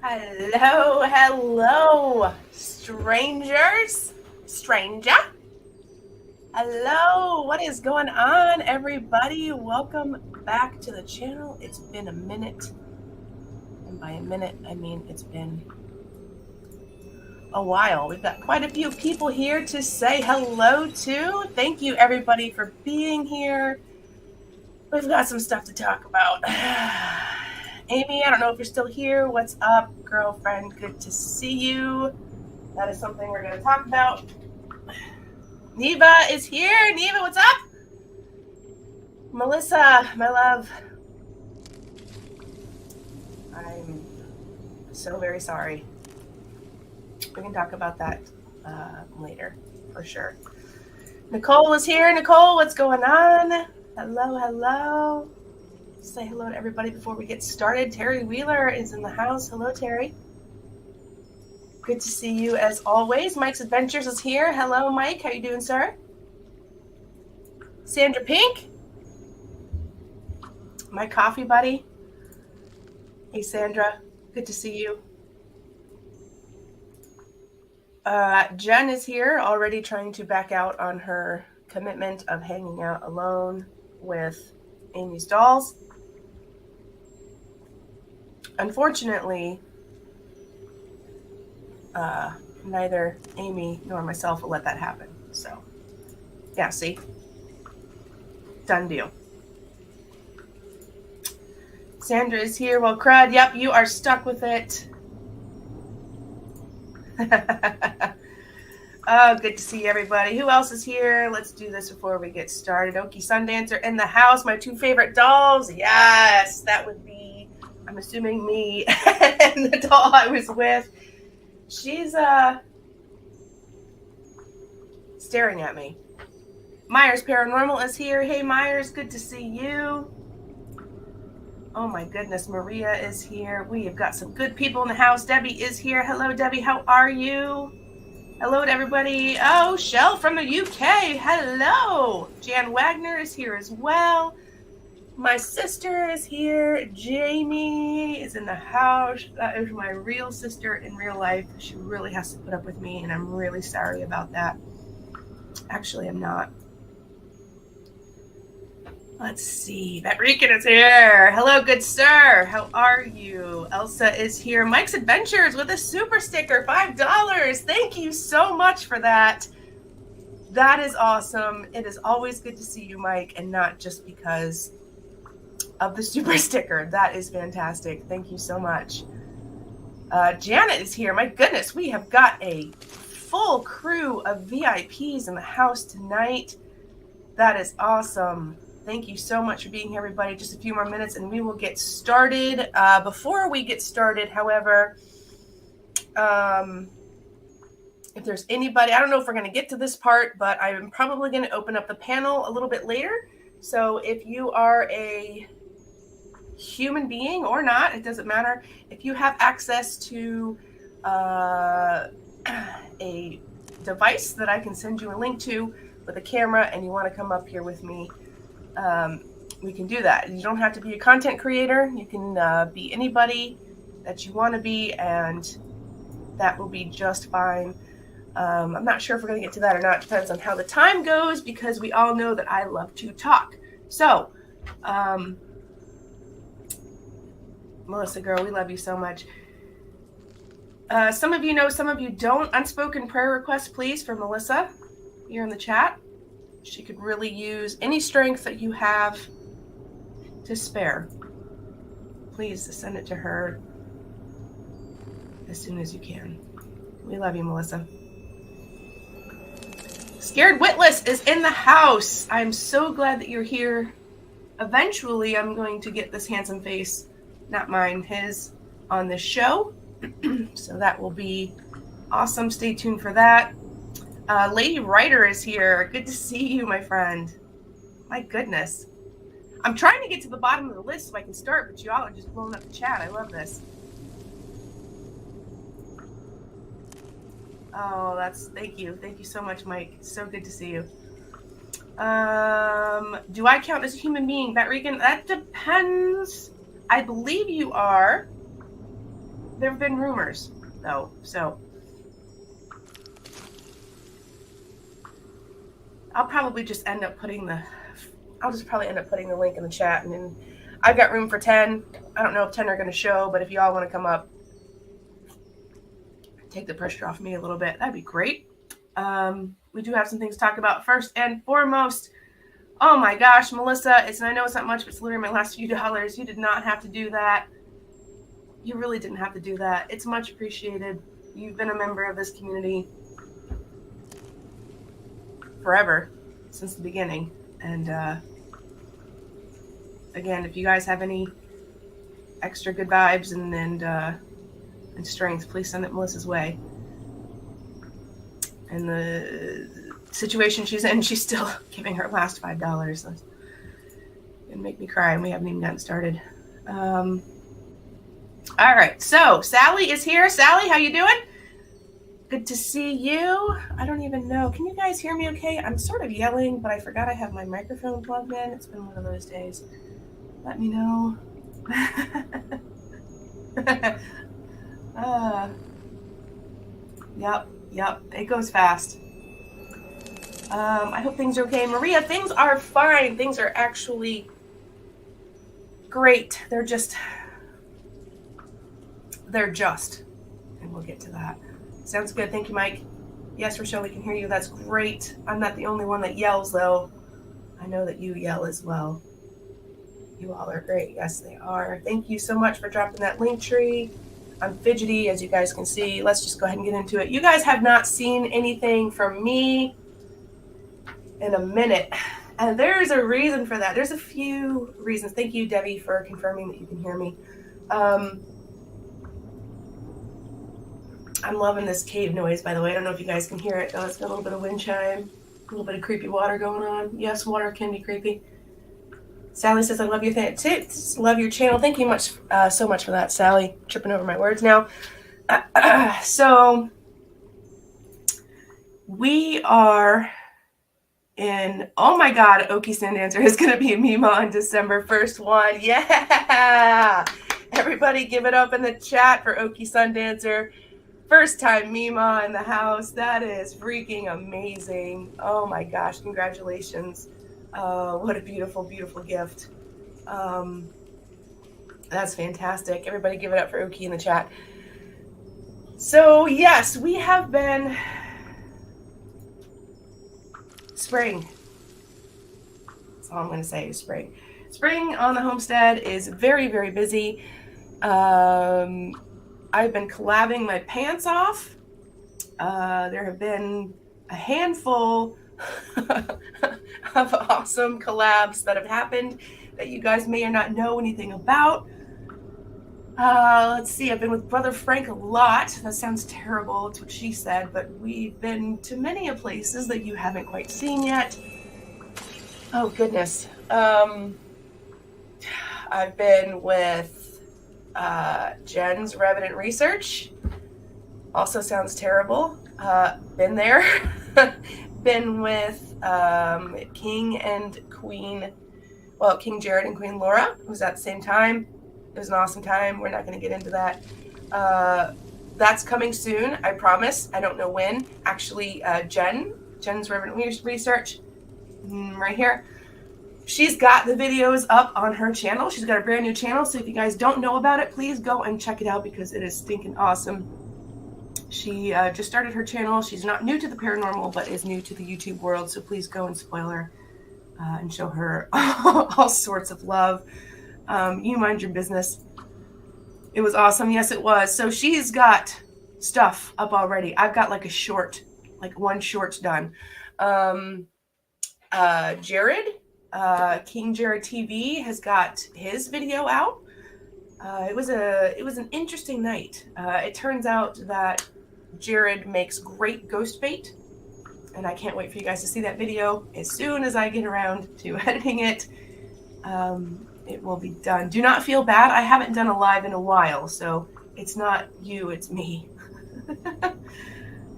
Hello, hello, strangers, stranger. Hello, what is going on, everybody? Welcome back to the channel. It's been a minute, and by a minute, I mean it's been a while. We've got quite a few people here to say hello to. Thank you, everybody, for being here. We've got some stuff to talk about. Amy, I don't know if you're still here. What's up, girlfriend? Good to see you. That is something we're going to talk about. Neva is here. Neva, what's up? Melissa, my love. I'm so very sorry. We can talk about that later, for sure. Nicole is here. Nicole, what's going on? Hello, hello. Say hello to everybody before we get started. Terry Wheeler is in the house. Hello, Terry. Good to see you as always. Mike's Adventures is here. Hello, Mike. How you doing, sir? Sandra Pink. My coffee buddy. Hey, Sandra. Good to see you. Jen is here, already trying to back out on her commitment of hanging out alone with Amy's dolls. Unfortunately, neither Amy nor myself will let that happen. So, yeah, see? Done deal. Sandra is here. Well, crud, yep, you are stuck with it. Oh, good to see everybody. Who else is here? Let's do this before we get started. Okie Sundancer in the house. My two favorite dolls. Yes, that would be, I'm assuming, me and the doll I was with. She's staring at me. Myers Paranormal is here. Hey, Myers, good to see you. Oh my goodness, Maria is here. We have got some good people in the house. Debbie is here. Hello, Debbie. How are you? Hello to everybody. Oh, Shell from the UK. Hello. Jan Wagner is here as well. My sister is here. Jamie is in the house. That is my real sister in real life. She really has to put up with me, and I'm really sorry about that. Actually, I'm not. Let's see. Patrick is here. Hello, good sir. How are you? Elsa is here. Mike's Adventures with a super sticker, $5. Thank you so much for that. That is awesome. It is always good to see you, Mike, and not just because of the super sticker. That is fantastic. Thank you so much. Janet is here. My goodness, we have got a full crew of VIPs in the house tonight. That is awesome. Thank you so much for being here, everybody. Just a few more minutes and we will get started. Before we get started, however, if there's anybody, I don't know if we're going to get to this part, but I'm probably going to open up the panel a little bit later. So if you are a human being or not, it doesn't matter. If you have access to a device that I can send you a link to with a camera and you want to come up here with me, we can do that. You don't have to be a content creator. You can be anybody that you want to be, and that will be just fine. I'm not sure if we're going to get to that or not. It depends on how the time goes, because we all know that I love to talk. So, Melissa, girl, we love you so much. Some of you know, some of you don't. Unspoken prayer request, please, for Melissa here in the chat. She could really use any strength that you have to spare. Please send it to her as soon as you can. We love you, Melissa. Scared Witless is in the house. I'm so glad that you're here. Eventually, I'm going to get this handsome face, not mine, his, on this show. So that will be awesome. Stay tuned for that. Lady Writer is here. Good to see you, my friend. My goodness. I'm trying to get to the bottom of the list so I can start, but you all are just blowing up the chat. I love this. Oh, thank you. Thank you so much, Mike. It's so good to see you. Do I count as a human being, Bat Regan? That depends. I believe you are. there have been rumors, though, so I'll probably just end up putting the link in the chat, and then I've got room for 10. I don't know if 10 are going to show, but if y'all want to come up, take the pressure off me a little bit, that'd be great. We do have some things to talk about. First and foremost, oh my gosh, Melissa, I know it's not much, but it's literally my last few dollars. You did not have to do that. You really didn't have to do that. It's much appreciated. You've been a member of this community forever, since the beginning. And again, if you guys have any extra good vibes and strength, please send it Melissa's way. And the situation she's in, she's still giving her last $5. So it's gonna make me cry, and we haven't even gotten started. All right, so Sally is here. Sally, how you doing? Good to see you. I don't even know. Can you guys hear me okay? I'm sort of yelling, but I forgot I have my microphone plugged in. It's been one of those days. Let me know. Yep. It goes fast. I hope things are okay. Maria, things are fine. Things are actually great. They're just, and we'll get to that. Sounds good. Thank you, Mike. Yes, Richelle, we can hear you. That's great. I'm not the only one that yells, though. I know that you yell as well. You all are great. Yes, they are. Thank you so much for dropping that link tree. I'm fidgety, as you guys can see. Let's just go ahead and get into it. You guys have not seen anything from me in a minute. And there's a reason for that. There's a few reasons. Thank you, Debbie, for confirming that you can hear me. I'm loving this cave noise, by the way. I don't know if you guys can hear it, though. It's got a little bit of wind chime, a little bit of creepy water going on. Yes, water can be creepy. Sally says, I love your tips. Love your channel. Thank you so much for that, Sally. Tripping over my words now. So we are in, oh my God, Okie Sand Dancer is going to be Mima on December 1st one. Yeah! Everybody give it up in the chat for Okie Sun Dancer. First time Mima in the house. That is freaking amazing. Oh my gosh, congratulations. What a beautiful, beautiful gift. That's fantastic. Everybody give it up for Okie in the chat. So yes, we have been spring. That's all I'm going to say is spring. Spring on the homestead is very, very busy. I've been collabing my pants off. There have been a handful of awesome collabs that have happened that you guys may or not know anything about. Let's see, I've been with Brother Frank a lot. That sounds terrible, it's what she said, but we've been to many of places that you haven't quite seen yet. Oh goodness. I've been with Jen's Revenant research. Also sounds terrible. Been there. Been with King Jared and Queen Laura. It was at the same time. It was an awesome time. We're not going to get into that. That's coming soon, I promise. I don't know when. Actually, Jen's Revenant research, right here. She's got the videos up on her channel. She's got a brand new channel, so if you guys don't know about it, please go and check it out because it is stinking awesome. She just started her channel. She's not new to the paranormal, but is new to the YouTube world, so please go and spoil her and show her all sorts of love. You mind your business. It was awesome. Yes, it was. So she's got stuff up already. I've got like one short done. Jared, King Jared TV has got his video out. It was an interesting night. It turns out that Jared makes great ghost bait, and I can't wait for you guys to see that video as soon as I get around to editing it. It will be done. Do not feel bad. I haven't done a live in a while, so it's not you, it's me.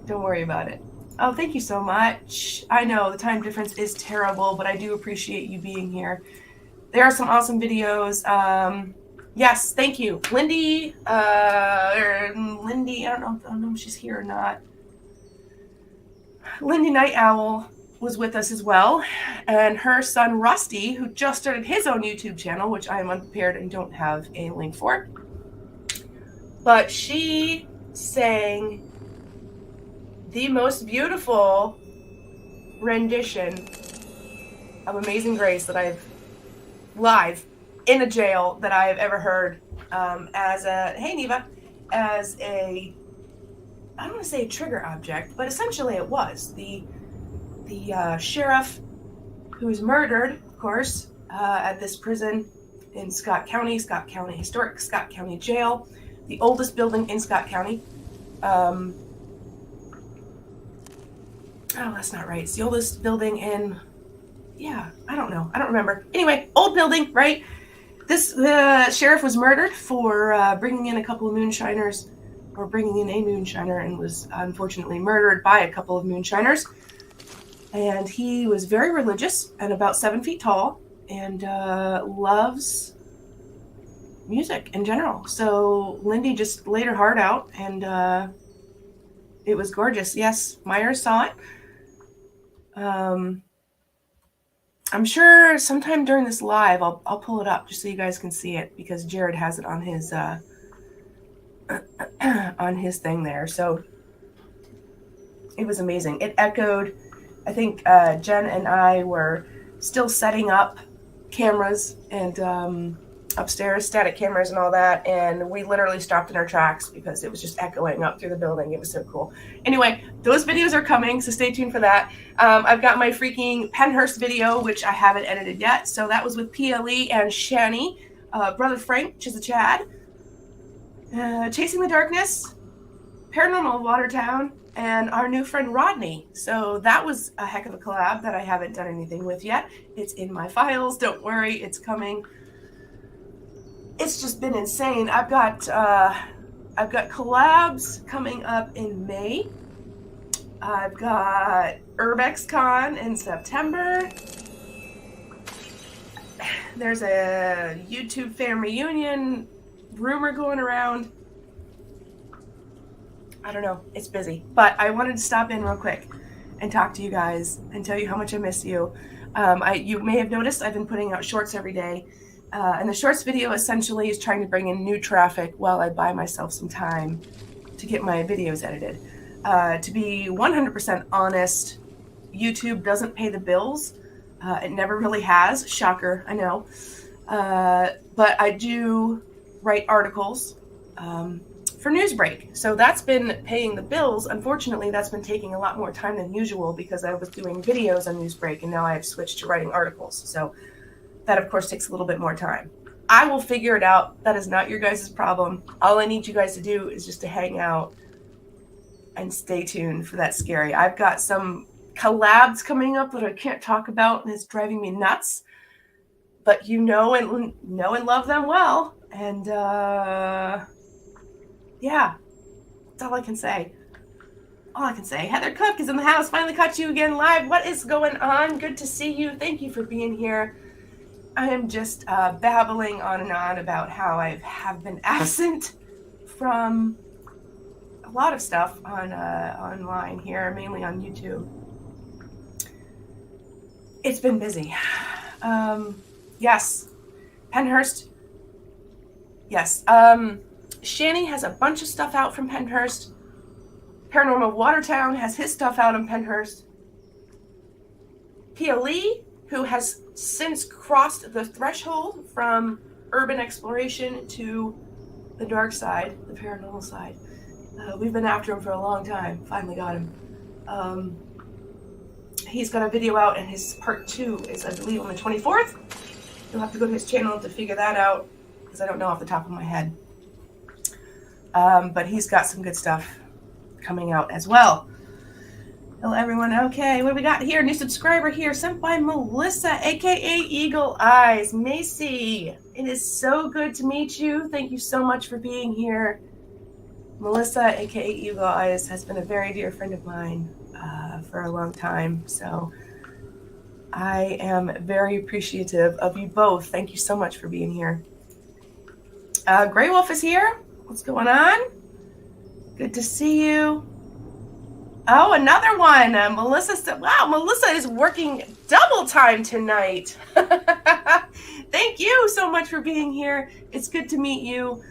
Don't worry about it. Oh, thank you so much. I know the time difference is terrible, but I do appreciate you being here. There are some awesome videos. Yes, thank you. Lindy, Lindy, I don't know if she's here or not. Lindy Night Owl was with us as well, and her son Rusty, who just started his own YouTube channel, which I am unprepared and don't have a link for. But she sang the most beautiful rendition of Amazing Grace that I've live in a jail that I have ever heard. Hey Neva, as a, I don't want to say a trigger object, but essentially it was the sheriff who was murdered, of course, at this prison in Scott County, historic Scott County Jail, the oldest building in Scott County. Oh, that's not right. It's the oldest building in, I don't know. I don't remember. Anyway, old building, right? The sheriff was murdered for bringing in a couple of moonshiners, or bringing in a moonshiner, and was unfortunately murdered by a couple of moonshiners. And he was very religious and about 7 feet tall, and loves music in general. So Lindy just laid her heart out, and it was gorgeous. Yes, Myers saw it. I'm sure sometime during this live, I'll pull it up just so you guys can see it, because Jared has it on his on his thing there. So it was amazing. It echoed. I think Jen and I were still setting up cameras and upstairs, static cameras and all that, and we literally stopped in our tracks because it was just echoing up through the building. It was so cool. Anyway, those videos are coming, so stay tuned for that. I've got my freaking Pennhurst video, which I haven't edited yet. So that was with PLE and Channy, Brother Frank, which is a Chad, Chasing the Darkness, Paranormal Watertown, and our new friend Rodney. So that was a heck of a collab that I haven't done anything with yet. It's in my files. Don't worry, it's coming. It's just been insane. I've got collabs coming up in May. I've got UrBexCon in September. There's a YouTube fan reunion rumor going around. I don't know. It's busy. But I wanted to stop in real quick and talk to you guys and tell you how much I miss you. You may have noticed I've been putting out shorts every day. And the shorts video essentially is trying to bring in new traffic while I buy myself some time to get my videos edited. To be 100% honest, YouTube doesn't pay the bills. It never really has. Shocker, I know. But I do write articles for Newsbreak. So that's been paying the bills. Unfortunately, that's been taking a lot more time than usual because I was doing videos on Newsbreak and now I have switched to writing articles. So that, of course, takes a little bit more time. I will figure it out. That is not your guys' problem. All I need you guys to do is just to hang out and stay tuned for that scary. I've got some collabs coming up that I can't talk about, and it's driving me nuts. But you know and love them well. And yeah, that's all I can say. Heather Cook is in the house. Finally caught you again live. What is going on? Good to see you. Thank you for being here. I am just babbling on and on about how I have been absent from a lot of stuff on online here, mainly on YouTube. It's been busy. Yes. Pennhurst. Yes. Channy has a bunch of stuff out from Pennhurst. Paranormal Watertown has his stuff out in Pennhurst. PLE, who has since crossed the threshold from urban exploration to the dark side, the paranormal side. We've been after him for a long time. Finally got him. He's got a video out, and his part 2 is, I believe, on the 24th. You'll have to go to his channel to figure that out, because I don't know off the top of my head. But he's got some good stuff coming out as well. Hello, everyone. Okay, what do we got here? New subscriber here, sent by Melissa, aka Eagle Eyes. Macy, it is so good to meet you. Thank you so much for being here. Melissa, aka Eagle Eyes, has been a very dear friend of mine for a long time. So I am very appreciative of you both. Thank you so much for being here. Grey Wolf is here. What's going on? Good to see you. Oh, another one. Melissa said, wow, Melissa is working double time tonight. Thank you so much for being here. It's good to meet you.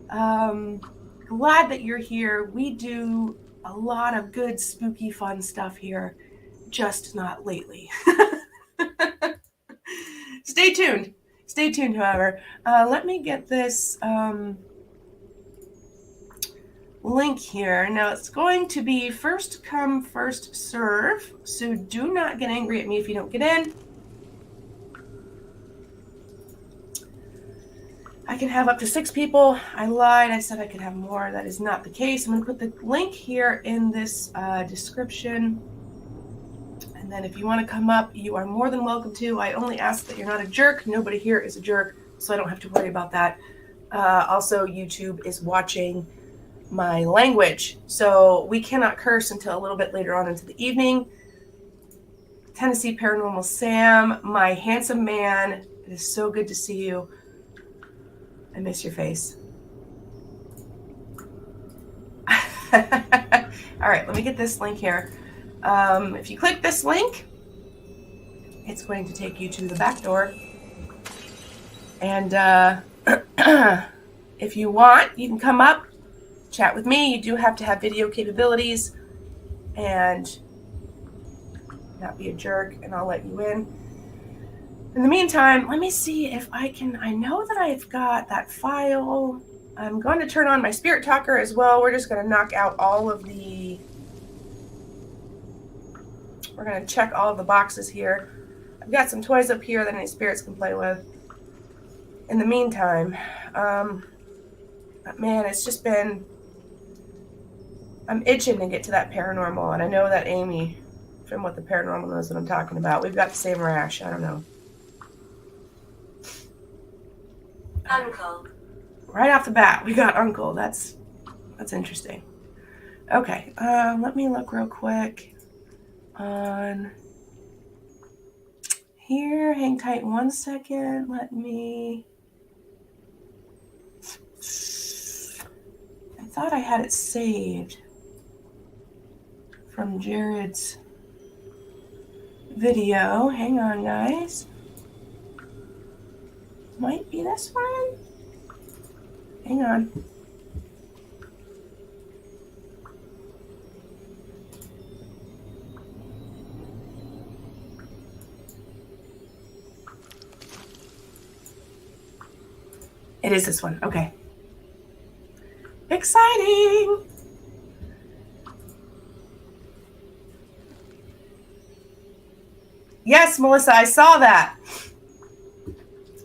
Glad that you're here. We do a lot of good, spooky, fun stuff here, just not lately. Stay tuned. Stay tuned, however. Let me get this link here. Now it's going to be first come, first serve. So do not get angry at me if you don't get in. I can have up to 6 people. I lied. I said I could have more. That is not the case. I'm going to put the link here in this description. And then if you want to come up, you are more than welcome to. I only ask that you're not a jerk. Nobody here is a jerk, so I don't have to worry about that. Also, YouTube is watching my language, so we cannot curse until a little bit later on into the evening. Tennessee Paranormal Sam, my handsome man, it is so good to see you. I miss your face. All right, let me get this link here. If you click this link, it's going to take you to the back door. And if you want, you can come up, chat with me. You do have to have video capabilities and not be a jerk, and I'll let you in. In the meantime, let me see if I can. I know that I've got that file. I'm going to turn on my spirit talker as well. We're just going to knock out all of the... We're going to check all of the boxes here. I've got some toys up here that any spirits can play with. In the meantime, man, it's just been... I'm itching to get to that paranormal, and I know that Amy from What the Paranormal knows what I'm talking about. We've got the same rash. I don't know. Uncle. Right off the bat, we got Uncle. That's interesting. Okay, let me look real quick on here. Hang tight 1 second. Let me... I thought I had it saved from Jared's video. Hang on, guys. Might be this one. Hang on. It is this one. Okay. Exciting. Yes, Melissa, I saw that.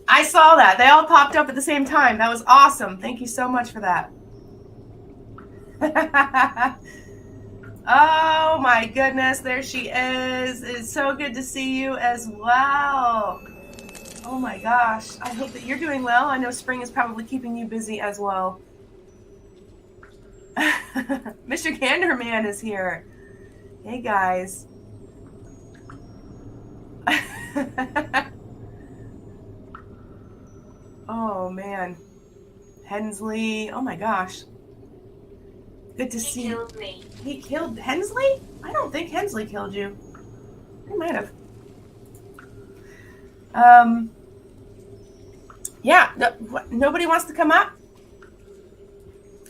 I saw that. They all popped up at the same time. That was awesome. Thank you so much for that. Oh my goodness, there she is. It's so good to see you as well. Oh my gosh. I hope that you're doing well. I know spring is probably keeping you busy as well. Mr. Canderman is here. Hey guys. Oh man. Hensley. Oh my gosh. Good to see you. He killed me. He killed Hensley? I don't think Hensley killed you. He might have. Yeah. Nobody wants to come up?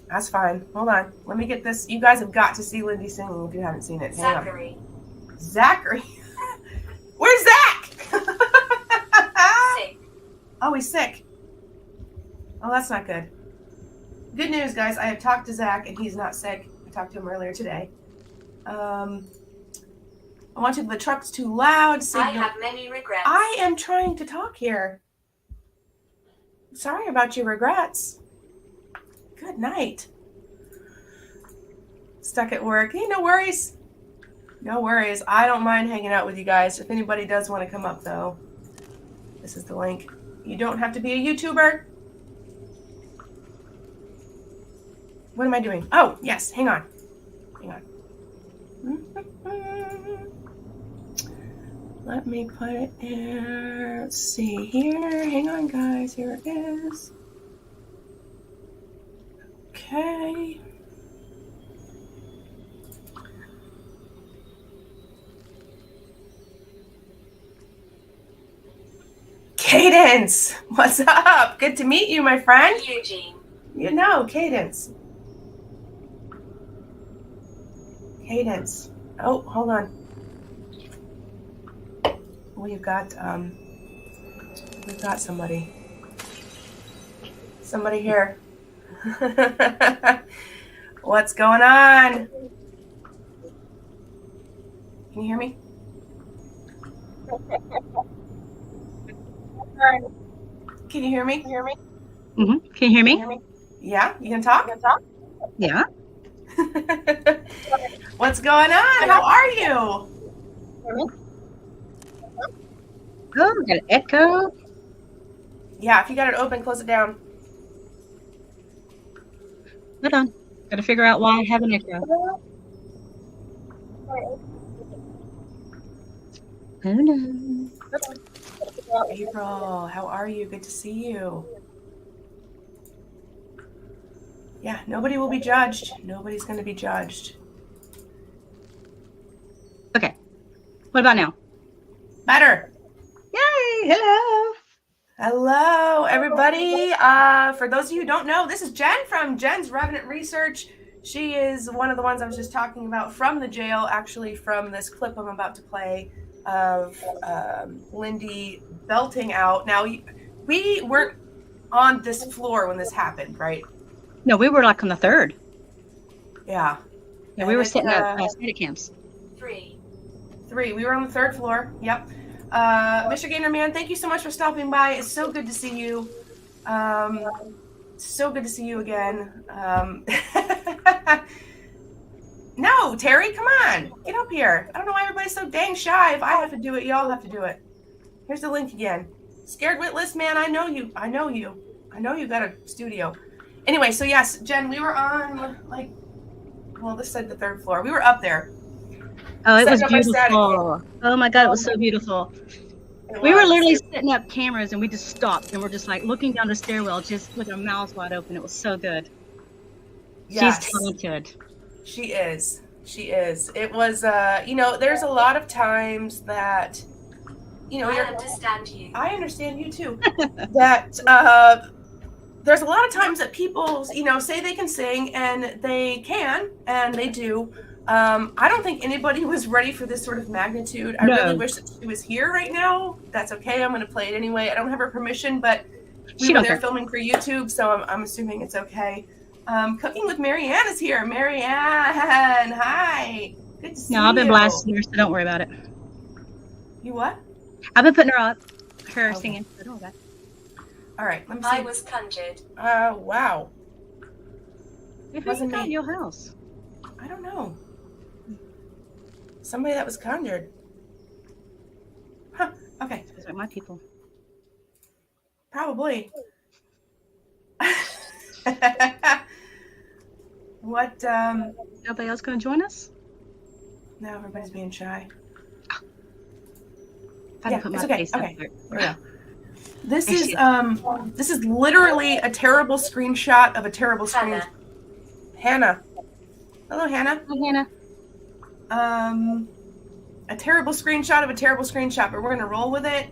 That's fine. Hold on. Let me get this. You guys have got to see Lindy singing if you haven't seen it. Hang Zachary. on. Zachary? Where's Zach? Sick. Oh, he's sick. Oh, that's not good. Good news, guys. I have talked to Zach, and he's not sick. I talked to him earlier today. I want you. The truck's too loud. I have many regrets. I am trying to talk here. Sorry about your regrets. Good night. Stuck at work. Hey, no worries. No worries. I don't mind hanging out with you guys. If anybody does want to come up, though, this is the link. You don't have to be a YouTuber. What am I doing? Oh, yes. Hang on. Hang on. Let me put it in. Let's see here. Hang on, guys. Here it is. Okay. Cadence, what's up? Good to meet you, my friend. Eugene. You know, Cadence. Cadence. Oh, hold on. We've got somebody. Somebody here. What's going on? Can you hear me? Can you hear me? Mm-hmm. Can you hear me? Yeah, you can talk? Yeah. What's going on? How are you? Oh, we got an echo. Yeah, if you got it open, close it down. Hold on. Got to figure out why I have an echo. Oh no. April, how are you? Good to see you. Yeah, nobody will be judged. Nobody's going to be judged. Okay. What about now? Better. Yay! Hello. Hello, everybody. For those of you who don't know, this is Jen from Jen's Revenant Research. She is one of the ones I was just talking about from the jail, actually from this clip I'm about to play of Lindy belting out. Now, we weren't on this floor when this happened, right? No, we were like on the third. Yeah. Yeah, we were sitting at study camps. Three. We were on the third floor. Yep. Mr. Gainer Man, thank you so much for stopping by. It's so good to see you. So good to see you again. No, Terry, come on. Get up here. I don't know why everybody's so dang shy. If I have to do it, y'all have to do it. Here's the link again. Scared Witless Man, I know you. I know you got a studio. Anyway, so yes, Jen, we were on, this said the third floor. We were up there. Oh, it was beautiful. Oh my God, it was so beautiful. We were literally setting up cameras and we just stopped and we're just like looking down the stairwell just with our mouths wide open. It was so good. Yes. She's talented. She is. It was, there's a lot of times that, I understand you. I understand you too. That there's a lot of times that people, say they can sing and they can and they do. I don't think anybody was ready for this sort of magnitude. I really wish that she was here right now. That's okay. I'm going to play it anyway. I don't have her permission, but we were there filming for YouTube, so I'm assuming it's okay. Cooking with Marianne is here. Marianne, hi. Good to see you. No, I've been blasting her, so don't worry about it. You what? I've been putting her up. Her singing. So don't worry about it. All right, let me see. I was conjured. Wow. It wasn't me. Your house. I don't know. Somebody that was conjured. Huh. Okay. Those are my people. Probably. What? Nobody else going to join us? No, everybody's being shy. I put my face up there. Yeah. This is literally a terrible screenshot of a terrible screen. Hannah. Hello, Hannah. Hi, Hannah. A terrible screenshot of a terrible screenshot, but we're gonna roll with it.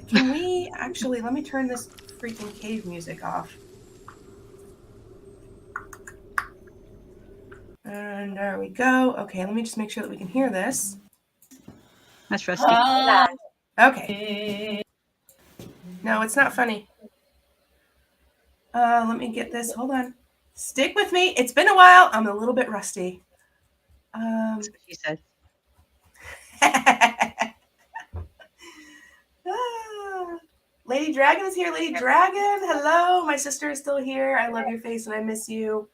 Can we actually? Let me turn this freaking cave music off. And there we go. Okay, let me just make sure that we can hear this. That's rusty. Okay. No, it's not funny. Let me get this. Hold on. Stick with me. It's been a while. I'm a little bit rusty. That's what she said. Lady Dragon is here. Lady Dragon, hello. My sister is still here. I love your face and I miss you.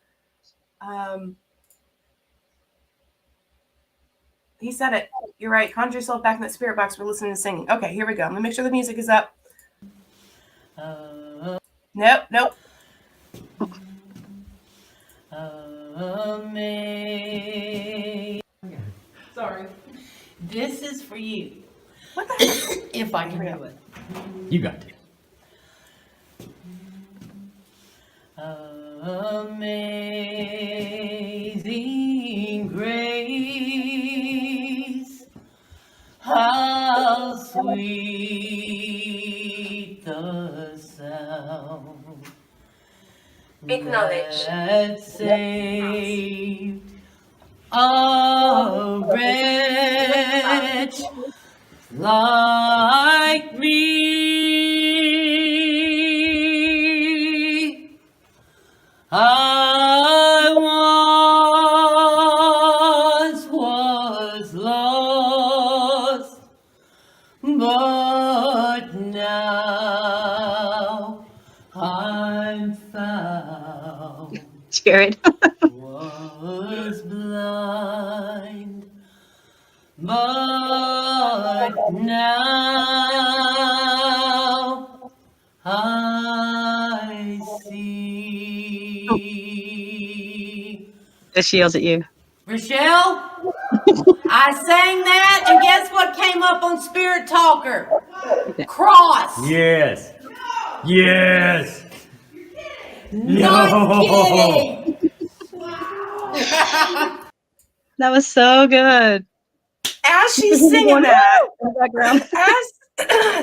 He said it. You're right. Conjure yourself back in that spirit box. We're listening to singing. Okay, here we go. Let me make sure the music is up. Nope. Sorry. This is for you. What the heck? If I can do it. You got Amazing grace, how sweet the sound Acknowledge. that saved a wretch like me. I once was lost, but now I'm found. Jared. Was blind, but now I see. She yells at you. Richelle, I sang that, and guess what came up on Spirit Talker? Cross. Yes. Yes. Not kidding. That was so good. As she's singing that, In the background.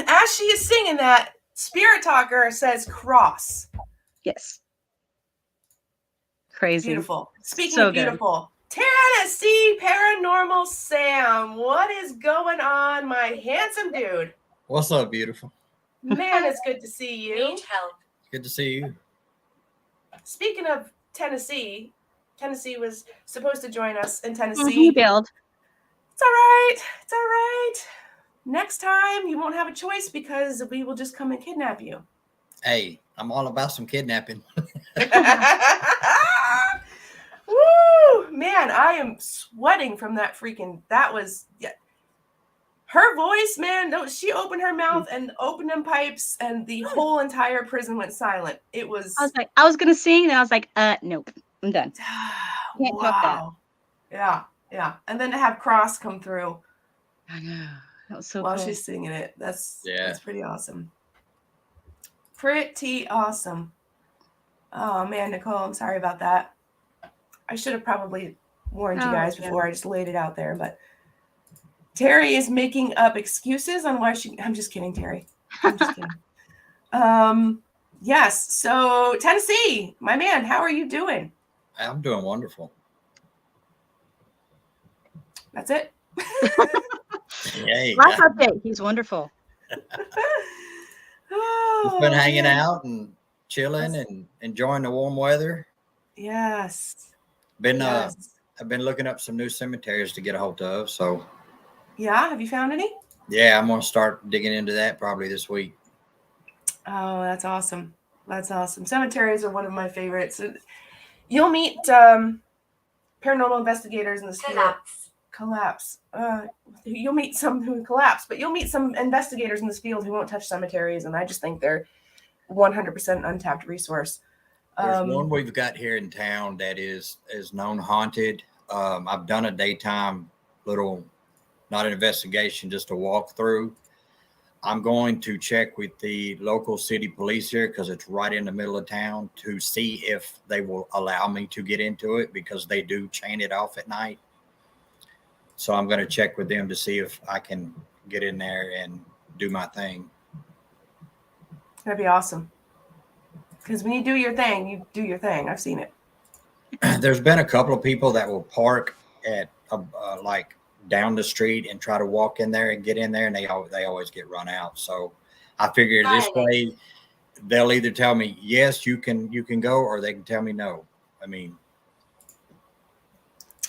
as she is singing that, Spirit Talker says cross. Yes. Crazy. Beautiful. Speaking So of good. beautiful, Tennessee Paranormal Sam, what is going on, my handsome dude? What's up, beautiful? Man, it's good to see you. Need help. Good to see you. Speaking of Tennessee, Tennessee was supposed to join us in He Tennessee. bailed. It's all right. It's all right. Next time, you won't have a choice because we will just come and kidnap you. Hey, I'm all about some kidnapping. Woo! Man, I am sweating from that freaking. That was. Yeah. Her voice, man. No, she opened her mouth and opened them pipes, and the whole entire prison went silent. It was. I was like, I was gonna sing, and I was like, nope, I'm done. Can't top that. Yeah, yeah. And then to have Cross come through I know. That was so while cool. she's singing it. That's pretty awesome. Pretty awesome. Oh man, Nicole, I'm sorry about that. I should have probably warned you guys before I just laid it out there, but Terry is making up excuses on why she. I'm just kidding, Terry. I'm just kidding. Yes. So Tennessee, my man, how are you doing? I'm doing wonderful. That's it. Yay. Life update. He's wonderful. Just been hanging out and chilling and enjoying the warm weather. Yes. I've been looking up some new cemeteries to get a hold of. So Yeah. Have you found any? yeah, I'm gonna start digging into that probably this week. Oh, that's awesome. That's awesome. Cemeteries are one of my favorites. You'll meet paranormal investigators in the field. Collapse. You'll meet some who collapse, but you'll meet some investigators in this field who won't touch cemeteries, and I just think they're 100% untapped resource. There's one we've got here in town that is known haunted. I've done a daytime little, not an investigation, just a walkthrough. I'm going to check with the local city police here because it's right in the middle of town to see if they will allow me to get into it because they do chain it off at night. So I'm going to check with them to see if I can get in there and do my thing. That'd be awesome. Because when you do your thing, you do your thing. I've seen it. There's been a couple of people that will park at like down the street and try to walk in there and get in there, and they always get run out. So I figured this way they'll either tell me yes, you can go, or they can tell me no. I mean,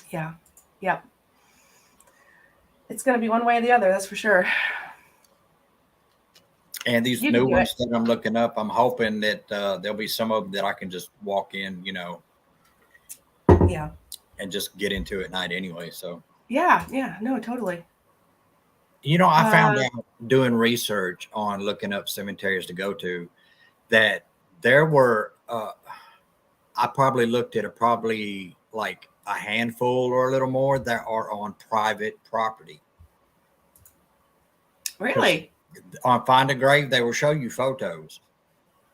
yeah, yep. It's going to be one way or the other, that's for sure. And these new ones that I'm looking up, I'm hoping that there'll be some of them that I can just walk in, Yeah. and just get into at night anyway. So yeah, no, totally. I found out doing research on looking up cemeteries to go to that there were I probably looked at like a handful or a little more that are on private property. Really? On Find a Grave, they will show you photos.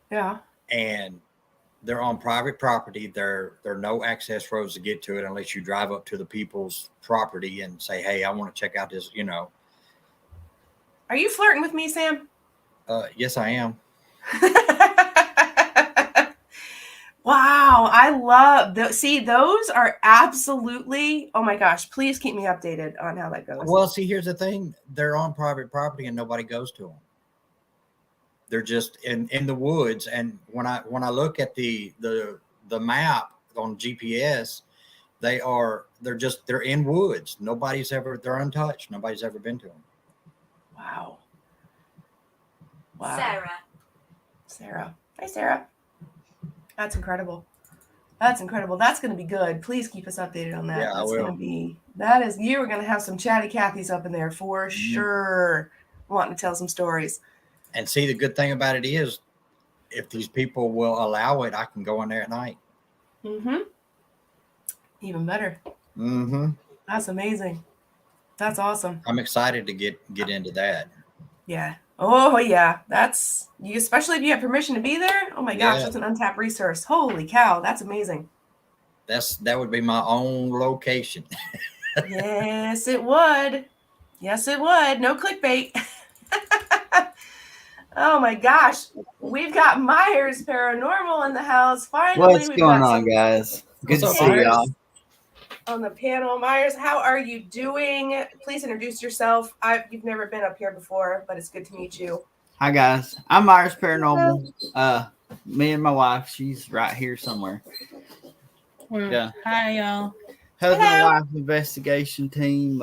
Yeah. And they're on private property. There are no access roads to get to it unless you drive up to the people's property and say, "Hey, I want to check out this." Are you flirting with me, Sam? Yes, I am. Wow, I love those. See, those are absolutely, oh my gosh, please keep me updated on how that goes. Well, see, here's the thing. They're on private property and nobody goes to them. They're just in the woods. And when I look at the map on GPS, they're in woods. They're untouched. Nobody's ever been to them. Wow. Sarah. Hi, Sarah. That's incredible. That's going to be good. Please keep us updated on that. Yeah, I will. You are going to have some chatty Cathys up in there for sure, wanting to tell some stories. And see, the good thing about it is, if these people will allow it, I can go in there at night. Mm-hmm. Even better. Mm-hmm. That's amazing. That's awesome. I'm excited to get into that. Yeah. Oh yeah. That's you, especially if you have permission to be there. Oh my gosh, that's an untapped resource. Holy cow, that's amazing. That would be my own location. Yes, it would. Yes, it would. No clickbait. Oh my gosh. We've got Myers Paranormal in the house. Finally, what's going on, guys? Good to see y'all. On the panel. Myers, how are you doing? Please introduce yourself. You've never been up here before, but it's good to meet you. Hi, guys. I'm Myers Paranormal. Me and my wife, she's right here somewhere. Yeah. Hi, y'all. Husband and wife investigation team.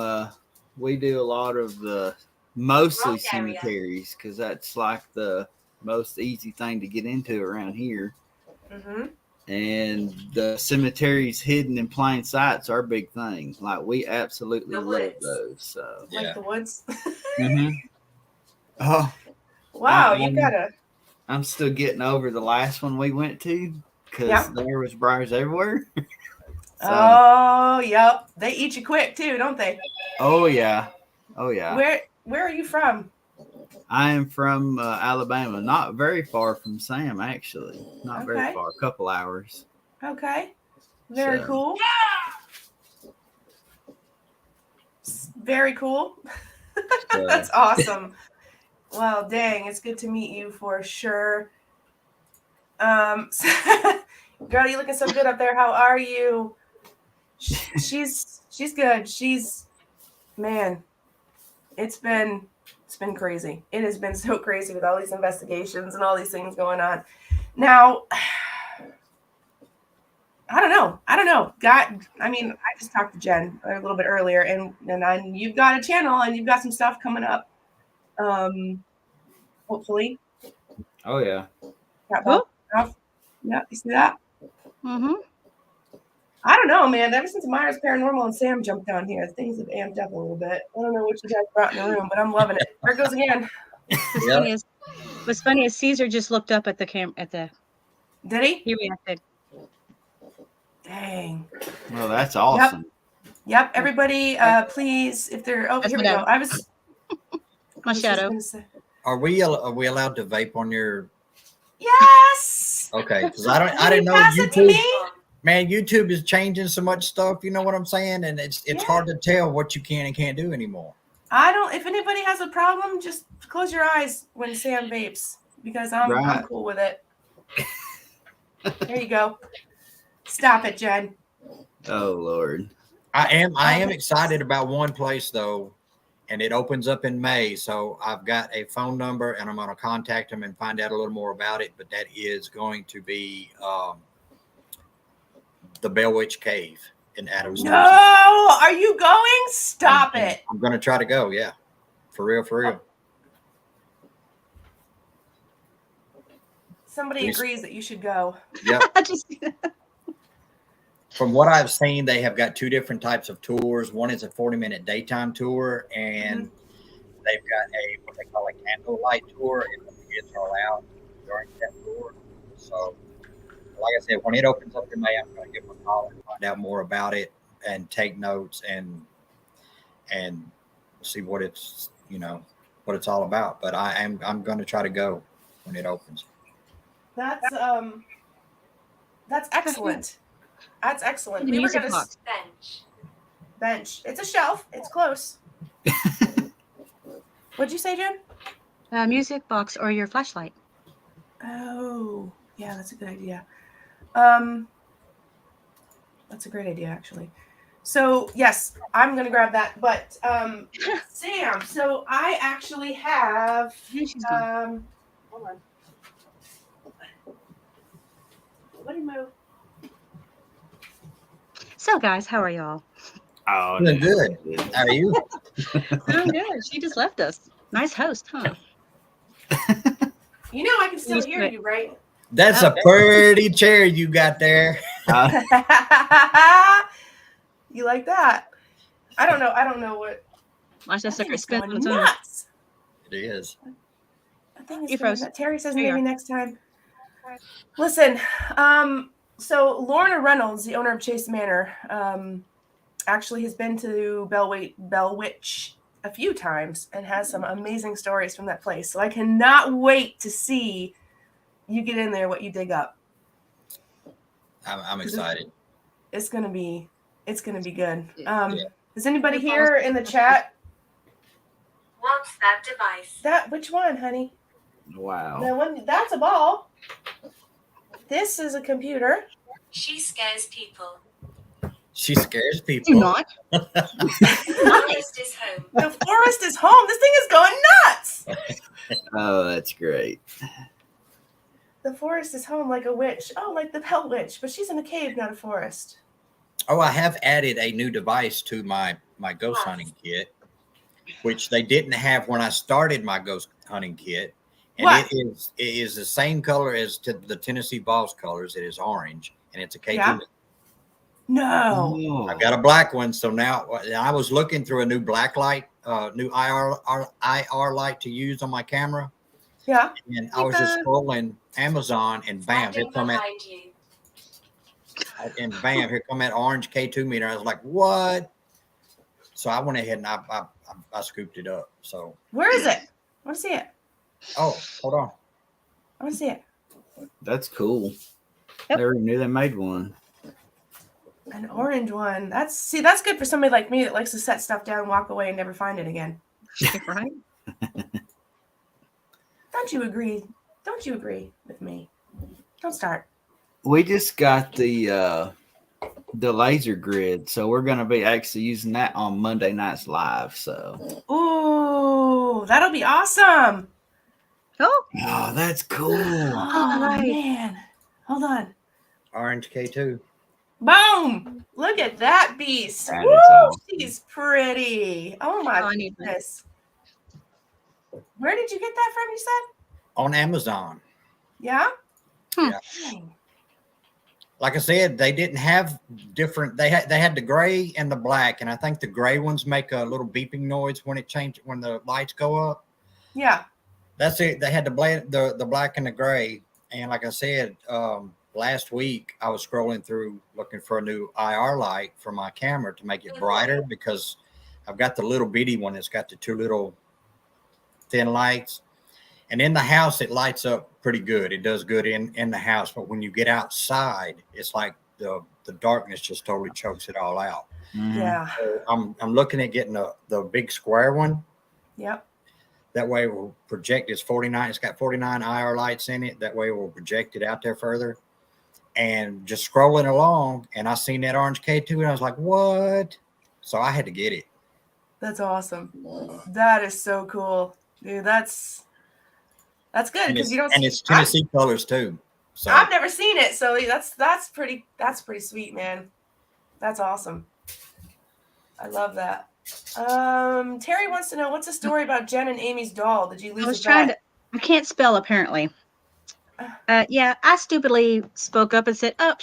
We do a lot of the mostly cemeteries because that's like the most easy thing to get into around here. Mm-hmm. And the cemeteries hidden in plain sight's our big thing. like we absolutely love those. So like the woods. Mm-hmm. Oh wow, you gotta. I'm still getting over the last one we went to because there was briars everywhere. Oh, yep. They eat you quick too, don't they? Oh yeah. Where are you from? I am from Alabama, not very far from Sam, actually. Not very far, a couple hours. Okay. Very cool. Very cool. That's awesome. Well, dang, it's good to meet you for sure. Girl, you looking so good up there. How are you? She's good. Man, it's been crazy. It has been so crazy with all these investigations and all these things going on. Now, I don't know. I just talked to Jen a little bit earlier, and you've got a channel and you've got some stuff coming up. Hopefully. Oh yeah. Yeah, you see that? Mm-hmm. I don't know, man. Ever since Myers Paranormal and Sam jumped down here, things have amped up a little bit. I don't know what you guys brought in the room, but I'm loving it. There it goes again. What's funny is Caesar just looked up at the camera Did he? He reacted. Dang. Well, that's awesome. Yep. Everybody, please, if they're here we go. I was my shadow. Are we allowed to vape on your? Yes. Okay, because I didn't know YouTube. Man, YouTube is changing so much stuff. You know what I'm saying? And it's hard to tell what you can and can't do anymore. If anybody has a problem, just close your eyes when Sam vapes because I'm cool with it. There you go. Stop it, Jen. Oh Lord. I am excited about one place though, and it opens up in May. So I've got a phone number and I'm going to contact them and find out a little more about it. But that is going to be the Bell Witch Cave in Adams. No, are you going? Stop it. I'm going to try to go. Yeah. For real. Somebody agrees that you should go. Yep. From what I've seen, they have got two different types of tours. One is a 40-minute daytime tour, and they've got what they call a candlelight tour, and the kids are allowed during that tour. So, like I said, when it opens up in May, I'm going to give them a call and find out more about it and take notes and see what it's all about. But I'm going to try to go when it opens. That's That's excellent. That's excellent. The We were music gonna box. Bench. It's a shelf. It's close. What'd you say, Jen? Music box or your flashlight. Oh, yeah, that's a good idea. That's a great idea, actually. So yes, I'm gonna grab that. But Sam, so I actually have hold on. What am I? So guys, how are y'all? Oh, Doing good. How are you? I'm good. She just left us. Nice host, huh? You know I can still Used to hear it. you, right? That's a pretty chair you got there. You like that? I don't know what. Watch that That thing sucker is spin going on its own. nuts. It is. That thing is You going froze. nuts. Terry says There you maybe are. next time. Listen, so Lorna Reynolds, the owner of Chase Manor, actually has been to Bellwitch a few times and has some amazing stories from that place. So I cannot wait to see you get in there, what you dig up. I'm excited. It's gonna be good. Yeah. Is anybody here in the chat? What's that device? Which one, honey? wow. The one that's a ball. This is a computer. She scares people. She scares people. Do not. The forest is home. The forest is home. This thing is going nuts. Oh, that's great. The forest is home like a witch. Oh, like the Pelt Witch, but she's in a cave, not a forest. Oh, I have added a new device to my ghost hunting kit, which they didn't have when I started my ghost hunting kit. And What? it is the same color as the Tennessee Boss colors. It is orange, and it's a K2. Yeah? No. Oh. I've got a black one, so now I was looking through a new black light, new IR light to use on my camera, Yeah. and I was just scrolling Amazon, and bam, here Standing come that, behind you. and bam, here come that orange K2 meter. I was like, what? So I went ahead and I scooped it up. So Where is it? I want to see it. oh, hold on. I want to see it. That's cool. Yep. Never knew they made one. An orange one. That's good for somebody like me that likes to set stuff down, walk away, and never find it again. Right? Don't you agree? Don't you agree with me? Don't start. We just got the laser grid, so we're gonna be actually using that on Monday nights live. So Ooh, that'll be awesome. Oh, that's cool. Oh, right. man. Hold on. Orange K2. Boom! Look at that beast. That Woo! is awesome. She's pretty. Oh my I need that. goodness. Where did you get that from, you said? On Amazon. Yeah? Yeah. Dang. Like I said, they didn't have different. They had the gray and the black, and I think the gray ones make a little beeping noise when the lights go up. Yeah. That's it. They had the black and the gray, and like I said, last week I was scrolling through looking for a new IR light for my camera to make it brighter, because I've got the little bitty one that's got the two little thin lights, and in the house it lights up pretty good. It does good in the house, but when you get outside, it's like the darkness just totally chokes it all out. Mm-hmm. Yeah. So I'm looking at getting the big square one. Yep. That way we'll project. It's 49. It's got 49 IR lights in it. That way we'll project it out there further. And just scrolling along, and I seen that orange K2, and I was like, what? So I had to get it. That's awesome. That is so cool. Dude, that's good, because you don't and it's Tennessee colors too. So I've never seen it, so that's pretty sweet, man. That's awesome. I love that. Terry wants to know, what's the story about Jen and Amy's doll? Did you lose I was it trying back? to. I can't spell apparently. Yeah, I stupidly spoke up and said, "Oh,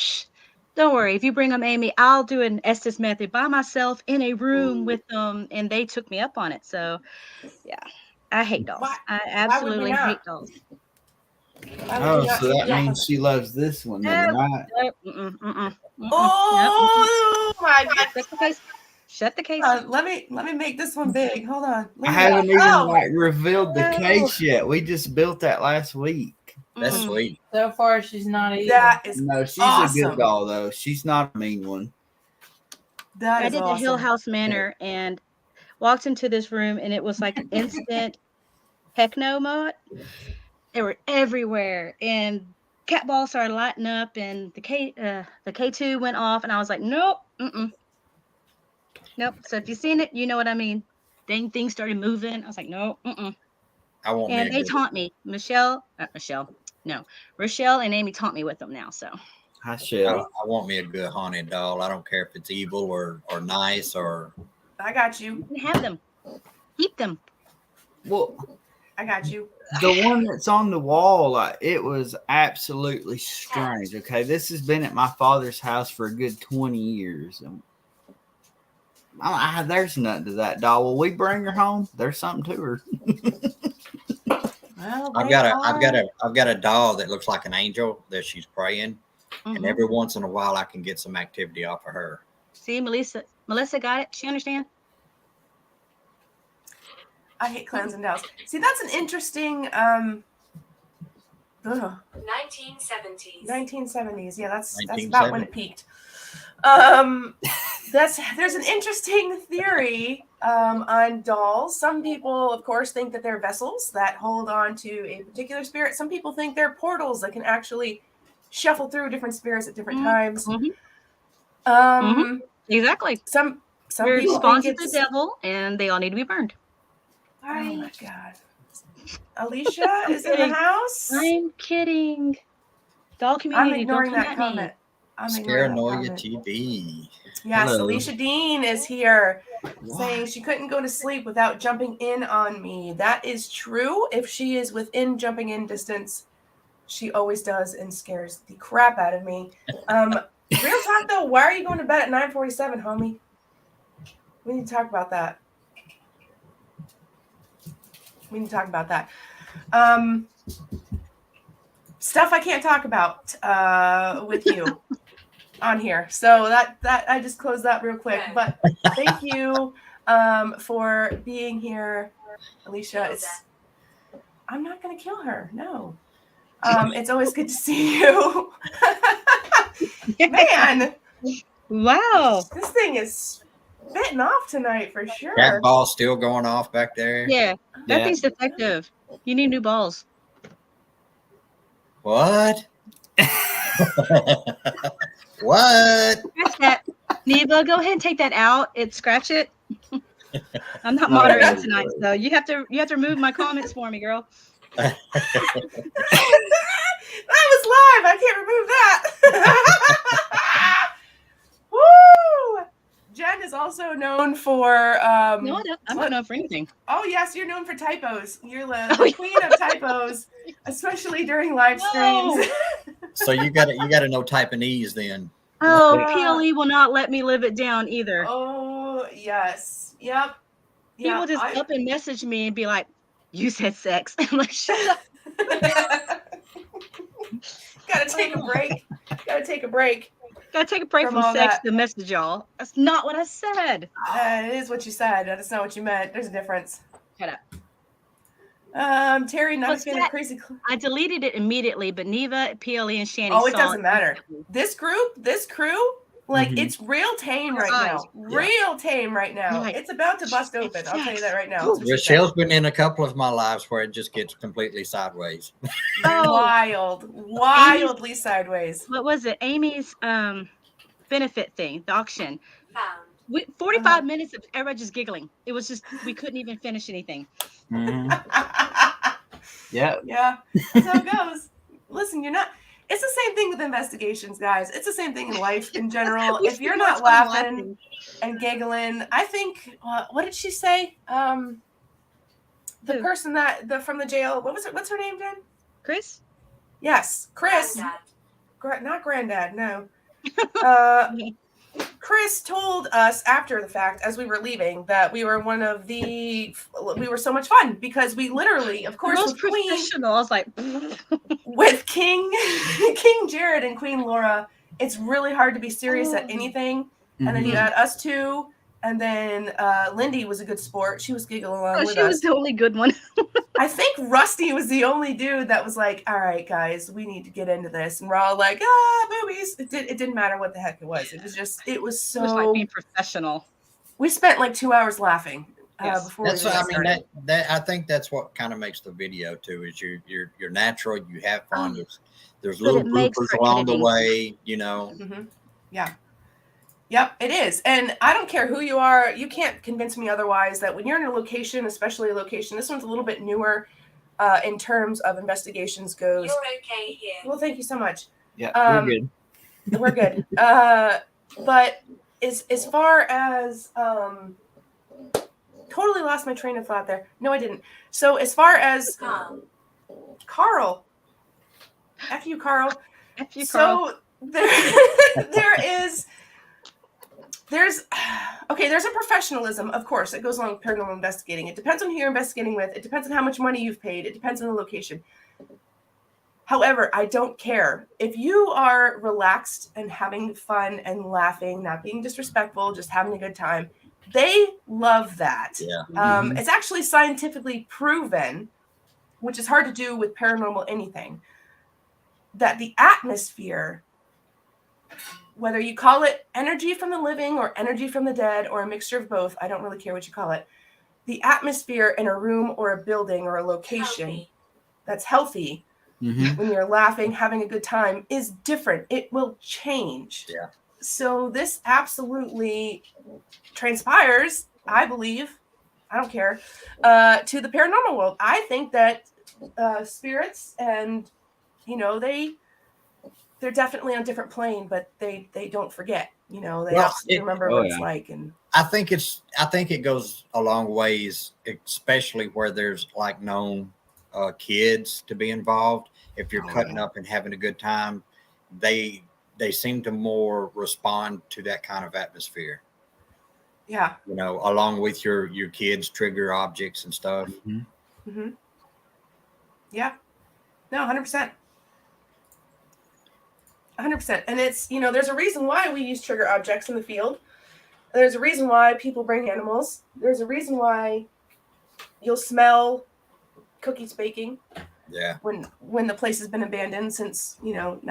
don't worry. If you bring them, Amy, I'll do an Estes method by myself in a room with them," and they took me up on it. So, yeah, I hate dolls. Why- I would we absolutely not? hate dolls. Oh, so that means she loves this one, then, right? Oh my God! Shut the case. Shut the case. Let me make this one big. Hold on. I haven't even Oh. revealed the case yet. We just built that last week. That's sweet. So far, she's not evil. That is No, she's awesome. a good doll though. She's not a mean one. That I is did awesome. the Hill House Manor and walked into this room, and it was like instant techno mode. They were everywhere, and cat balls started lighting up, and the K2 went off, and I was like, nope, nope. So if you've seen it, you know what I mean. Then things started moving. I was like, no, I want and me they taunt me. Richelle and Amy taunt me with them now. So Hi, Shell. I want me a good haunted doll. I don't care if it's evil or nice or. I got you. you can have them, keep them. Well, I got you. the one that's on the wall, like, it was absolutely strange. Okay, this has been at my father's house for a good 20 years. And there's nothing to that doll. Will we bring her home? There's something to her. Well, I've got a doll that looks like an angel that she's praying, and every once in a while I can get some activity off of her. See, Melissa got it. She understands. I hate clowns and dolls. See, that's an interesting 1970s. 1970s. Yeah, that's 1970s. about when it peaked. There's an interesting theory on dolls. Some people, of course, think that they're vessels that hold on to a particular spirit. Some people think they're portals that can actually shuffle through different spirits at different times. Exactly. Some We're people spawns think of the it's devil, and they all need to be burned. Oh my god. Alicia is in the house. I'm kidding. Doll I'm community. ignoring don't that come at me. comment. I'm ignoring that Paranoia comment. TV. Yes, Hello. Alicia Dean is here saying she couldn't go to sleep without jumping in on me. That is true. If she is within jumping in distance, she always does and scares the crap out of me. Real talk though, why are you going to bed at 9:47, homie? We need to talk about that. Stuff I can't talk about with you on here. So that I just closed that real quick. But thank you for being here, Alicia. I'm not gonna kill her. No. It's always good to see you. Man. Wow. This thing is spitting off tonight for sure. That ball's still going off back there. Yeah, that Yeah. thing's defective. You need new balls. What? What? Scratch that. Neva, go ahead and take that out. Scratch it. I'm not moderating tonight, so you have to remove my comments for me, girl. That was live. I can't remove that. Woo! Jen is also known for No, I'm not known for anything. Oh yes, you're known for typos. You're the queen of typos, especially during live streams. So you got to know Taiwanese then. Oh, PLE will not let me live it down either. Oh yes, yep. People just up and message me and be like, "You said sex." I'm like, "Shut up." Gotta take a break. Gotta take a break from sex to message y'all. That's not what I said. It is what you said. That's not what you meant. There's a difference. Shut up. Terry, not a fan of crazy. I deleted it immediately, but Neva, PLE, and Channy. Oh, it doesn't matter. This crew, like it's real tame right now. Yeah. Real tame right now. Like, it's about to bust open. I'll tell you that right now. Richelle's been in a couple of my lives where it just gets completely sideways. Wildly sideways. What was it? Amy's benefit thing, the auction. Found. 45 minutes of everybody just giggling. It was just, we couldn't even finish anything. Mm-hmm. Yeah. Yeah. That's how it goes. Listen, it's the same thing with investigations, guys. It's the same thing in life in general. If you're not laughing and giggling, I think, what did she say? The person from the jail, what's her name, Jen? Chris? Yes, Chris. Granddad. Not Granddad, no. Chris told us after the fact, as we were leaving, that we were we were so much fun because we literally, of course, with professional. I was like, with King Jared and Queen Laura, it's really hard to be serious at anything. And then you add us two, And then Lindy was a good sport. She was giggling along with She was us. the only good one. I think Rusty was the only dude that was like, all right, guys, we need to get into this. And we're all like, boobies. It didn't matter what the heck it was. It was so. It was like being professional. We spent like 2 hours laughing before That's we I started. mean that I think that's what kind of makes the video too, is you're natural, you have fun. There's little bloopers along the way, you know. Mm-hmm. Yeah. Yep, it is. And I don't care who you are. You can't convince me otherwise that when you're in a location, especially a location, this one's a little bit newer in terms of investigations goes. You're okay here. Well, thank you so much. Yeah, we're good. We're good. But as far as totally lost my train of thought there. No, I didn't. So as far as Carl. F you, Carl. F you, Carl. So there's a professionalism, of course, that goes along with paranormal investigating. It depends on who you're investigating with. It depends on how much money you've paid. It depends on the location. However, I don't care. If you are relaxed and having fun and laughing, not being disrespectful, just having a good time, they love that. Yeah. It's actually scientifically proven, which is hard to do with paranormal anything, that the atmosphere, whether you call it energy from the living or energy from the dead or a mixture of both, I don't really care what you call it, the atmosphere in a room or a building or a location that's healthy when you're laughing, having a good time is different. It will change. Yeah. So this absolutely transpires, I believe, I don't care, to the paranormal world. I think that spirits and, you know, they're definitely on a different plane, but they don't forget, you know, they absolutely remember what it's like. And I think it goes a long ways, especially where there's like known kids to be involved. If you're cutting up and having a good time, they seem to more respond to that kind of atmosphere. Yeah. You know, along with your kids trigger objects and stuff. Yeah. No, 100%. 100%. And it's, you know, there's a reason why we use trigger objects in the field. There's a reason why people bring animals. There's a reason why you'll smell cookies baking. Yeah. When the place has been abandoned since, you know,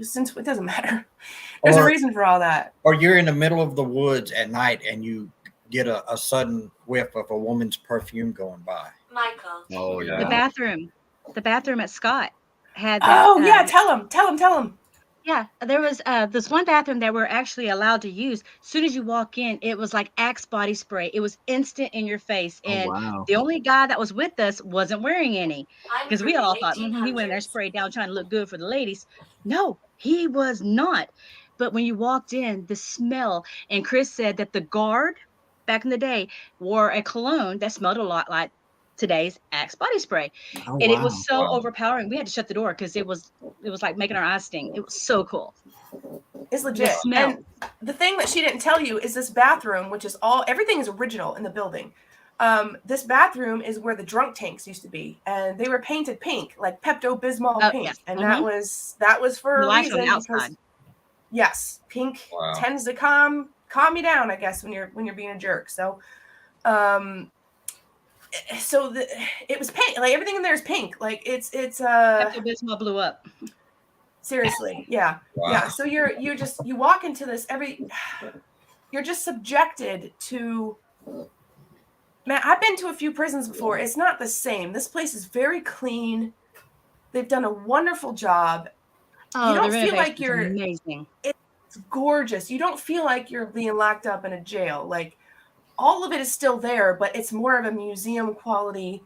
since it doesn't matter. There's a reason for all that. Or you're in the middle of the woods at night and you get a sudden whiff of a woman's perfume going by. Michael. Oh yeah. The bathroom at Scott had that. Oh yeah, tell him. Yeah, there was this one bathroom that we're actually allowed to use. As soon as you walk in, it was like Axe body spray. It was instant in your face. And the only guy that was with us wasn't wearing any. Because we all thought, he went in there sprayed down trying to look good for the ladies. No, he was not. But when you walked in, the smell, and Chris said that the guard back in the day wore a cologne that smelled a lot like today's Axe body spray. And it was so overpowering. We had to shut the door because it was like making our eyes sting. It was so cool. It's legit. And the thing that she didn't tell you is this bathroom, which is everything is original in the building. This bathroom is where the drunk tanks used to be, and they were painted pink, like Pepto-Bismol pink. Yes. And that was for a reason. Because, yes, pink tends to calm you down, I guess, when you're being a jerk. So it was pink. Like everything in there is pink. Like it's Pepto-Bismol blew up. Seriously, yeah. Yeah. So you walk into this you're just subjected to. Man, I've been to a few prisons before. It's not the same. This place is very clean. They've done a wonderful job. Oh, you don't feel like you're amazing. It's gorgeous. You don't feel like you're being locked up in a jail. Like all of it is still there, but it's more of a museum quality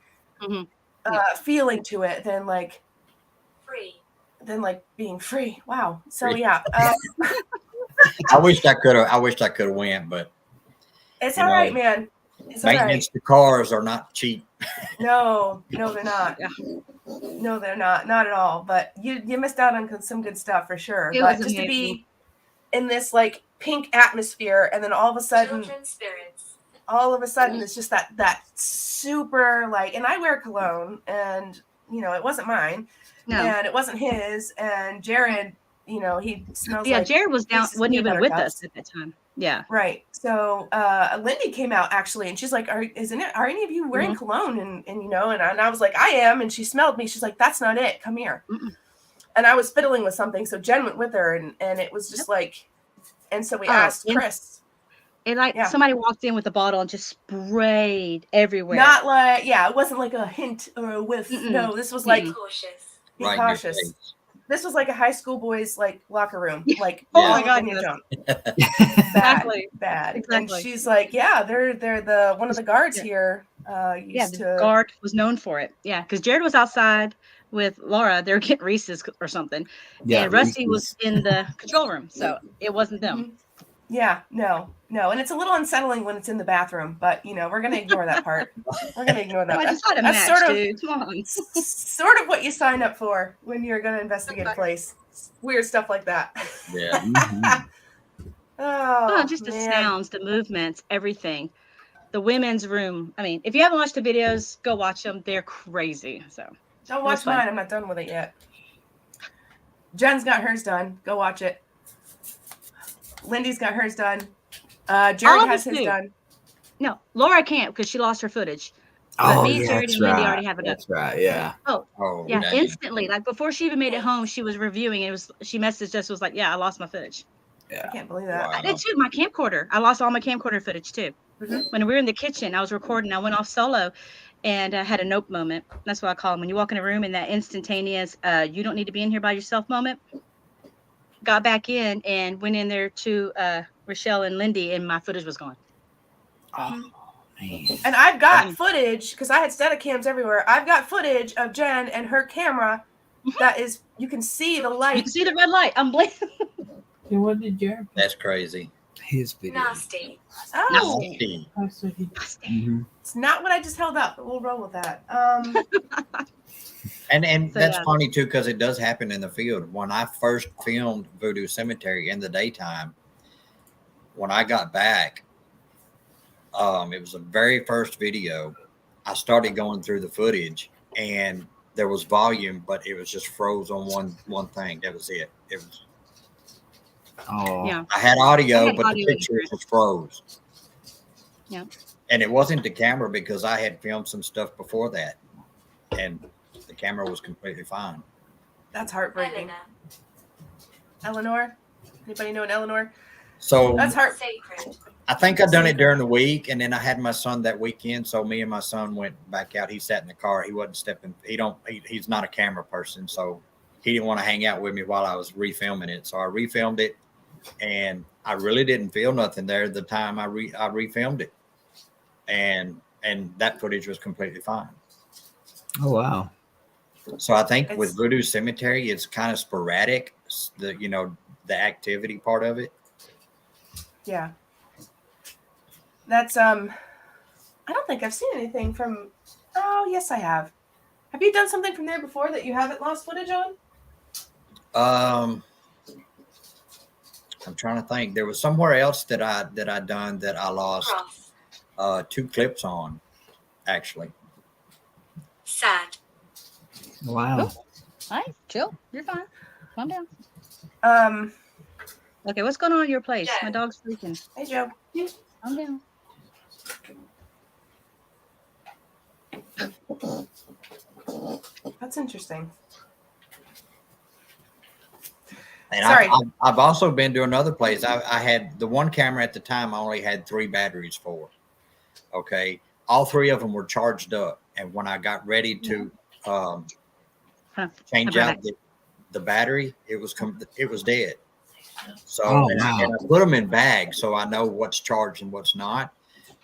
feeling to it than like being free. Wow. So yeah. I wish I could have went, but it's all right, man. It's maintenance to cars are not cheap. No, they're not. No, they're not. Not at all. But you missed out on some good stuff for sure. But just to be in this like pink atmosphere, and then all of a sudden it's just that super like, and I wear cologne, and you know it wasn't mine, and it wasn't his, and Jared, you know, he smells. Yeah, like Jared wasn't even with us at that time. Yeah. Right. So Lindy came out actually, and she's like, are any of you wearing cologne? And and I was like, I am. And she smelled me. She's like, that's not it. Come here. And I was fiddling with something. So Jen went with her, and it was just like, and so we asked Chris. And somebody walked in with a bottle and just sprayed everywhere. Not like, it wasn't like a hint or a whiff. No, this was like, cautious. Be cautious. This was like a high school boys like locker room. Like, oh my God, exactly. Bad. Exactly. And she's like, yeah, they're the one of the guards here. The guard was known for it. Yeah, because Jared was outside with Laura. They were getting Reese's or something. Yeah, and Rusty was in the control room, so it wasn't them. Yeah, no, and it's a little unsettling when it's in the bathroom, but we're gonna ignore that part. We're gonna ignore that. That's sort of, dude. Come on. Sort of what you sign up for when you're gonna investigate a place. Weird stuff like that. Yeah. Just the sounds, the movements, everything. The women's room. I mean, if you haven't watched the videos, go watch them. They're crazy. So don't watch mine. I'm not done with it yet. Jen's got hers done. Go watch it. Lindy's got hers done. Jared has his done. No, Laura can't because she lost her footage. But me, Jared, and Lindy already have it up. That's right. Yeah. Oh, yeah. Dang. Instantly, like before she even made it home, she was reviewing. She messaged us, was like, "Yeah, I lost my footage." Yeah. I can't believe that. Wow. I did too. My camcorder. I lost all my camcorder footage too. When we were in the kitchen, I was recording. I went off solo, and I had a nope moment. That's what I call them. When you walk in a room and that instantaneous, you don't need to be in here by yourself moment. Got back in and went in there to Richelle and Lindy, and my footage was gone. Oh, man. And I've got footage because I had Steadicams everywhere. I've got footage of Jen and her camera. That is, you can see the light. You can see the red light. I'm blinking. What did Jared? That's crazy. His video. Nasty. Oh, nasty. It's not what I just held up, but we'll roll with that. And that's funny too, because it does happen in the field. When I first filmed Voodoo Cemetery in the daytime, when I got back, it was the very first video. I started going through the footage, and there was volume, but it was just froze on one thing. That was it. It was. Oh. Yeah. I had audio, but the picture just froze. Yeah. And it wasn't the camera because I had filmed some stuff before that, and the camera was completely fine. That's heartbreaking. Eleanor? Anybody know an Eleanor? So that's heartbreaking. I think I done it during the week, and then I had my son that weekend. So me and my son went back out. He sat in the car. He wasn't stepping. He's not a camera person, so he didn't want to hang out with me while I was refilming it. So I refilmed it, and I really didn't feel nothing there the time I refilmed it, and that footage was completely fine. Oh wow. So I think with Voodoo Cemetery, it's kind of sporadic. The activity part of it. Yeah. That's I don't think I've seen anything from. Oh yes, I have. Have you done something from there before that you haven't lost footage on? I'm trying to think. There was somewhere else that I done that I lost 2 clips on, actually. Sad. Wow. Cool. All right, chill. You're fine. Calm down. Okay, what's going on in your place? Joe. My dog's freaking. Hey, Joe. Calm down. That's interesting. And Sorry. I've also been to another place. I had the one camera at the time. I only had 3 batteries for. Okay, all 3 of them were charged up, and when I got ready to change out the battery, it was dead. So and I put them in bags so I know what's charged and what's not.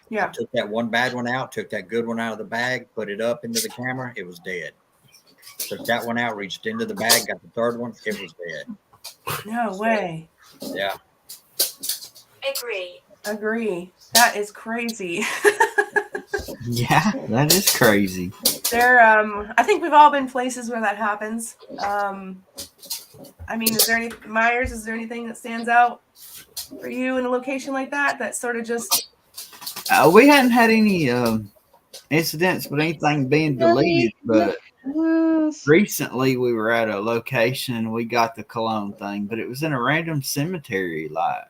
Yeah. I took that one bad one out, took that good one out of the bag, put it up into the camera. It was dead. Took that one out, reached into the bag, got the 3rd one. It was dead. No way. Yeah. Agree. That is crazy. Yeah, that is crazy. I think we've all been places where that happens. I mean, is there anything that stands out for you in a location like that sort of just We hadn't had any incidents with anything being deleted, but recently we were at a location and we got the cologne thing, but it was in a random cemetery lot.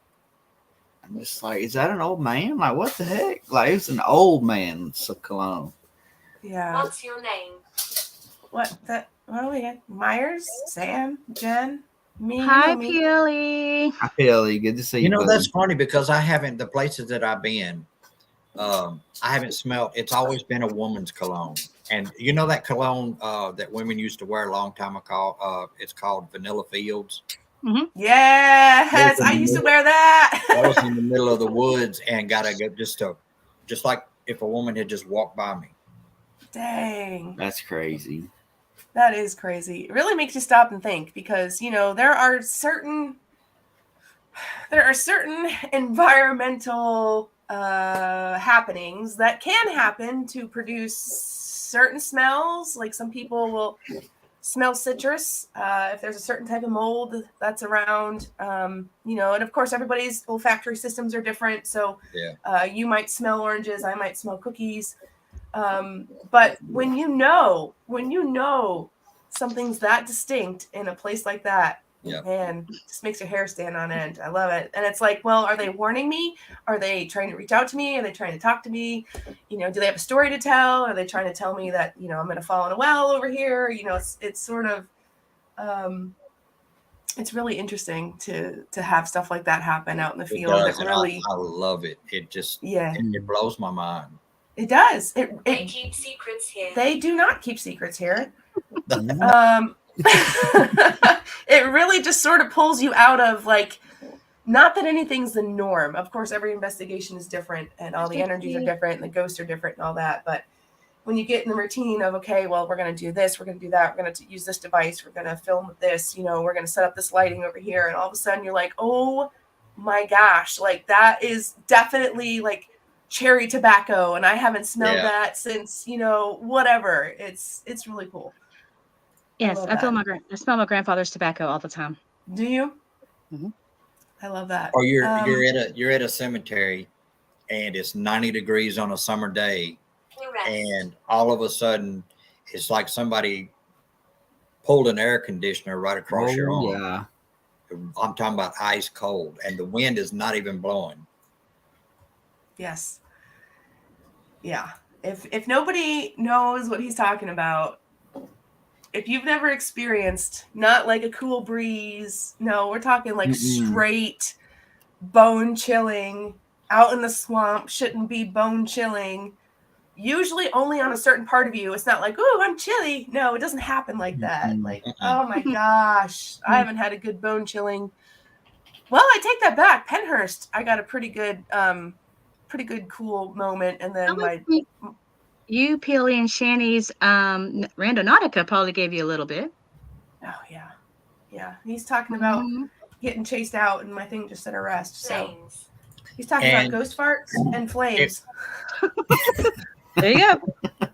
I'm just like, is that an old man? Like, what the heck? Like, it's an old man's cologne. Yeah. What's your name? What do we got? Myers, Sam, Jen, me. Hi, you know me. Peely. I feel good to see you. You know, buddy. that's funny because I haven't, the places that I've been, I haven't smelled, it's always been a woman's cologne. And you know that cologne that women used to wear a long time ago? It's called Vanilla Fields. Yes, I used to wear that. I was in the middle of the woods and got to go just like if a woman had just walked by me. Dang. That's crazy. That is crazy. It really makes you stop and think because, you know, there are certain environmental happenings that can happen to produce certain smells. Like some people will smell citrus if there's a certain type of mold that's around, you know, and of course everybody's olfactory systems are different. So you might smell oranges, I might smell cookies. But when you know something's that distinct in a place like that, man, just makes your hair stand on end. I love it. And it's like, well, are they warning me? Are they trying to reach out to me? Are they trying to talk to me? You know, do they have a story to tell? Are they trying to tell me that, you know, I'm going to fall in a well over here? You know, it's sort of, it's really interesting to have stuff like that happen out in the field. Does, I love it. It just, it blows my mind. It does. They keep secrets here. They do not keep secrets here. It really just sort of pulls you out of, like, not that anything's the norm. Of course, every investigation is different and all the energies are different and the ghosts are different and all that. But when you get in the routine of, okay, well, we're going to do this, we're going to do that, we're going to use this device, we're going to film this, you know, we're going to set up this lighting over here. And all of a sudden you're like, oh my gosh, like that is definitely like cherry tobacco. And I haven't smelled that since, you know, whatever. It's really cool. Yes, I smell my grandfather's tobacco all the time. Do you? Mm-hmm. I love that. Or you're at a cemetery, and it's 90 degrees on a summer day, and all of a sudden, it's like somebody pulled an air conditioner right across your arm. Yeah, I'm talking about ice cold, and the wind is not even blowing. Yes. Yeah. If nobody knows what he's talking about. If you've never experienced not like a cool breeze, no, we're talking like straight bone chilling out in the swamp, shouldn't be bone chilling, usually only on a certain part of you. It's not like, oh, I'm chilly. No, it doesn't happen like that. Like, oh my gosh, I haven't had a good bone chilling. Well, I take that back. Penhurst, I got a pretty good cool moment. And then you, Peely, and Channy's Randonautica probably gave you a little bit. Oh, yeah. Yeah. He's talking about getting chased out, and my thing just said arrest. So he's talking about ghost farts and flames. There you go.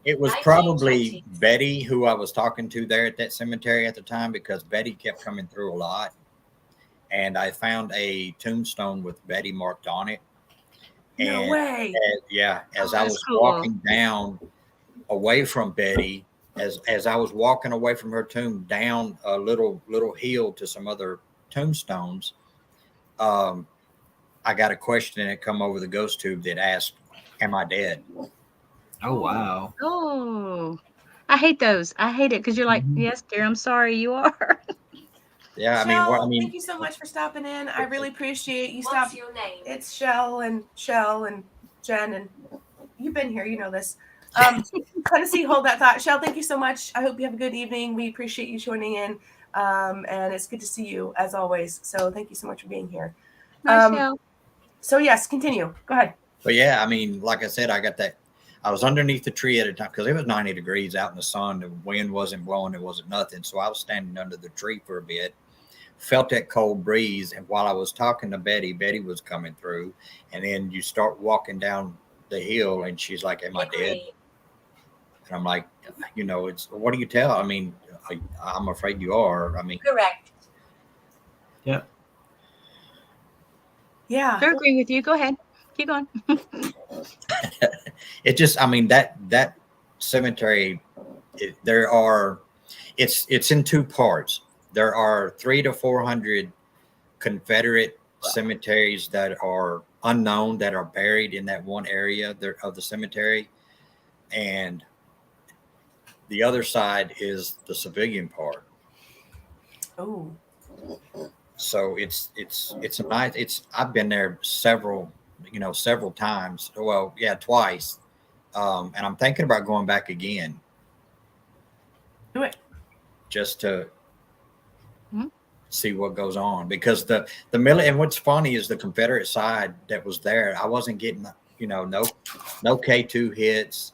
It was probably Betty who I was talking to there at that cemetery at the time, because Betty kept coming through a lot. And I found a tombstone with Betty marked on it. No way. As I was walking down away from Betty, as I was walking away from her tomb down a little hill to some other tombstones, I got a question that come over the ghost tube that asked, "Am I dead?" Oh wow. Oh, I hate those. I hate it because you're like, yes, dear, I'm sorry, you are. Yeah, Shell, thank you so much for stopping in. I really appreciate you stopping. What's your name? It's Shell and Jen, and you've been here. You know this. Tennessee, hold that thought. Shell, thank you so much. I hope you have a good evening. We appreciate you joining in, and it's good to see you as always. So thank you so much for being here. Shell. So yes, continue. Go ahead. But yeah, like I said, I got that. I was underneath the tree at a time because it was 90 degrees out in the sun. The wind wasn't blowing. It wasn't nothing. So I was standing under the tree for a bit. Felt that cold breeze, and while I was talking to Betty was coming through, and then you start walking down the hill, and she's like, "Am I dead?" And I'm like, you know, it's, what do you tell? I'm afraid you are. Correct. Yeah. Yeah. I agree with you. Go ahead. Keep going. It just, that cemetery, it's in two parts. There are 300 to 400 Confederate cemeteries that are unknown that are buried in that one area of the cemetery, and the other side is the civilian part. Oh. So it's a nice. I've been there several times. Well, yeah, twice, and I'm thinking about going back again. Do it. Just to Mhm. see what goes on, because the and what's funny is the Confederate side that was there, I wasn't getting no K2 hits.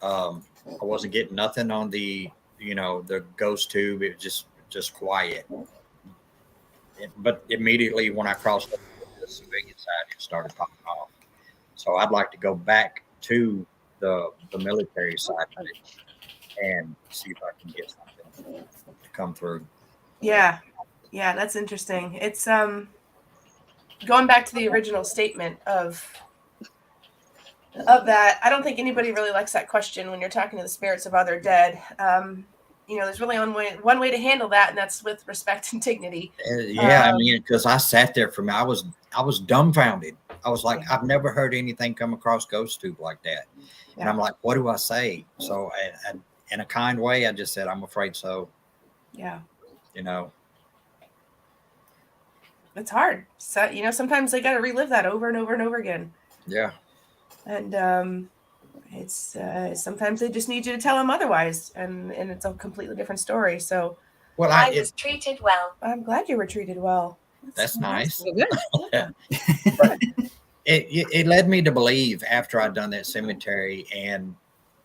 I wasn't getting nothing on the the ghost tube. It was just quiet. But immediately when I crossed over to the civilian side, it started popping off. So I'd like to go back to the military side of it and see if I can get something to come through. Yeah, that's interesting. It's going back to the original statement of that. I don't think anybody really likes that question when you're talking to the spirits of other dead. There's really one way to handle that, and that's with respect and dignity. I mean, because I sat there for me, I was dumbfounded. I was like, I've never heard anything come across ghost tube like that, and I'm like, what do I say? So, in a kind way, I just said, I'm afraid so. Yeah. It's hard. So, sometimes they got to relive that over and over and over again. Yeah. And it's sometimes they just need you to tell them otherwise, and it's a completely different story. So, well, I was treated well. I'm glad you were treated well. That's nice. Yeah. It led me to believe after I'd done that cemetery, and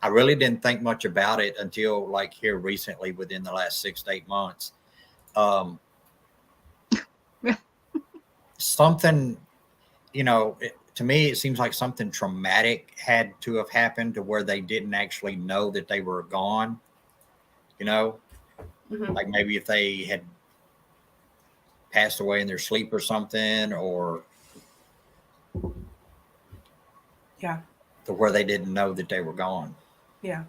I really didn't think much about it until like here recently, within the last 6 to 8 months. Something, to me, it seems like something traumatic had to have happened to where they didn't actually know that they were gone. Like maybe if they had passed away in their sleep or something, or to where they didn't know that they were gone. Yeah.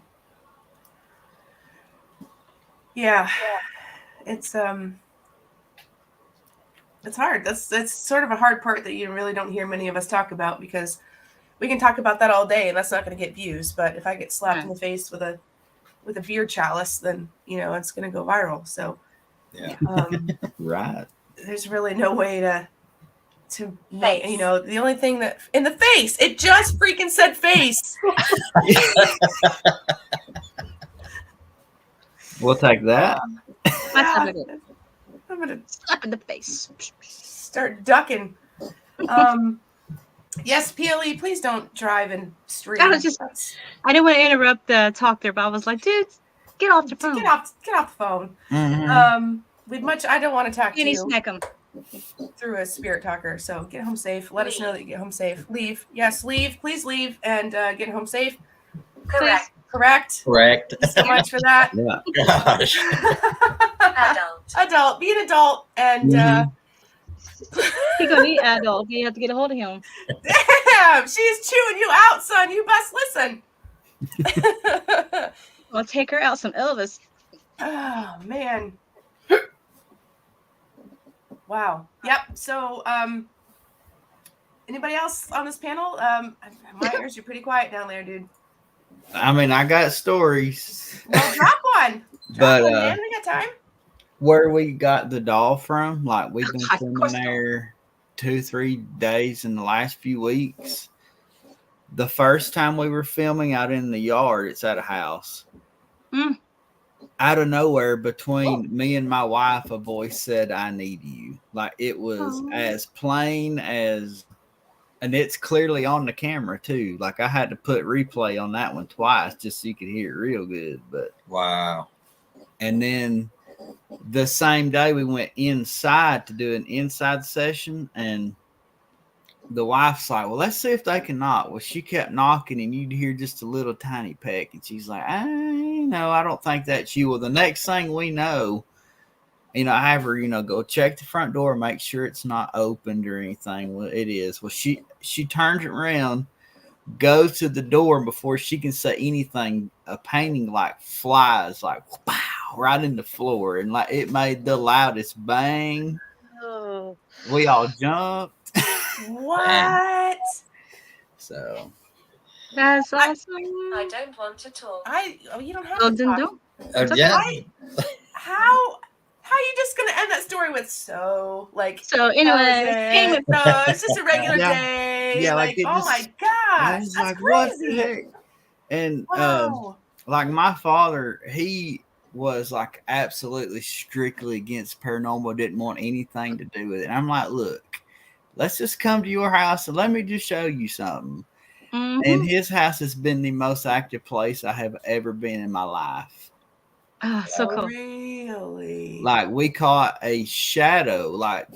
It's hard. That's sort of a hard part that you really don't hear many of us talk about, because we can talk about that all day and that's not going to get views. But if I get slapped in the face with a beer chalice, then it's going to go viral. So yeah, right. There's really no way to make, the only thing that in the face, it just freaking said face. We'll take that. I'm gonna slap in the face. Start ducking. Yes, PLE, please don't drive and stream. I didn't want to interrupt the talk there, but I was like, dude, get off the phone. Get off the phone. Mm-hmm. I don't want to talk to you Snack 'em. through a spirit talker. So get home safe. Let us know that you get home safe. Leave. Yes, leave. Please leave and get home safe. Correct. Correct. Correct. Thanks so much for that. Yeah. Gosh. Adult. Be an adult and He's gonna be adult. You have to get a hold of him. damn, she's chewing you out, son. You best listen. I'll take her out some Elvis. Oh man. Wow. Yep. So anybody else on this panel? My ears are pretty quiet down there, dude. I mean, I got stories. Well, drop one. But man, we got time. Where we got the doll from, like we've been filming there 2-3 days in the last few weeks. The first time we were filming out in the yard, it's at a house. Out of nowhere, between me and my wife, a voice said, "I need you." Like it was as plain as, and it's clearly on the camera too. Like I had to put replay on that one twice just so you could hear it real good. But wow. And then the same day we went inside to do an inside session, and the wife's like, well, let's see if they can knock. Well, she kept knocking and you'd hear just a little tiny peck, and she's like, I don't think that's you. Well, the next thing we know, I have her, go check the front door, make sure it's not opened or anything. Well, it is. Well, she turns it around, goes to the door, and before she can say anything, a painting like flies like wow, right in the floor, and like it made the loudest bang. Oh. We all jumped. What? So That's awesome. I don't want to talk. You don't have Oh, to then talk. don't. It's okay. Yeah. How are you just gonna end that story with so like? So anyway, came with no, it's just a regular Yeah. day. Yeah, like it oh just- my I gosh, was that's like, crazy. what the heck? And Wow. like my father, he was like absolutely strictly against paranormal, didn't want anything to do with it. And I'm like, look, let's just come to your house and let me just show you something. Mhm. And his house has been the most active place I have ever been in my life. Oh, so cool. Really? Like we caught a shadow, like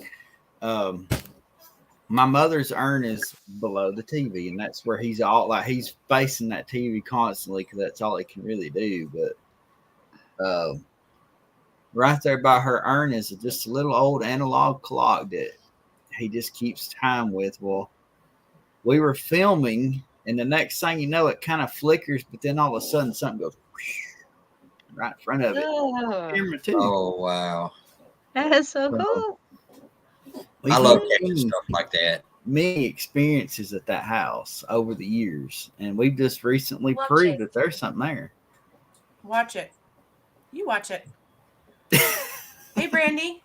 my mother's urn is below the TV, and that's where he's all like he's facing that TV constantly because that's all he can really do. But right there by her urn is just a little old analog clock that he just keeps time with. Well, we were filming, and the next thing you know, it kind of flickers, but then all of a sudden something goes right in front of it. Oh, Camera too. Oh wow. that is so cool. We've I love had catching stuff like that. many experiences at that house over the years, and we've just recently Watch proved it. that there's something there. Watch it. You watch it. Hey, Brandy.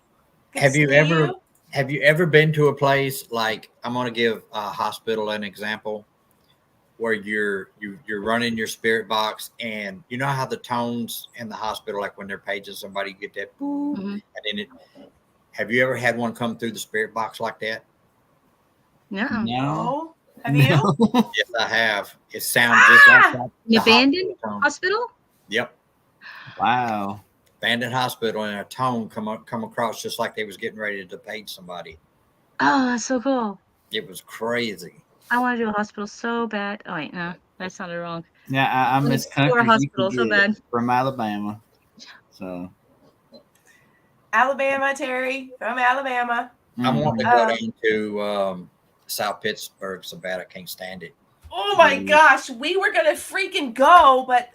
Good Have to you see ever have you ever been to a place like I'm going to give a hospital an example where you're running your spirit box, and you know how the tones in the hospital, like when they're paging somebody, you get that boop, Mhm. and then have you ever had one come through the spirit box like that? No. No, No. Have you? Yes, I have. It sounds just like that. An the abandoned hospital tone. hospital? Yep. Wow. Abandoned hospital, and a tone come across just like they was getting ready to page somebody. Oh, that's so cool. It was crazy. I want to do a hospital so bad. Oh wait, no, that sounded wrong. Yeah, I'm as Explore country as you hospital can so get bad. from Alabama. So Alabama, Terry from Alabama. I want to go Um, down to South Pittsburgh so bad I can't stand it. Oh my gosh, we were gonna freaking go, but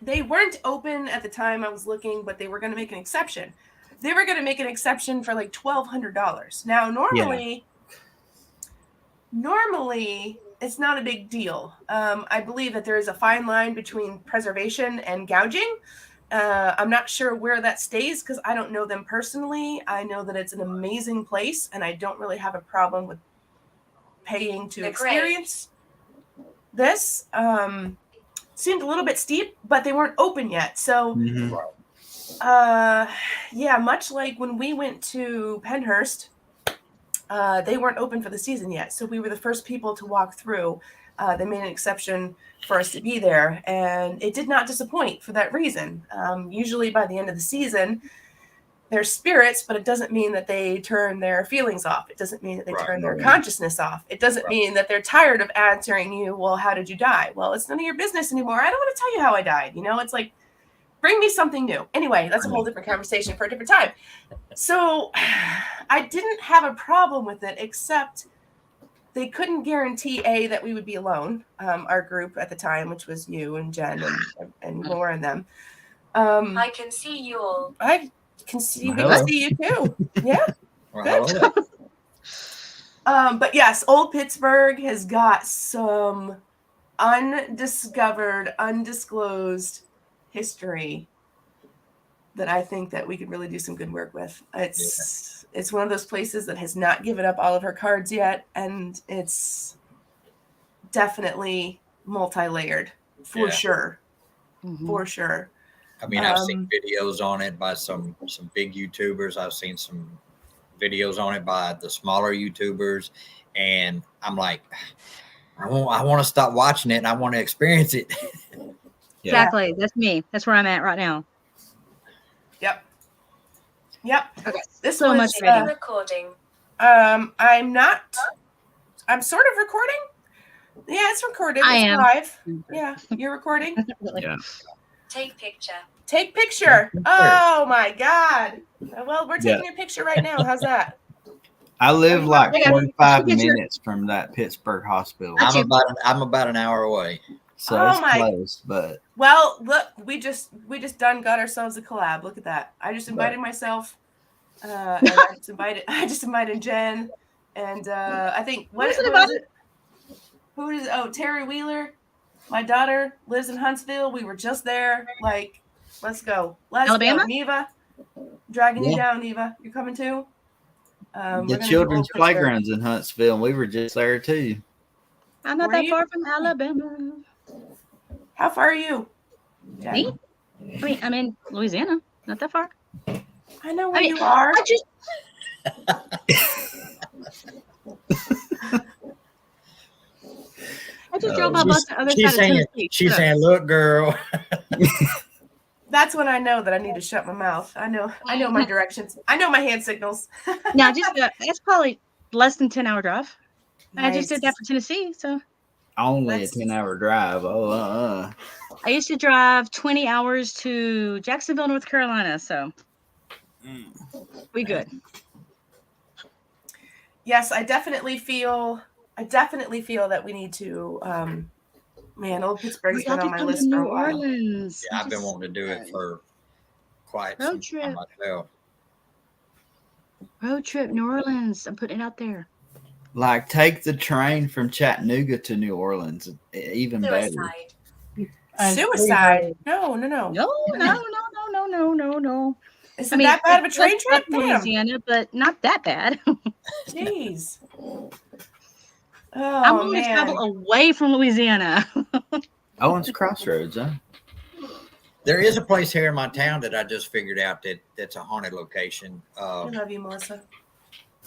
they weren't open at the time I was looking. But they were gonna make an exception. They were gonna make an exception for like $1,200. Now, normally it's not a big deal. I believe that there is a fine line between preservation and gouging. I'm not sure where that stays because I don't know them personally. I know that it's an amazing place, and I don't really have a problem with paying to experience this. Seemed a little bit steep, but they weren't open yet. So, yeah, much like when we went to Penhurst, they weren't open for the season yet. So we were the first people to walk through. They made an exception for us to be there, and it did not disappoint for that reason. Usually by the end of the season, they're spirits, but it doesn't mean that they turn their feelings off. It doesn't mean that they turn their consciousness off. It doesn't mean that they're tired of answering you, well, how did you die? Well, it's none of your business anymore. I don't want to tell you how I died. You know, it's like, bring me something new. Anyway, that's a whole different conversation for a different time. So I didn't have a problem with it, except they couldn't guarantee, A, that we would be alone, our group at the time, which was you and Jen and Laura and them. I can see you all. I can see, we Hello. can see you too. Yeah. Well, Good. But yes, Old Pittsburgh has got some undiscovered, undisclosed history that I think that we could really do some good work with. It's one of those places that has not given up all of her cards yet, and it's definitely multi-layered for sure. For sure. I mean, I've seen videos on it by some big YouTubers. I've seen some videos on it by the smaller YouTubers, and I'm like, I want to stop watching it, and I want to experience it. Exactly. That's me. That's where I'm at right now. Yep. Okay. This So was, much ready. Recording. I'm not. I'm sort of recording. Yeah, it's recorded. I It's am. live. Yeah, you're recording. Yeah. Take picture. Take picture. Oh my God. Well, we're taking your picture right now. How's that? I live like Okay. 45 Get your- minutes from that Pittsburgh hospital. I'm about an hour away. So Oh it's my- close, but Well, look, we just got ourselves a collab. Look at that. I just invited myself. And I just invited Jen And I think Who is it? Who is? Oh, Terry Wheeler. My daughter lives in Huntsville. We were just there. Like, let's go. Let's Alabama? go. Neva, dragging you Yeah. down, Neva. You coming too? The children's playground's in Huntsville, and we were just there too. I'm not that far from Alabama. How far are you? Me? I mean, I'm in Louisiana. Not that far. I know where you are. I just drove by bus the other side of Tennessee. She's saying, "Look, girl." That's when I know that I need to shut my mouth. I know my directions. I know my hand signals. Now, just that's probably less than 10-hour drive. Nice. I just did that for Tennessee, so only a 10-hour drive. I used to drive 20 hours to Jacksonville, North Carolina. So we good. Yes, I definitely feel that we need to. Man, old Pittsburgh's been on my list for a while. Orleans. Yeah, I've been wanting to do it for quite some time myself. Road trip, New Orleans. I'm putting it out there. Like, take the train from Chattanooga to New Orleans. Even better. Suicide? No. Isn't that bad of a train trip? Louisiana, but not that bad. Jeez. I'm willing to travel away from Louisiana. Owens Crossroads, huh? There is a place here in my town that I just figured out that's a haunted location. I love you, Melissa.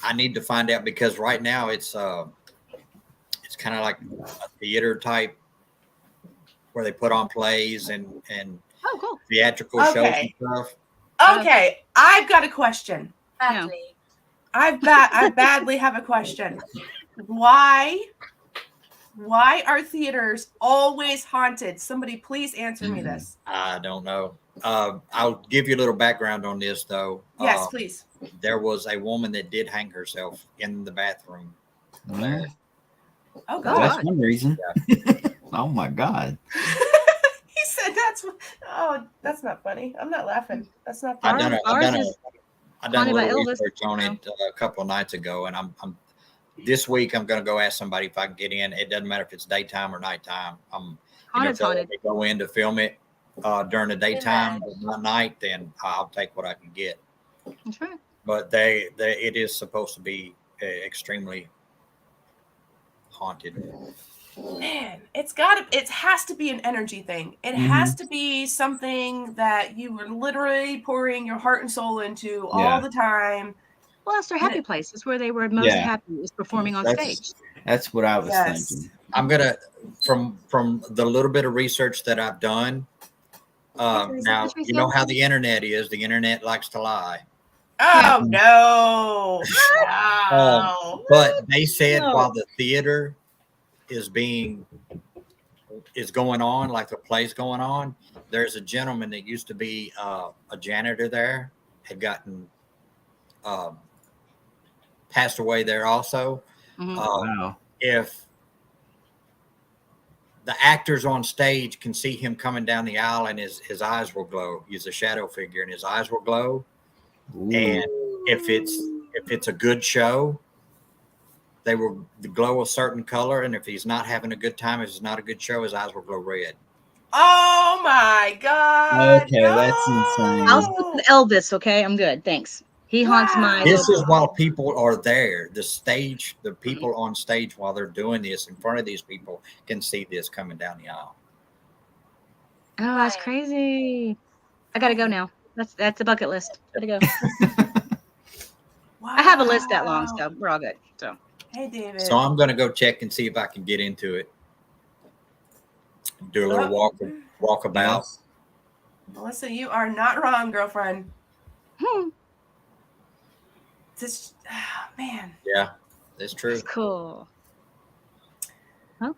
I need to find out because right now it's kind of like a theater type where they put on plays and cool. theatrical shows and stuff. Okay, I've got a question. Badly. I badly have a question. Why are theaters always haunted? Somebody please answer me this. I don't know. I'll give you a little background on this though. Yes, please. There was a woman that did hang herself in the bathroom. Yeah. Oh God. That's one reason. Oh my God. He said that's not funny. I'm not laughing. That's not I've funny. done a little research on it a couple of nights ago, and I'm this week I'm going to go ask somebody if I can get in. It doesn't matter if it's daytime or nighttime. If they go in to film it during the daytime, but not night, then I'll take what I can get. That's right. But it is supposed to be extremely haunted. Man, it has to be an energy thing. It has to be something that you were literally pouring your heart and soul into all the time. Well, that's their happy place. It's where they were most happy, is performing on stage. That's what I was thinking. I'm gonna from the little bit of research that I've done. Now you know how the internet is. The internet likes to lie. Oh no! But they said while the theater is going on, like the play's going on, there's a gentleman that used to be a janitor there, had gotten passed away there also. Wow. If the actors on stage can see him coming down the aisle and his eyes will glow. He's a shadow figure and his eyes will glow. Ooh. And if it's a good show, they will glow a certain color. And if he's not having a good time, if it's not a good show, his eyes will glow red. Oh my God. Okay, that's insane. I'll stick with Elvis, okay? I'm good. Thanks. He haunts my. This is while people are there. The people on stage while they're doing this in front of these people can see this coming down the aisle. Oh, that's crazy. I gotta go now. That's a bucket list. Gotta go. Wow. I have a list that long, so we're all good. So. Hey, David. So I'm gonna go check and see if I can get into it. Do a little walkabout. Melissa, you are not wrong, girlfriend. This, man. Yeah, that's true. That's cool. Huh?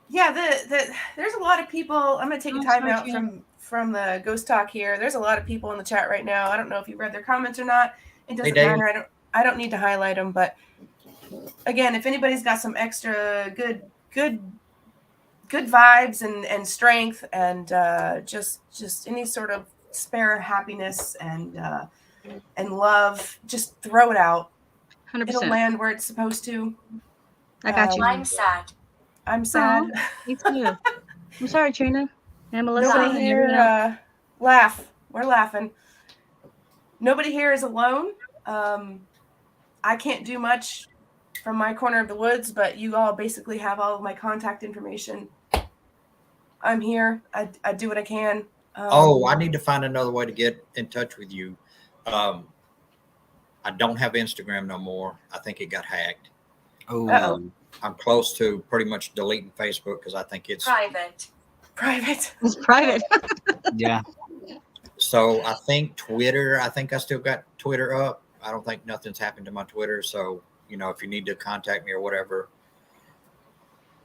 Yeah, there's a lot of people. I'm gonna take a time out from the ghost talk here. There's a lot of people in the chat right now. I don't know if you read their comments or not. It doesn't matter. I don't need to highlight them, but again, if anybody's got some extra good vibes and strength and just any sort of spare happiness and love, just throw it out. It'll 100%. land where it's supposed to. I got you. I'm sad. I'm sad. Me too. I'm sorry, Trina and Melissa. Nobody and here everyone else. laugh. We're laughing. Nobody here is alone. I can't do much from my corner of the woods, but you all basically have all of my contact information. I'm here. I do what I can. I need to find another way to get in touch with you. I don't have Instagram no more. I think it got hacked. Uh-oh. I'm close to pretty much deleting Facebook because I think it's Private. It's private. Yeah. So I think Twitter, I still got Twitter up. I don't think nothing's happened to my Twitter. So, if you need to contact me or whatever,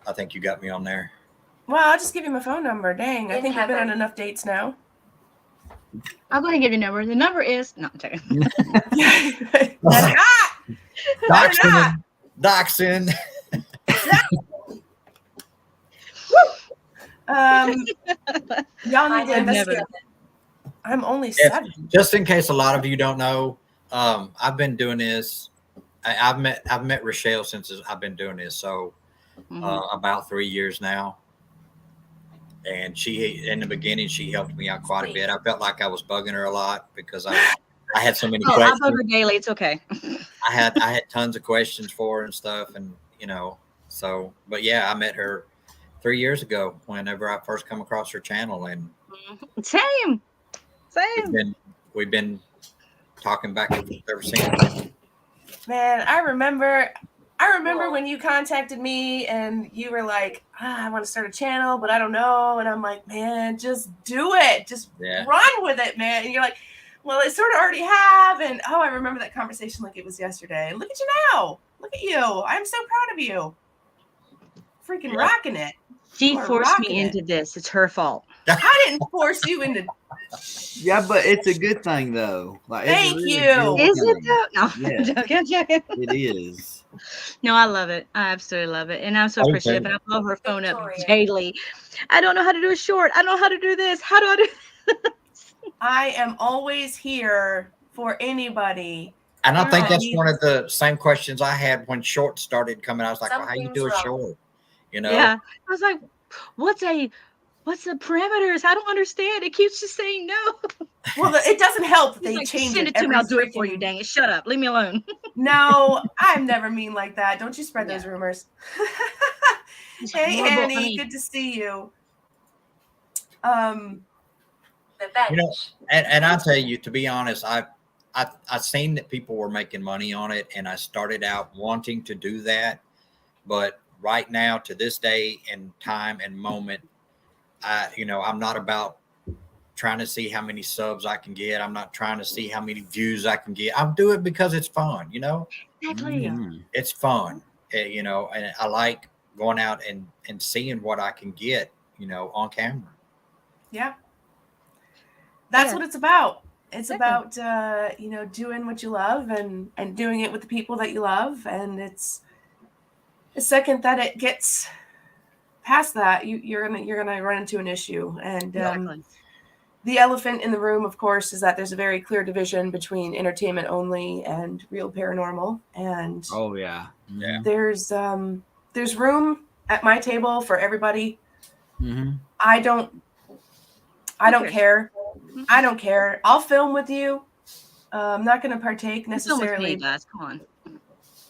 I think you got me on there. Well, I'll just give you my phone number. Dang, I think I've been on enough dates now. I'm going to give you a number. The number is... No, I'm joking. Dachshund. Y'all need to investigate. I'm only 7. Just in case a lot of you don't know, I've been doing this. I've met Richelle since I've been doing this, so about 3 years now. And she, in the beginning, she helped me out quite a bit. I felt like I was bugging her a lot because I had so many questions. I bug her daily. It's okay. I had tons of questions for her and stuff, and so. But yeah, I met her 3 years ago whenever I first come across her channel, and Same. We've been talking back and forth ever since. Man, I remember when you contacted me and you were like, I want to start a channel, but I don't know. And I'm like, man, just do it. Just run with it, man. And you're like, well, I sort of already have. And I remember that conversation like it was yesterday. And look at you now. Look at you. I'm so proud of you. Freaking rocking it. She forced me into this. It's her fault. I didn't force you into. Yeah, but it's a good thing though. Like, thank you. Is it though? No, yeah. I'm joking. It is. No, I love it. I absolutely love it. And I'm so appreciative. And I blow her phone up daily. I don't know how to do a short. I don't know how to do this. How do I do this? I am always here for anybody. And I think that's one of the same questions I had when shorts started coming. I was like, well, how you do a short? Yeah. I was like, what's the parameters? I don't understand. It keeps just saying no. Well, it doesn't help that they like, change send it to me. I'll do it for you. Dang it! Shut up. Leave me alone. No, I'm never mean like that. Don't you spread those rumors. Hey, Annie, good to see you. The bench. And I'll tell you, to be honest, I seen that people were making money on it, and I started out wanting to do that, but right now, to this day and time and moment, I'm not about trying to see how many subs I can get. I'm not trying to see how many views I can get. I'll do it because it's fun, Exactly. It's fun, and I like going out and seeing what I can get, on camera. Yeah. That's what it's about. It's about, doing what you love and doing it with the people that you love. And it's the second that it gets past that, you're gonna run into an issue. And the elephant in the room, of course, is that there's a very clear division between entertainment only and real paranormal. And there's room at my table for everybody. Mm-hmm. I don't care. I don't care. I'll film with you. I'm not going to partake necessarily. Film with me, guys. Come on.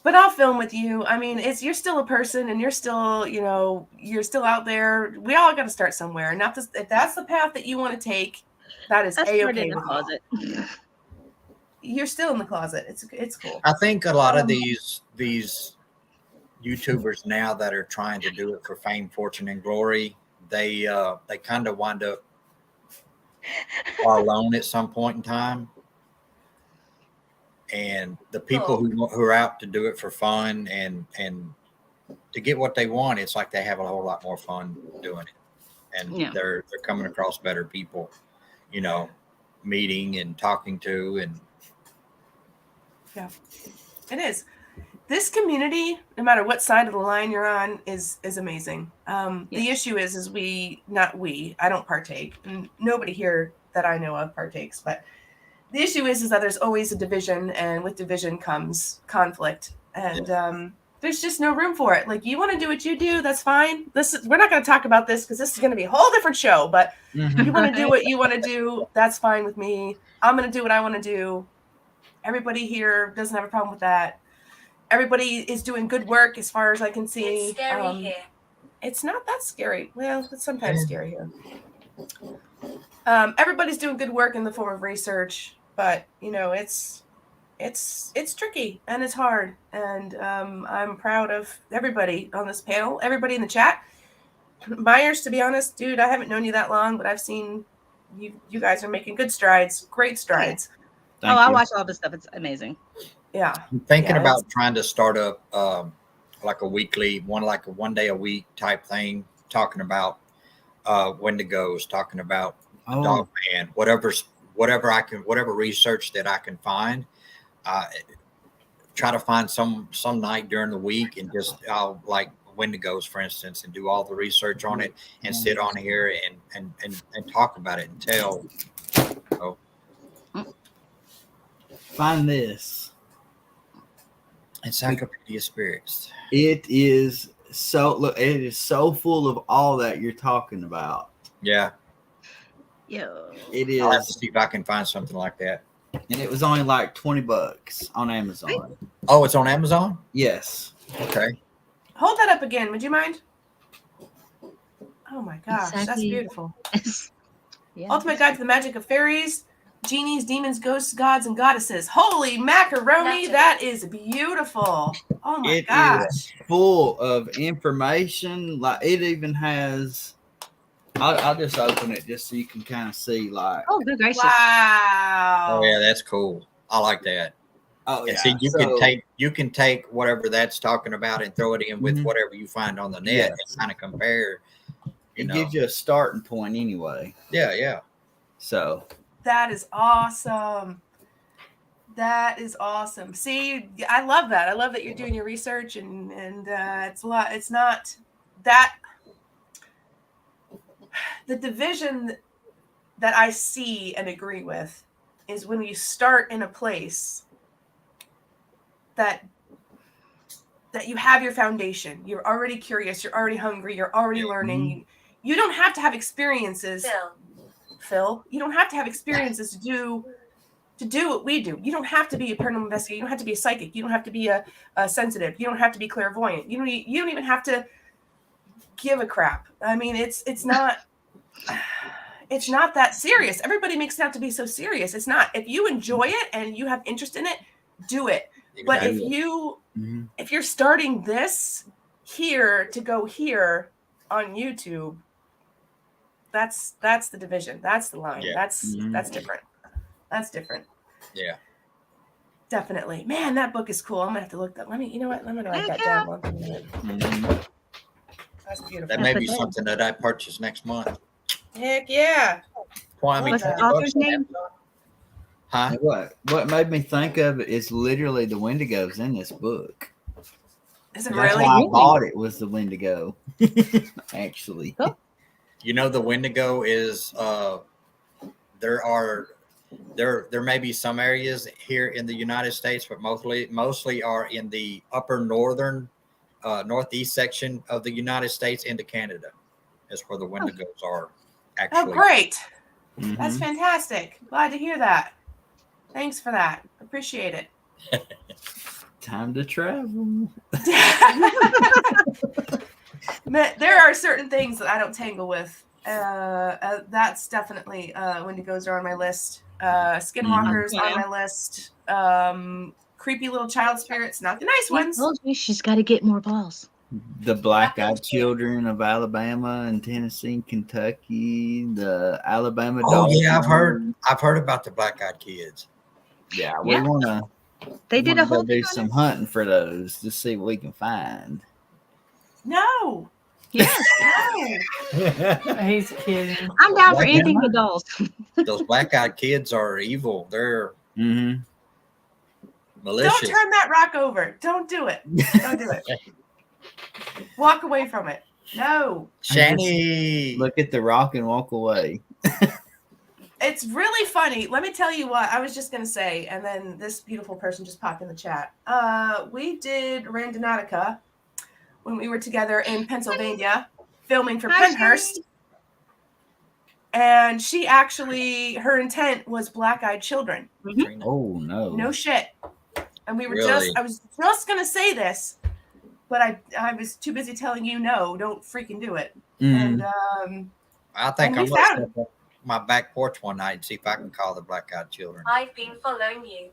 But I'll film with you. I mean, you're still a person, and you're still, you're still out there. We all got to start somewhere. Not this, if that's the path that you want to take, that is A-okay with the closet. You're still in the closet. It's cool. I think a lot of these YouTubers now that are trying to do it for fame, fortune, and glory, they kind of wind up alone at some point in time. And the people who are out to do it for fun and to get what they want, it's like they have a whole lot more fun doing it. And they're coming across better people, meeting and talking to. And yeah, it is. This community, no matter what side of the line you're on, is amazing. The issue is I don't partake, and nobody here that I know of partakes, but the issue is that there's always a division, and with division comes conflict, and there's just no room for it. Like, you want to do what you do, that's fine. We're not going to talk about this because this is going to be a whole different show, but you want to do what you want to do, that's fine with me. I'm going to do what I want to do. Everybody here doesn't have a problem with that. Everybody is doing good work as far as I can see. It's scary here. It's not that scary. Well, it's sometimes scary here. Everybody's doing good work in the form of research, but it's tricky and it's hard. And I'm proud of everybody on this panel, everybody in the chat. Myers, to be honest, dude, I haven't known you that long, but I've seen you guys are making good strides, great strides. I watch all this stuff. It's amazing. Yeah. I'm thinking about trying to start up like a weekly like a 1 day a week type thing, talking about Wendigos, talking about Dog Man, whatever research that I can find. Try to find some night during the week and just like Wendigos, for instance, and do all the research on it and sit on here and talk about it and tell. Find this. Encyclopedia Spirits. It is so full of all that you're talking about. Yeah. Yo. It is. I'll have to see if I can find something like that. And it was only like $20 on Amazon. Oh, it's on Amazon? Yes. Okay. Hold that up again, would you mind? Oh my gosh, Exactly. That's beautiful. Yeah. Ultimate Guide to the Magic of Fairies, Genies, Demons, Ghosts, Gods, and Goddesses. Holy macaroni, that is beautiful. Oh my gosh. It is full of information. Like, it even has, I'll just open it just so you can kind of see, like. Oh, good gracious. Wow. Oh yeah, that's cool. I like that. Oh And yeah. see, you can take whatever that's talking about and throw it in with whatever you find on the net and kind of compare. It gives you a starting point anyway. Yeah. So That is awesome. That is awesome. See, I love that. I love that you're doing your research and it's a lot. It's not that the division that I see and agree with is when you start in a place that you have your foundation. You're already curious. You're already hungry. You're already learning. You don't have to have experiences. Phil, you don't have to have experiences to do what we do. You don't have to be a paranormal investigator. You don't have to be a psychic. You don't have to be a sensitive. You don't have to be clairvoyant. You don't even have to give a crap. I mean, it's not that serious. Everybody makes it out to be so serious. It's not. If you enjoy it and you have interest in it, do it. But if you're starting this here to go here on YouTube, that's the division. That's the line. Yeah. That's different. That's different. Yeah. Definitely. Man, that book is cool. I'm gonna have to look that. You know what? I'm gonna write that down. That's beautiful. That may be something that I purchase next month. Heck yeah. What's the author's name? Huh? What made me think of it is literally the Wendigos in this book. Is it That's really? why I bought it, was the Wendigo. Actually. Cool. You know, the Wendigo is there may be some areas here in the United States, but mostly are in the upper northeast section of the United States into Canada. That's where the Wendigos are actually. Oh, great. That's fantastic. Glad to hear that. Thanks for that. Appreciate it. Time to travel. There are certain things that I don't tangle with. That's definitely Wendigos are on my list. Skinwalkers on my list. Creepy little child spirits, not the nice ones. Told you she's got to get more balls. The black-eyed children of Alabama and Tennessee and Kentucky. The Alabama. Oh Dolphins. yeah, I've heard about the black-eyed kids. Yeah, we want to. They did a whole do some hunting for those to see what we can find. No. Yes. No. He's kidding. I'm down for anything with dolls. Those black-eyed kids are evil. They're malicious. Don't turn that rock over. Don't do it. Don't do it. Walk away from it. No. Channy. Look at the rock and walk away. it's really funny. Let me tell you what I was just going to say, and then this beautiful person just popped in the chat. We did Randonautica when we were together in Pennsylvania filming for Pennhurst. And she actually, her intent was black-eyed children. Mm-hmm. Oh, no. No shit. And we were I was just going to say this, but I was too busy telling you, no, don't freaking do it. And I think I'm going to step on my back porch one night and see if I can call the black-eyed children. I've been following you.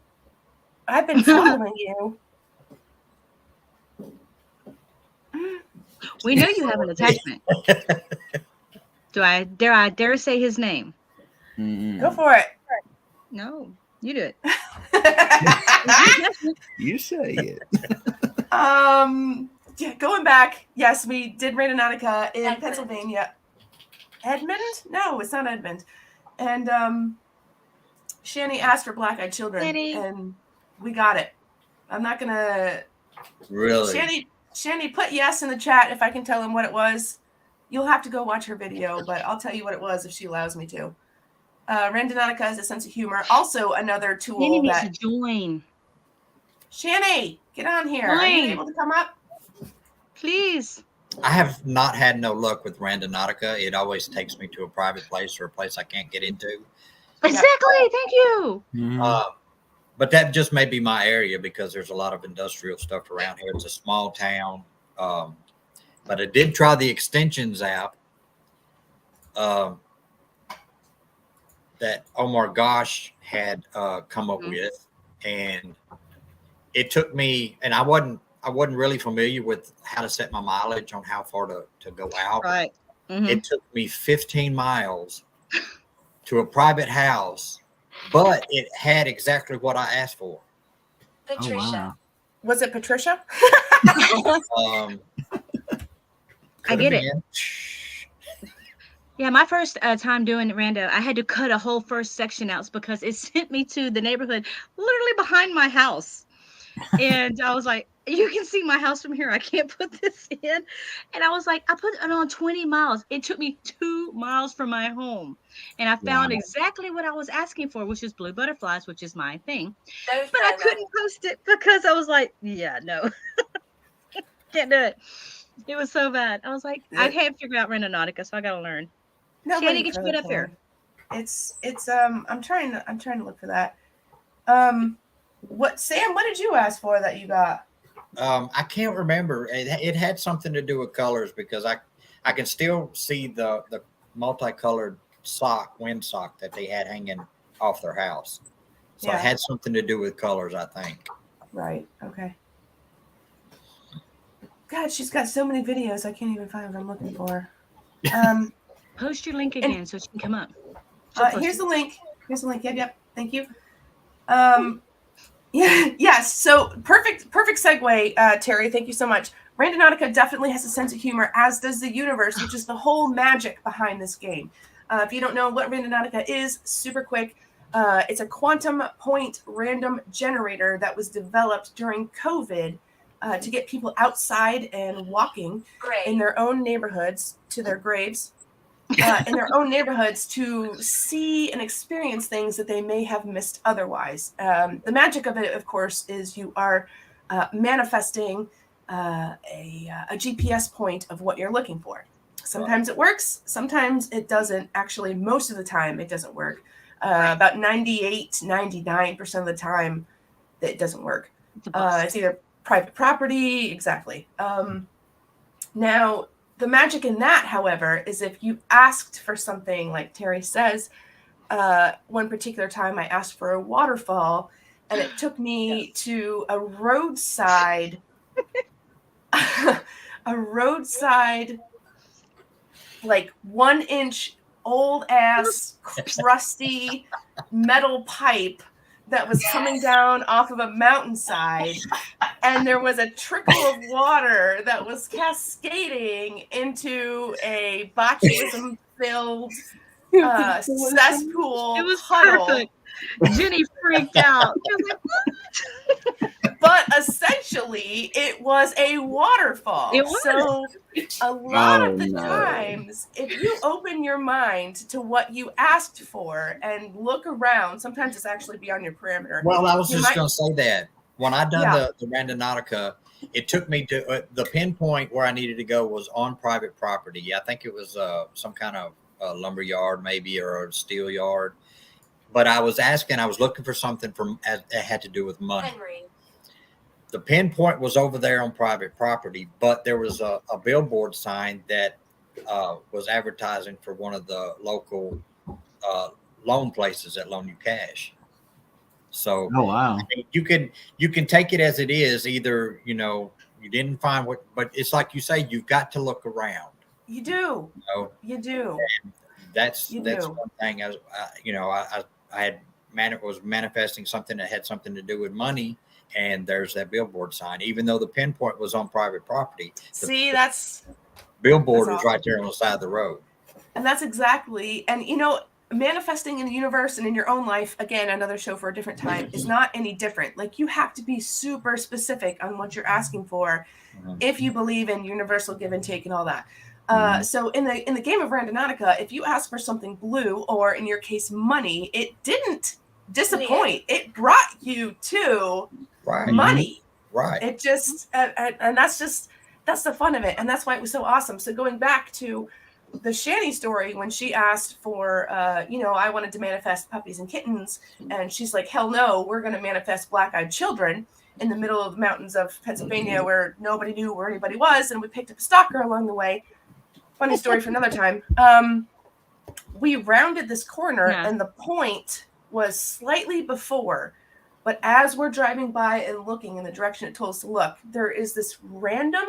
I've been following you. We know you have an attachment. Dare I say his name? Go for it. No, you do it. You say it. Yeah, going back, yes, we did Randonautica in Pennsylvania. Edmond? No, it's not Edmond. And Channy asked for black-eyed children, and we got it. I'm not gonna. Really? Channy, put yes in the chat if I can tell him what it was. You'll have to go watch her video, but I'll tell you what it was if she allows me to. Randonautica has a sense of humor. Also, another tool Channy that needs to join. Channy, get on here. Are you able to come up? Please. I have not had no luck with Randonautica. It always takes me to a private place or a place I can't get into. Exactly. Thank you. But that just may be my area because there's a lot of industrial stuff around here. It's a small town. But I did try the extensions app that Omar Gosh had come up with. And it took me, and I wasn't really familiar with how to set my mileage on how far to go out. Right. It took me 15 miles to a private house, but it had exactly what I asked for. Patricia. Oh, wow. Was it Patricia? I get it. Yeah, my first time doing rando, I had to cut a whole first section out because it sent me to the neighborhood literally behind my house. And I was like, you can see my house from here. I can't put this in. And I was like, I put it on 20 miles. It took me 2 miles from my home. And I found exactly what I was asking for, which is blue butterflies, which is my thing. But I couldn't post it because I was like, yeah, no. Can't do it. It was so bad. I was like, I can't figure out Randonautica, so I gotta learn. Channy, get your foot up here. It's I'm trying to look for that. What Sam, what did you ask for that you got? I can't remember. It had something to do with colors because I can still see the multicolored wind sock that they had hanging off their house. So it had something to do with colors, I think. Right. Okay. God, she's got so many videos. I can't even find what I'm looking for. Post your link again so she can come up. Here's the link. Yep. Thank you. Yes. So perfect segue, Terry. Thank you so much. Randonautica definitely has a sense of humor, as does the universe, which is the whole magic behind this game. If you don't know what Randonautica is, super quick. It's a quantum point random generator that was developed during COVID to get people outside and walking in their own neighborhoods to their graves. In their own neighborhoods to see and experience things that they may have missed otherwise. The magic of it, of course, is you are manifesting a GPS point of what you're looking for. Sometimes it works, sometimes it doesn't. Actually, most of the time it doesn't work. About 99% of the time it doesn't work. It's either private property, exactly. Now, the magic in that, however, is if you asked for something, like Terry says, one particular time I asked for a waterfall, and it took me to a roadside, like 1-inch old ass crusty metal pipe that was coming down off of a mountainside, and there was a trickle of water that was cascading into a botulism-filled cesspool. It was puddle. perfect. Jenny freaked out. She was like, what? but essentially it was a waterfall. It was. So a lot of the times, if you open your mind to what you asked for and look around, sometimes it's actually beyond your parameter. Well, I was just going to say that when I done Yeah. the Randonautica, it took me to the pinpoint where I needed to go was on private property. I think it was some kind of lumber yard, maybe, or a steel yard. But I was looking for something that had to do with money. Henry. The pinpoint was over there on private property, but there was a billboard sign that was advertising for one of the local loan places that loan you cash. So, oh wow, I mean, you can take it as it is. Either you didn't find what, but it's like you say, you've got to look around. You do. You do. And that's one thing. I was manifesting something that had something to do with money, and there's that billboard sign. Even though the pinpoint was on private property, that's billboard is right there on the side of the road. And that's exactly, and manifesting in the universe and in your own life, again, another show for a different time, is not any different. Like, you have to be super specific on what you're asking for if you believe in universal give and take and all that. So in the game of Randonautica, if you ask for something blue, or in your case money, it didn't disappoint. It brought you to money. Right. It just and that's the fun of it, and that's why it was so awesome. So going back to the Channy story, when she asked for I wanted to manifest puppies and kittens, and she's like, hell no, we're going to manifest black-eyed children in the middle of the mountains of Pennsylvania where nobody knew where anybody was, and we picked up a stalker along the way. Funny story for another time. We rounded this corner, and the point was slightly before, but as we're driving by and looking in the direction it told us to look, there is this random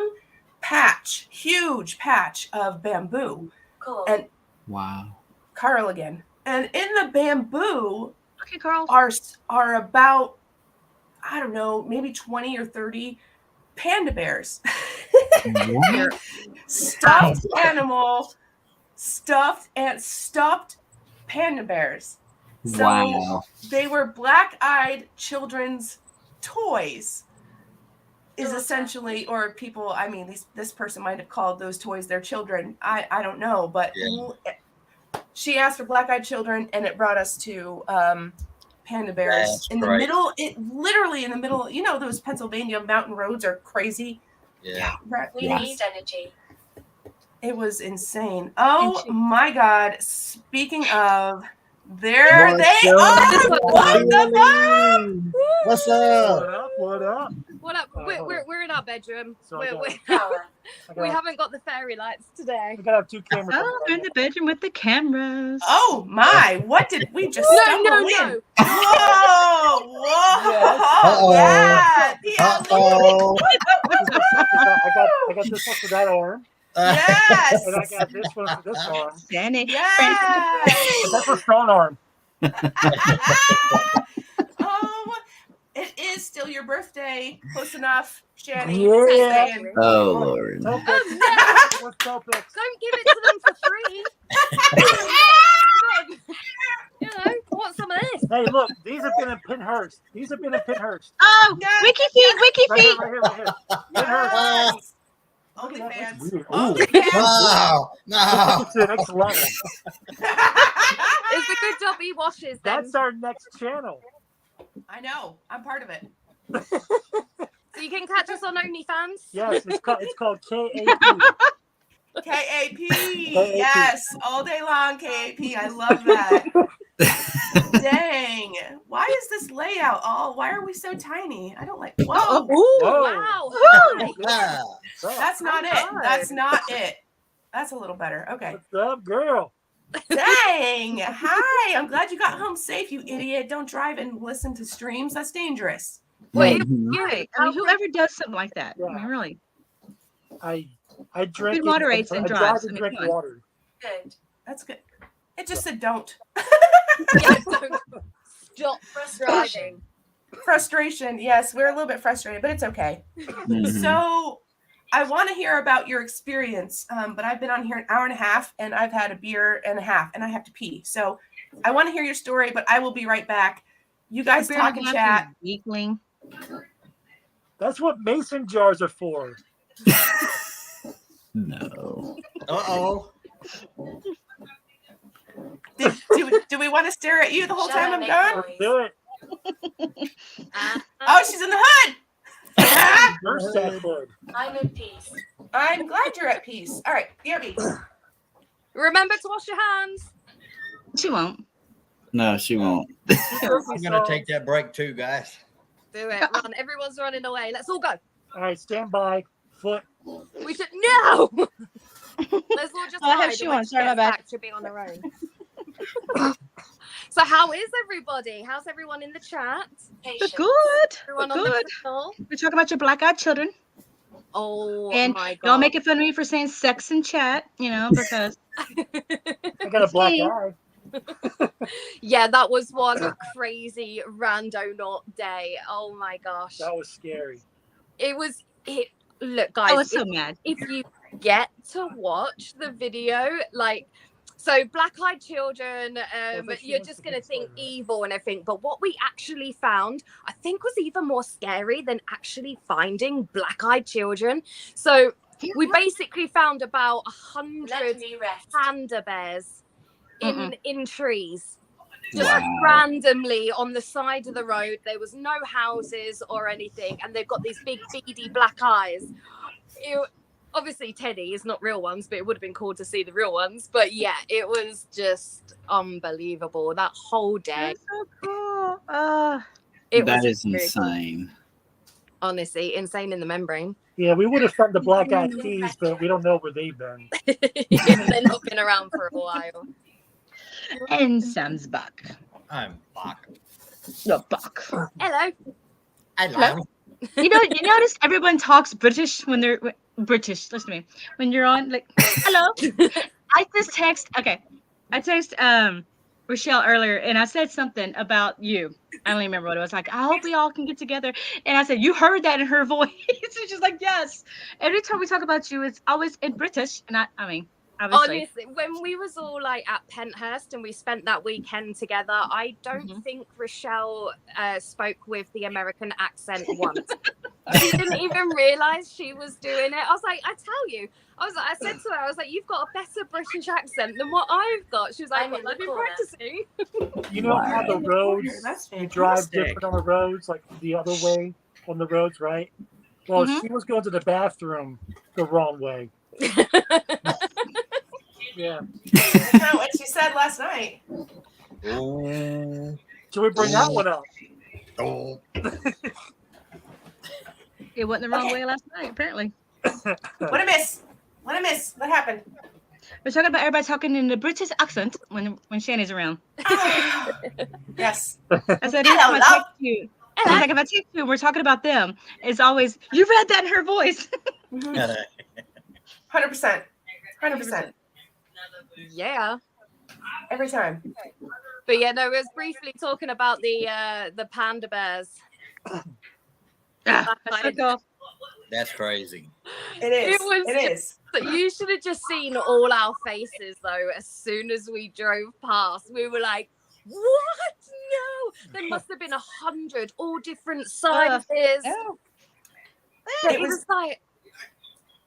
huge patch of bamboo. Cool. And wow. Carl again. And in the bamboo Carl, are about, I don't know, maybe 20 or 30 panda bears. Stuffed animal, stuffed panda bears. So they were black-eyed children's toys. Is essentially, or people, I mean, this person might have called those toys their children. I don't know, but she asked for black-eyed children, and it brought us to panda bears the middle. It literally in the middle. Those Pennsylvania mountain roads are crazy. Yeah. We need energy. It was insane. Oh my God! Speaking of, there they are. What the fuck? What's up? What up? What up? We're in our bedroom. So We haven't got the fairy lights today. We gotta have 2 cameras. Oh, we're in the bedroom with the cameras. Oh my! What did we just stumble in? No. Whoa! Yes. Yeah. I got this one for that arm. Yes. And I got this one for this arm. Danny. Yes. That's a strong arm. It is still your birthday. Close enough, Channy. Yeah. Oh Lord. What's Topix? Don't give it to them for free. Want some of this? Hey, look, these have been in Pinhurst. Oh, Yes. Wiki feet. Right here. Pinhurst. OnlyFans. Wow. No. To the next level. It's a good job he washes them. That's our next channel. I know. I'm part of it. So you can catch us on OnlyFans. Yes, it's called KAP. KAP. Yes, all day long. KAP. I love that. Dang. Why is this layout all? Why are we so tiny? I don't like. Whoa. Wow. Yeah. That's not it. That's not it. That's a little better. Okay. What's up, girl? Dang. Hi. I'm glad you got home safe, you idiot. Don't drive and listen to streams. That's dangerous. Wait, right. I mean, whoever does something like that, I mean, really. I drink. Who moderates and drives? I drink water. Good. That's good. It just said don't. Stop frustration. Frustration. Yes, we're a little bit frustrated, but it's okay. So I want to hear about your experience, but I've been on here an hour and a half, and I've had a beer and a half, and I have to pee. So I want to hear your story, but I will be right back. You guys talk and chat. Weakling. That's what mason jars are for. No. Uh-oh. Do we want to stare at you the whole Shall time I I'm make gone? noise? Do it. Oh, she's in the hood. You're sad hood. I'm at peace. I'm glad you're at peace. All right, Gabby. Remember to wash your hands. She won't. No, she won't. I'm gonna take that break too, guys. Do it. Run. Everyone's running away. Let's all go. All right, stand by. Foot. We should no. Let's all just I have hide. shoe and when on. she Sorry, my gets bad. back, she'll be on her own. So how is everybody? How's everyone in the chat? We're Patience. good. Everyone We're on the good. call? We talk about your black-eyed children. Oh And my god. don't make it fun of me for saying sex in chat, because I got a black See? eye. Yeah, that was one crazy rando not day. Oh my gosh. That was scary. Look, guys, I was so mad. if you get to watch the video, so black-eyed children, you're just going to think evil and everything. But what we actually found, I think, was even more scary than actually finding black-eyed children. So we basically found about 100 me rest. panda bears in trees. Just Wow. randomly on the side of the road. There was no houses or anything. And they've got these big, beady black eyes. Obviously, Teddy is not real ones, but it would have been cool to see the real ones. But yeah, it was just unbelievable. That whole day. That's so cool. That is insane. Honestly, insane in the membrane. Yeah, we would have found the black eyed peas, but we don't know where they've been. They're not been around for a while. And Sam's back. I'm back. You're back. Hello. Hello. You notice everyone talks British when they're British. Listen to me. When you're on, hello. I text Richelle earlier, and I said something about you. I don't even remember what it was. I hope we all can get together. And I said, you heard that in her voice. And she's like, yes. Every time we talk about you, it's always in British. And I mean, obviously. Honestly, when we was all at Penthurst and we spent that weekend together, I don't think Richelle spoke with the American accent once. She didn't even realize she was doing it. I was like, I said to her, I was like, you've got a better British accent than what I've got. She was like, well, I've been practicing. You know how the roads, you drive different on the roads, like the other way on the roads, right? Well, she was going to the bathroom the wrong way. Yeah. That's not what she said last night. Should we bring that one up? It wasn't the wrong way last night, apparently. What a miss. What happened? We're talking about everybody talking in the British accent when Channy's around. Yes. I said, if I text you, if I text you, we're talking about them. It's always, you read that in her voice. 100%. 100%. Yeah. Every time. But yeah, no, we was briefly talking about the panda bears. That's crazy. It is. You should have just seen all our faces though. As soon as we drove past, we were like, "What? No!" There must have been 100, all different sizes. It was like,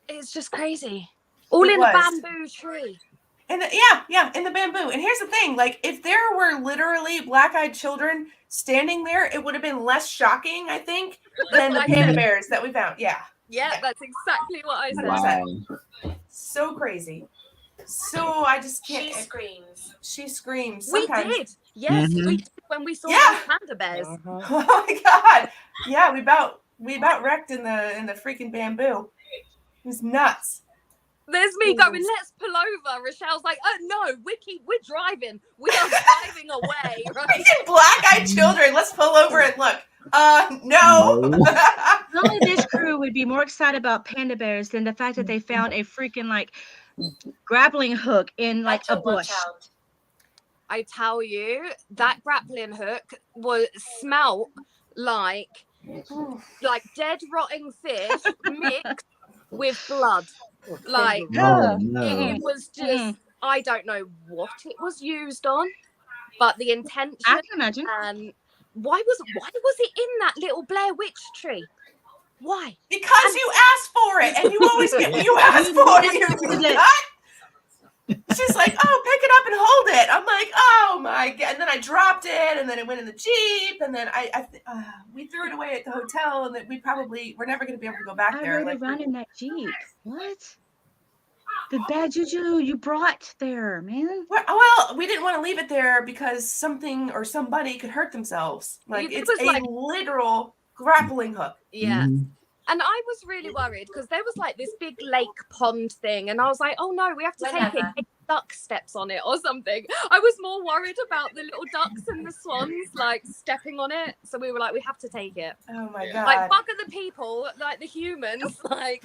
it's just crazy. All in a bamboo tree. In the bamboo. And here's the thing, if there were literally black-eyed children standing there, it would have been less shocking, I think, than the panda bears that we found. Yeah, that's exactly what I said. Wow. So crazy. So I just can't. She screams. Sometimes. We did. Yes, we did when we saw those panda bears. Oh my god. Yeah, we about wrecked in the freaking bamboo. It was nuts. There's me going, let's pull over. Rochelle's like, oh no, we're driving. We are driving away. Right? Black-eyed children. Let's pull over and look. No. Only this crew would be more excited about panda bears than the fact that they found a freaking grappling hook in a bush. I tell you, that grappling hook smelt like dead rotting fish mixed with blood. It was just, I don't know what it was used on, but the intention. I can imagine. And why was it in that little Blair Witch tree? Why? Because you asked for it, and you always get what you asked for. You She's like, oh, pick it up and hold it. I'm like, oh my God. And then I dropped it, and then it went in the Jeep, and then we threw it away at the hotel, and that we're never going to be able to go back there. I rode around in that Jeep. What? The bad juju you brought there, man. Well, we didn't want to leave it there because something or somebody could hurt themselves. Like, it's a literal grappling hook. Yeah. And I was really worried because there was like this big lake pond thing, and I was like, oh no, we have to take it. Duck steps on it or something. I was more worried about the little ducks and the swans like stepping on it. So we were like, we have to take it. Oh my God. Like, bugger the people, like the humans, like.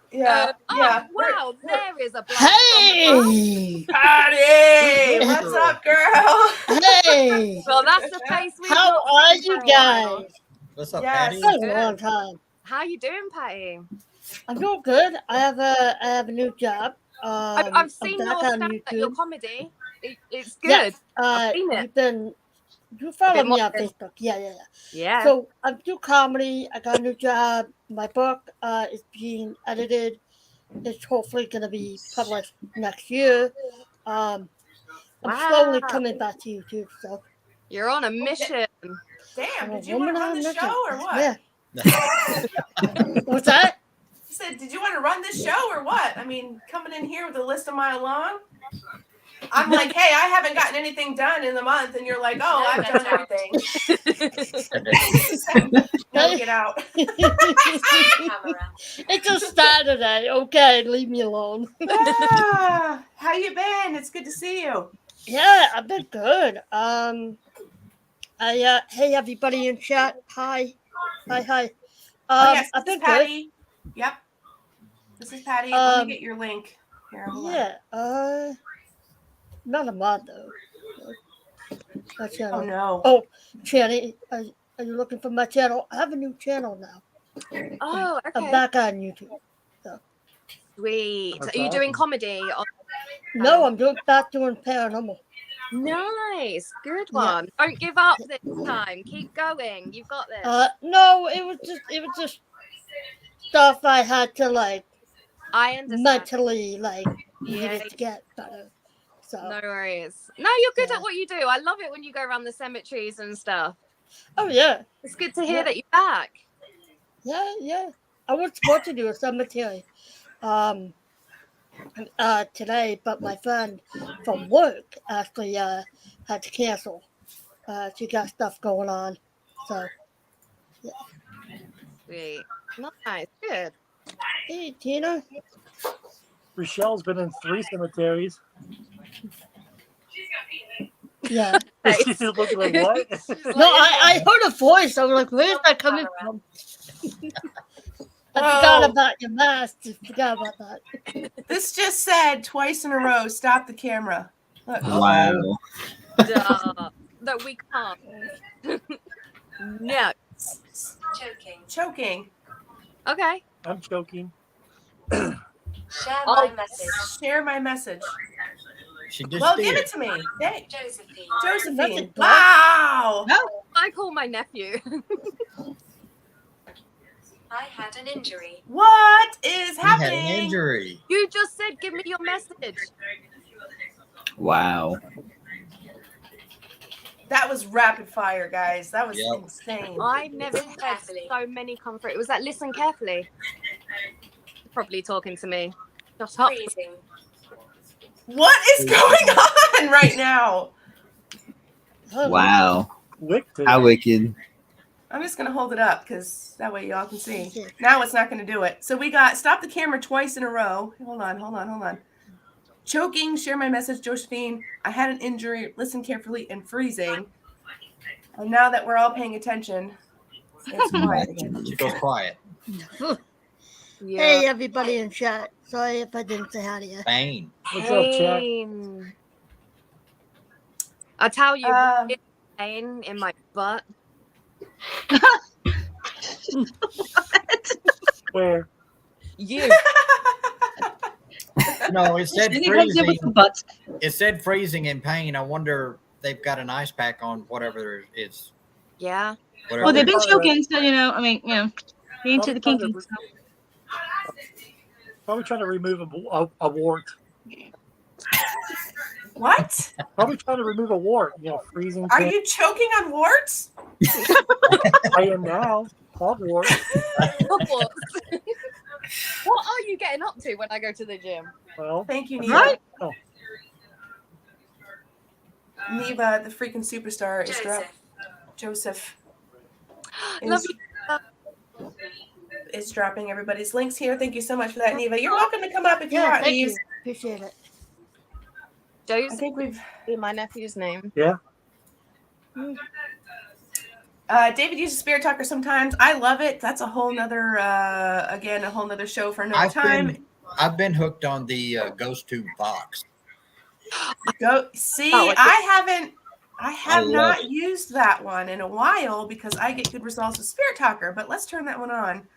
Yeah. Oh, wow, there is a black. Hey, Patty, what's up, girl? Hey, well, that's the face we. How are you guys? What's up, Yes. Patty? It's been a long time. How you doing, Patty? I'm doing good. I have a new job. I've seen your comedy. It's good. I've seen it. You follow me on Facebook. Yeah. So I do comedy. I got a new job. My book is being edited. It's hopefully going to be published next year. I'm slowly coming back to YouTube. So you're on a mission. Damn, did you want to run the show or what? Yeah. What's that? I said, did you want to run this show or what? I mean, coming in here with a list a mile long. I'm like, hey, I haven't gotten anything done in the month, and you're like, oh, I've done everything. No, get out. It's a Saturday. Okay, leave me alone. How you been? It's good to see you. Yeah, I've been good. Hey everybody in chat. Hi. Yes, I've been Patty. Good. Yep. This is Patty. Let me get your link. Here, hold on. Not a mod though. My channel. Oh no. Oh, Channy, are you looking for my channel? I have a new channel now. Oh, okay. I'm back on YouTube. So. Sweet. Are you doing comedy? No, I'm back doing paranormal. Nice, good one. Yeah. Don't give up this time. Keep going. You've got this. No, it was just stuff I had to like. I understand. Mentally needed to get better. So no worries. No, you're good at what you do. I love it when you go around the cemeteries and stuff. Oh yeah, it's good to hear that you're back. Yeah. I was supposed to do a cemetery today, but my friend from work actually had to cancel. She got stuff going on, so yeah. Sweet, nice, good. Hey, Tina. Richelle's been in 3 cemeteries. Yeah. She's looking like, what? No, I heard a voice. I was like, where's that coming from? I forgot about your mask. I forgot about that. This just said twice in a row, stop the camera. Look. Wow. That we can't. No. Choking. Okay. I'm choking. Share my message. Share my message. She just well, did. Give it to me. Hey. Josephine. No. Wow. I call my nephew. I had an injury. What is happening? Had an injury. You just said, give me your message. Wow. That was rapid fire, guys. That was insane. I've never had so many come through. It was that listen carefully. Probably talking to me. Shut up. Freezing. What is going on right now? Wow. How wicked. I'm just going to hold it up because that way y'all can see. Now it's not going to do it. So we got stop the camera twice in a row. Hold on. Choking, share my message, Josephine. I had an injury, listen carefully, and freezing. And now that we're all paying attention, it's quiet again. She goes quiet. Yeah. Hey, everybody in chat. Sorry if I didn't say hi to you. Bane. What's up, chat? I tell you, it's pain in my butt. Where? You. No, it said freezing. It said freezing and pain. I wonder they've got an ice pack on whatever it is. Yeah. Well, they've been choking, so Be into the kinky stuff. Probably trying to remove a wart. What? Probably trying to remove a wart. Freezing. Are you choking on warts? I am now. Hogwarts. Hogwarts. What are you getting up to when I go to the gym? Well, thank you, Neva. Right? Oh. Neva, the freaking superstar, is Joseph. Is dropping everybody's links here. Thank you so much for that, Neva. You're welcome to come up if you want, thank Neve. you. Appreciate it. Joseph, I think we've my nephew's name. Yeah. David uses Spirit Talker sometimes. I love it. That's a whole nother, again, a whole nother show for another time. I've been hooked on the Ghost Tube Fox. Go see. I have not used that one in a while because I get good results with Spirit Talker. But let's turn that one on.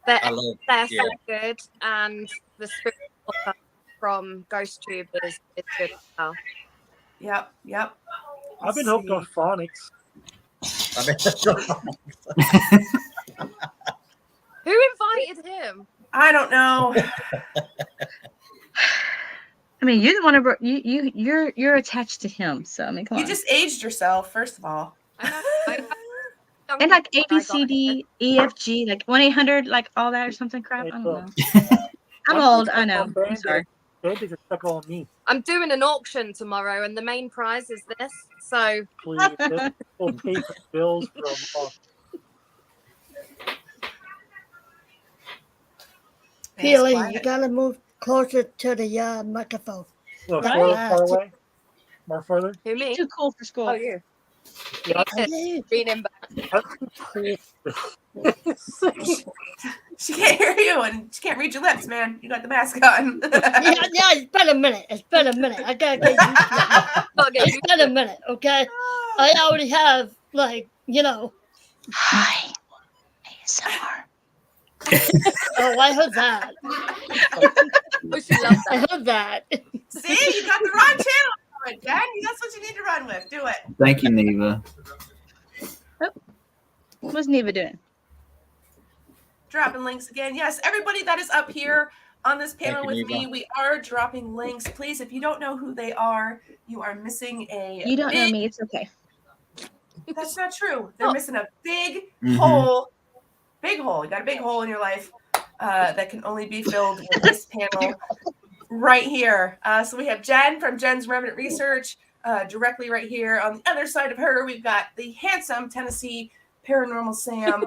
They're so good, and the Spirit Talker from Ghost Tube is good as well. Yep. I've been hooked on phonics. Who invited him? I don't know. I mean, you're the one you're attached to him. So I mean, come on. You just aged yourself, first of all. And like A B C D E F G, like 1-800, like all that or something crap. I don't know. I'm old. I know. I'm sorry. On me. I'm doing an auction tomorrow, and the main prize is this. So please, we'll pay for bills from. Peely, you gotta move closer to the microphone. Look, far away. More further. Who me? Too cool for school. Oh, you. Yeah. Reading back. She can't hear you and she can't read your lips, man. You got the mask on. yeah, it's been a minute. I gotta get used to it. It's been a minute, okay? I already have, Hi, ASMR. Oh, I heard that. I heard that. See, you got the wrong channel. Jen, that's what you need to run with. Do it. Thank you, Neva. What's Neva doing? Dropping links again. Yes, everybody that is up here on this panel with me, we are dropping links. Please, if you don't know who they are, you are missing a. You don't know me. It's okay. That's not true. They're missing a big hole. Big hole. You got a big hole in your life that can only be filled with this panel right here. So we have Jen from Jen's Revenant Research directly right here. On the other side of her, we've got the handsome Tennessee Paranormal Sam.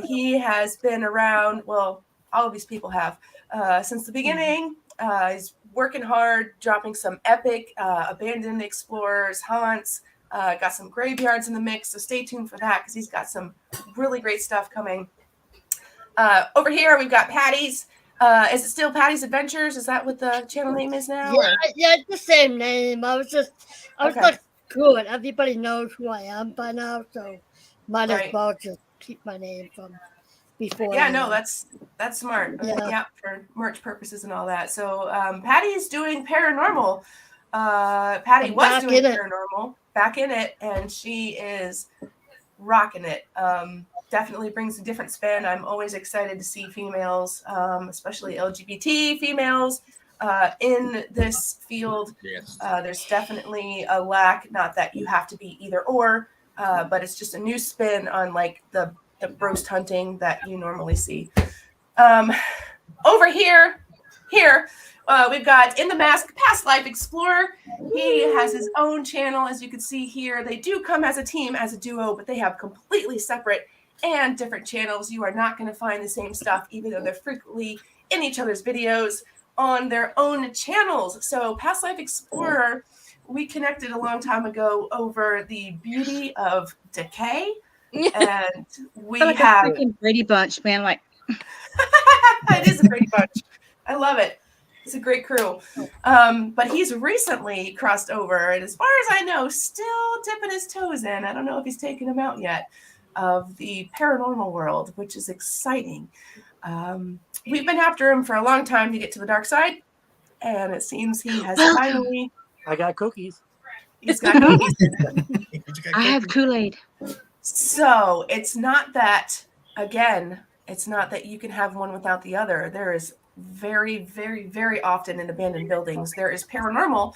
He has been around, well, all of these people have, since the beginning. He's working hard, dropping some epic abandoned explorers, haunts, got some graveyards in the mix, so stay tuned for that because he's got some really great stuff coming. Over here, we've got Patty's. Is it still Patty's Adventures? Is that what the channel name is now? Yeah, it's the same name. I was like, good. Everybody knows who I am by now, so might as well just keep my name from before. Yeah, no, that's smart. Yeah, for merch purposes and all that. So Patty is doing paranormal. Patty was doing paranormal, back in it, and she is rocking it. Definitely brings a different spin. I'm always excited to see females, especially LGBT females, in this field. Yes. There's definitely a lack, not that you have to be either or, but it's just a new spin on like the roast hunting that you normally see. Over here, we've got In the Mask Past Life Explorer. He has his own channel, as you can see here. They do come as a team, as a duo, but they have completely separate and different channels. You are not going to find the same stuff, even though they're frequently in each other's videos on their own channels. So Past Life Explorer, we connected a long time ago over the beauty of decay. And we like have a freaking Brady Bunch, man. Like it is a Brady Bunch. I love it. It's a great crew. But he's recently crossed over, and as far as I know, still dipping his toes in. I don't know if he's taken them out yet, of the paranormal world, which is exciting. We've been after him for a long time to get to the dark side, and it seems he has finally. I got cookies. He's got cookies. I have Kool-Aid. So it's not that, again, it's not that you can have one without the other. There is very, very, very often in abandoned buildings, there is paranormal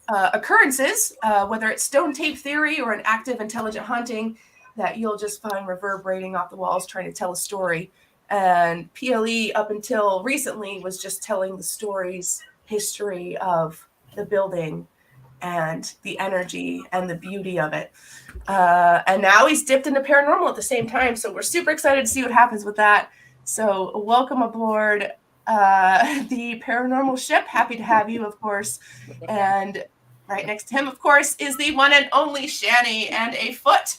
occurrences, whether it's stone tape theory or an active intelligent haunting, that you'll just find reverberating off the walls trying to tell a story. And PLE up until recently was just telling the stories, history of the building and the energy and the beauty of it. And now he's dipped into paranormal at the same time. So we're super excited to see what happens with that. So welcome aboard the paranormal ship. Happy to have you, of course. And right next to him, of course, is the one and only Channy and a foot.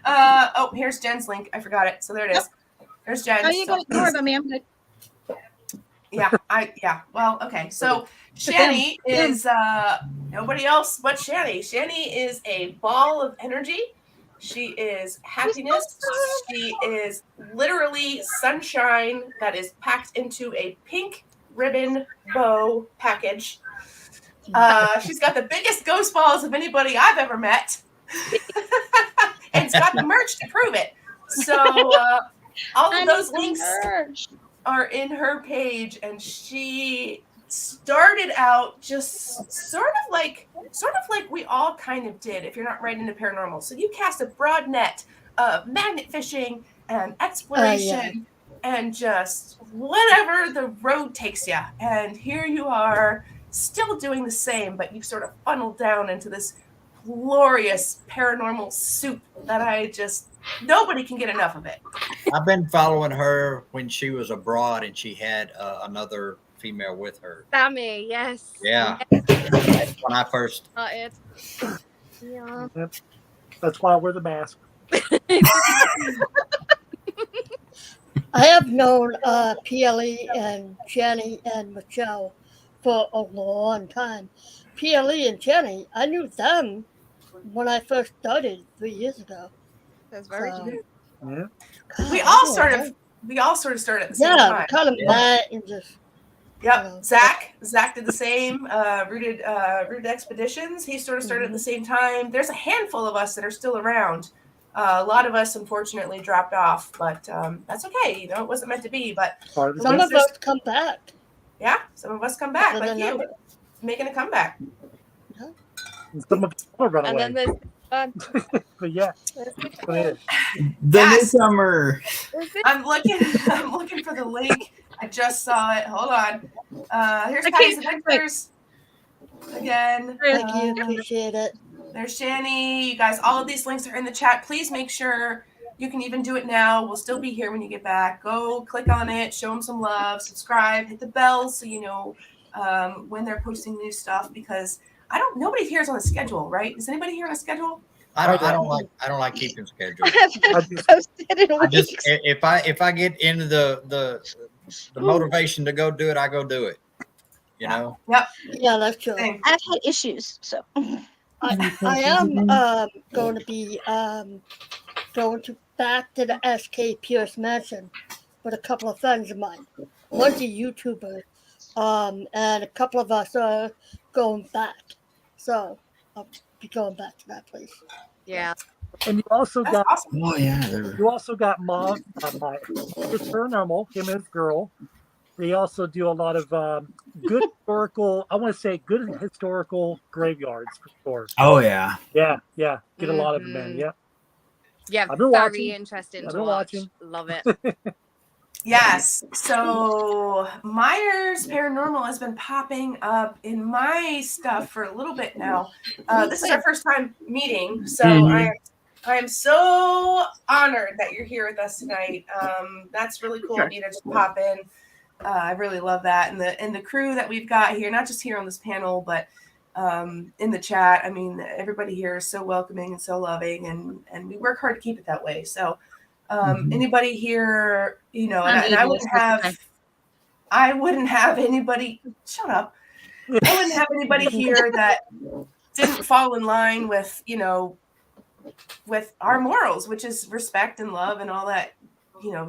Oh, here's Jen's link. I forgot it. So there it is. There's Jen. Oh, you got more of me. I'm good. Yeah. Well, okay. So Channy is nobody else but Channy. Channy is a ball of energy. She is happiness. She is literally sunshine that is packed into a pink ribbon bow package. She's got the biggest ghost balls of anybody I've ever met. And it's got the merch to prove it. So all of those links are in her page, and she started out just sort of like we all kind of did if you're not right into paranormal. So you cast a broad net of magnet fishing and exploration and just whatever the road takes you. And here you are still doing the same, but you've sort of funneled down into this glorious paranormal soup that nobody can get enough of it. I've been following her when she was abroad and she had another female with her. Sammy, yes. Yeah. That's when I first started. Yeah. Yep. That's why I wear the mask. I have known PLE and Channy and Richelle for a long time. PLE and Channy, I knew them when I first started 3 years ago. That's very true. Yeah. God, we all sort of started at the same time. Yeah, kind of met and just. Yep. Zach did the same. Rooted Expeditions. He sort of started at the same time. There's a handful of us that are still around. A lot of us, unfortunately, dropped off, but that's okay. It wasn't meant to be. But some of us come back. Yeah, some of us come back, like you, making a comeback. Yeah. Some of us run away. And then there's but yeah, the newcomer. I'm looking for the link. I just saw it. Hold on. Here's Patty's Adventures again. Thank you. Appreciate it. There's Channy. You guys, all of these links are in the chat. Please make sure you can even do it now. We'll still be here when you get back. Go click on it. Show them some love. Subscribe. Hit the bell so you know when they're posting new stuff, because nobody here is on a schedule, right? Is anybody here on a schedule? I don't like keeping schedule. If I get into the motivation to go do it, I go do it. You know? Yep. Yeah, that's true. I've had issues, so I am going to be going back to the SK Pierce Mansion with a couple of friends of mine. One's a YouTuber, and a couple of us are going back. So I'll be going back to that place. Yeah. And you also got awesome. You also got Mom, it's Paranormal, him and his girl. They also do a lot of good historical graveyards for sure. Oh yeah. Yeah. Get a lot of them in. Yeah. Yeah, I've been very watching. interesting I've to been watch. watching. Love it. Yes. So Myers Paranormal has been popping up in my stuff for a little bit now. This is our first time meeting, so I am so honored that you're here with us tonight. That's really cool of you to just pop in. I really love that, and the crew that we've got here, not just here on this panel, but in the chat. I mean, everybody here is so welcoming and so loving, and we work hard to keep it that way. So. Anybody here, and I wouldn't have anybody. Shut up. I wouldn't have anybody here that didn't fall in line with, with our morals, which is respect and love and all that,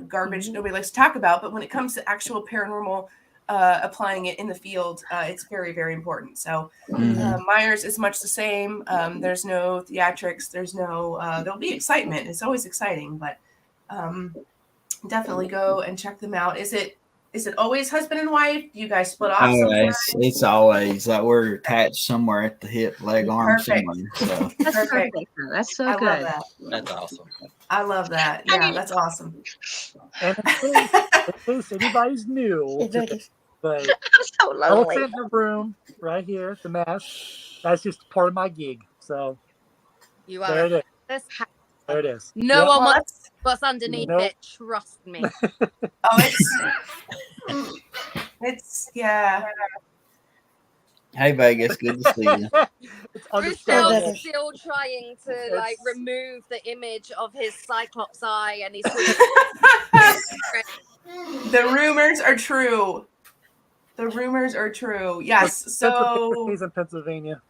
garbage nobody likes to talk about. But when it comes to actual paranormal applying it in the field, it's very, very important. So Myers is much the same. There's no theatrics. There's no, there'll be excitement. It's always exciting, but definitely go and check them out. Is it always husband and wife? Do you guys split off? It's always like we're attached somewhere at the hip, leg, arm, somewhere. So. That's perfect. That's so good. Love that. That's awesome. I love that. Yeah, that's awesome. And in case anybody's new, but so lonely. Elephant in the room right here, the mask. That's just part of my gig. So You are. there it is. This There it is. No one wants what's underneath it. Trust me. It's yeah. Hey Vegas, good to see you. Richelle's still trying to like remove the image of his Cyclops eye, and he's. The rumors are true. The rumors are true. Yes. So he's in Pennsylvania.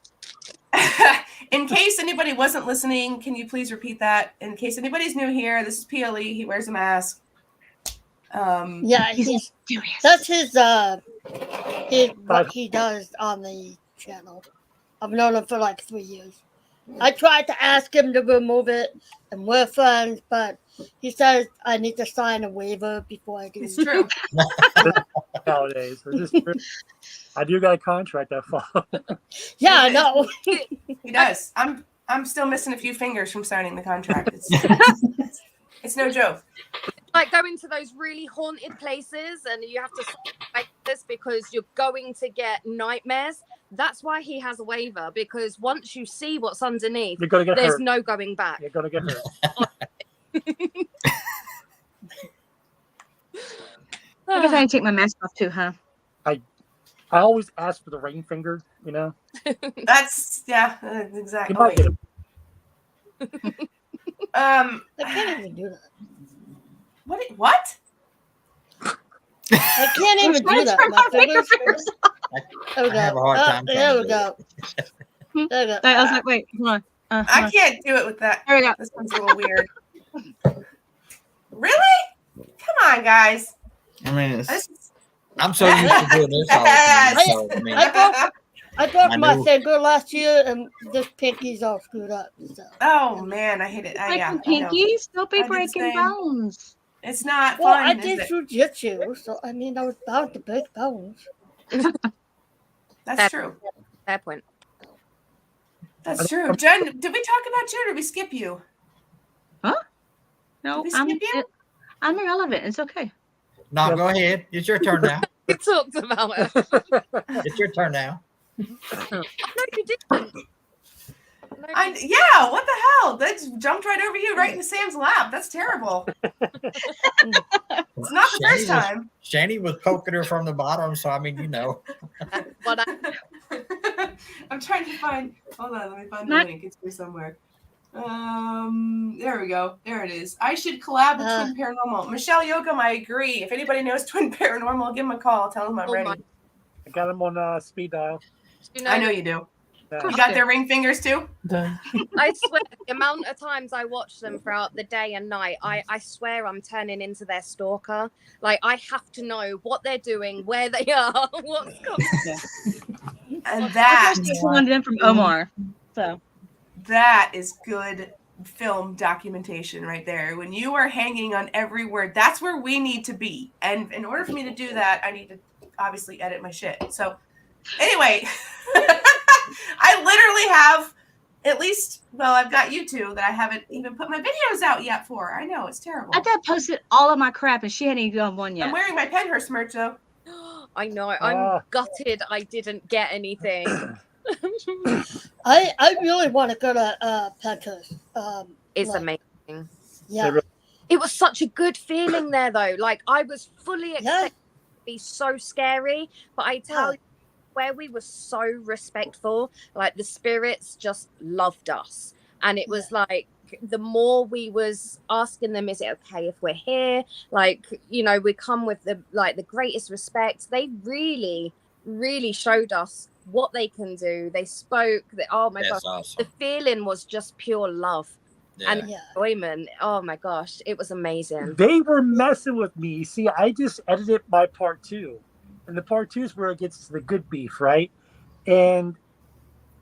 In case anybody wasn't listening, can you please repeat that? In case anybody's new here, this is PLE. He wears a mask. Yeah, that's his what he does on the channel. I've known him for like 3 years. I tried to ask him to remove it, and we're friends, but he says I need to sign a waiver before I do. It's true. Nowadays, it's just true. I do got a contract that fall. Yeah, I know. He does. I'm still missing a few fingers from signing the contract. It's no joke. Like going to those really haunted places, and you have to like this because you're going to get nightmares. That's why he has a waiver, because once you see what's underneath, You're gonna get there's hurt. no going back. You're gonna get hurt. I guess I take my mask off too, huh? I always ask for the ring finger, you know. That's exactly. You might get it. I can't even do that. What? I can't even do that. My fingers. There we I have a go. hard time There trying we to go. There we go. I was like, wait, hold on. I can't do it with that. There we go. This one's a little weird. Really? Come on, guys. I mean, I'm so used to doing this all the time. So, I mean, I broke my knew. finger last year, and this pinky's all screwed up. So. Oh man, I hate it. Breaking pinkies, don't be breaking bones. It's not Well, fun. I did jujitsu, so I mean, I was bound to break bones. That's true. Fair point. That's true. Jen, did we talk about you or did we skip you? Huh? No, Did we skip you? I'm irrelevant. It's okay. no, go ahead. It's your turn now. We talked about it. It's your turn now. No, you didn't. Yeah, what the hell? That jumped right over you, right into Sam's lap. That's terrible. It's not the first time. Channy was poking her from the bottom, so I mean, you know. I'm trying to find. Hold on, let me find the link. It's here somewhere. There we go. There it is. I should collab with Twin Paranormal. Michelle Yoakum, I agree. If anybody knows Twin Paranormal, give them a call. Tell them I'm ready. I got them on speed dial. I know you do. Yeah. You got their ring fingers too? I swear, the amount of times I watch them throughout the day and night, I swear I'm turning into their stalker. Like, I have to know what they're doing, where they are, what's coming. And that one of them from Omar. So that is good film documentation right there. When you are hanging on every word, that's where we need to be. And in order for me to do that, I need to obviously edit my shit. So anyway, I literally have at least, well, I've got you two that I haven't even put my videos out yet for. I know, it's terrible. I got posted all of my crap and she hadn't even done one yet. I'm wearing my Penhurst merch though. I know. I'm gutted I didn't get anything. I really want to go to Penhurst. It's amazing. Yeah. It was such a good feeling there, though. Like, I was fully expecting it to be so scary, but I tell you, where we were so respectful, like the spirits just loved us. And it was like, the more we was asking them, is it okay if we're here? Like, you know, we come with the greatest respect. They really, really showed us what they can do. They spoke. Oh my gosh, awesome. The feeling was just pure love and enjoyment. Oh my gosh, it was amazing. They were messing with me. See, I just edited my part 2. And the part 2 is where it gets to the good beef, right? And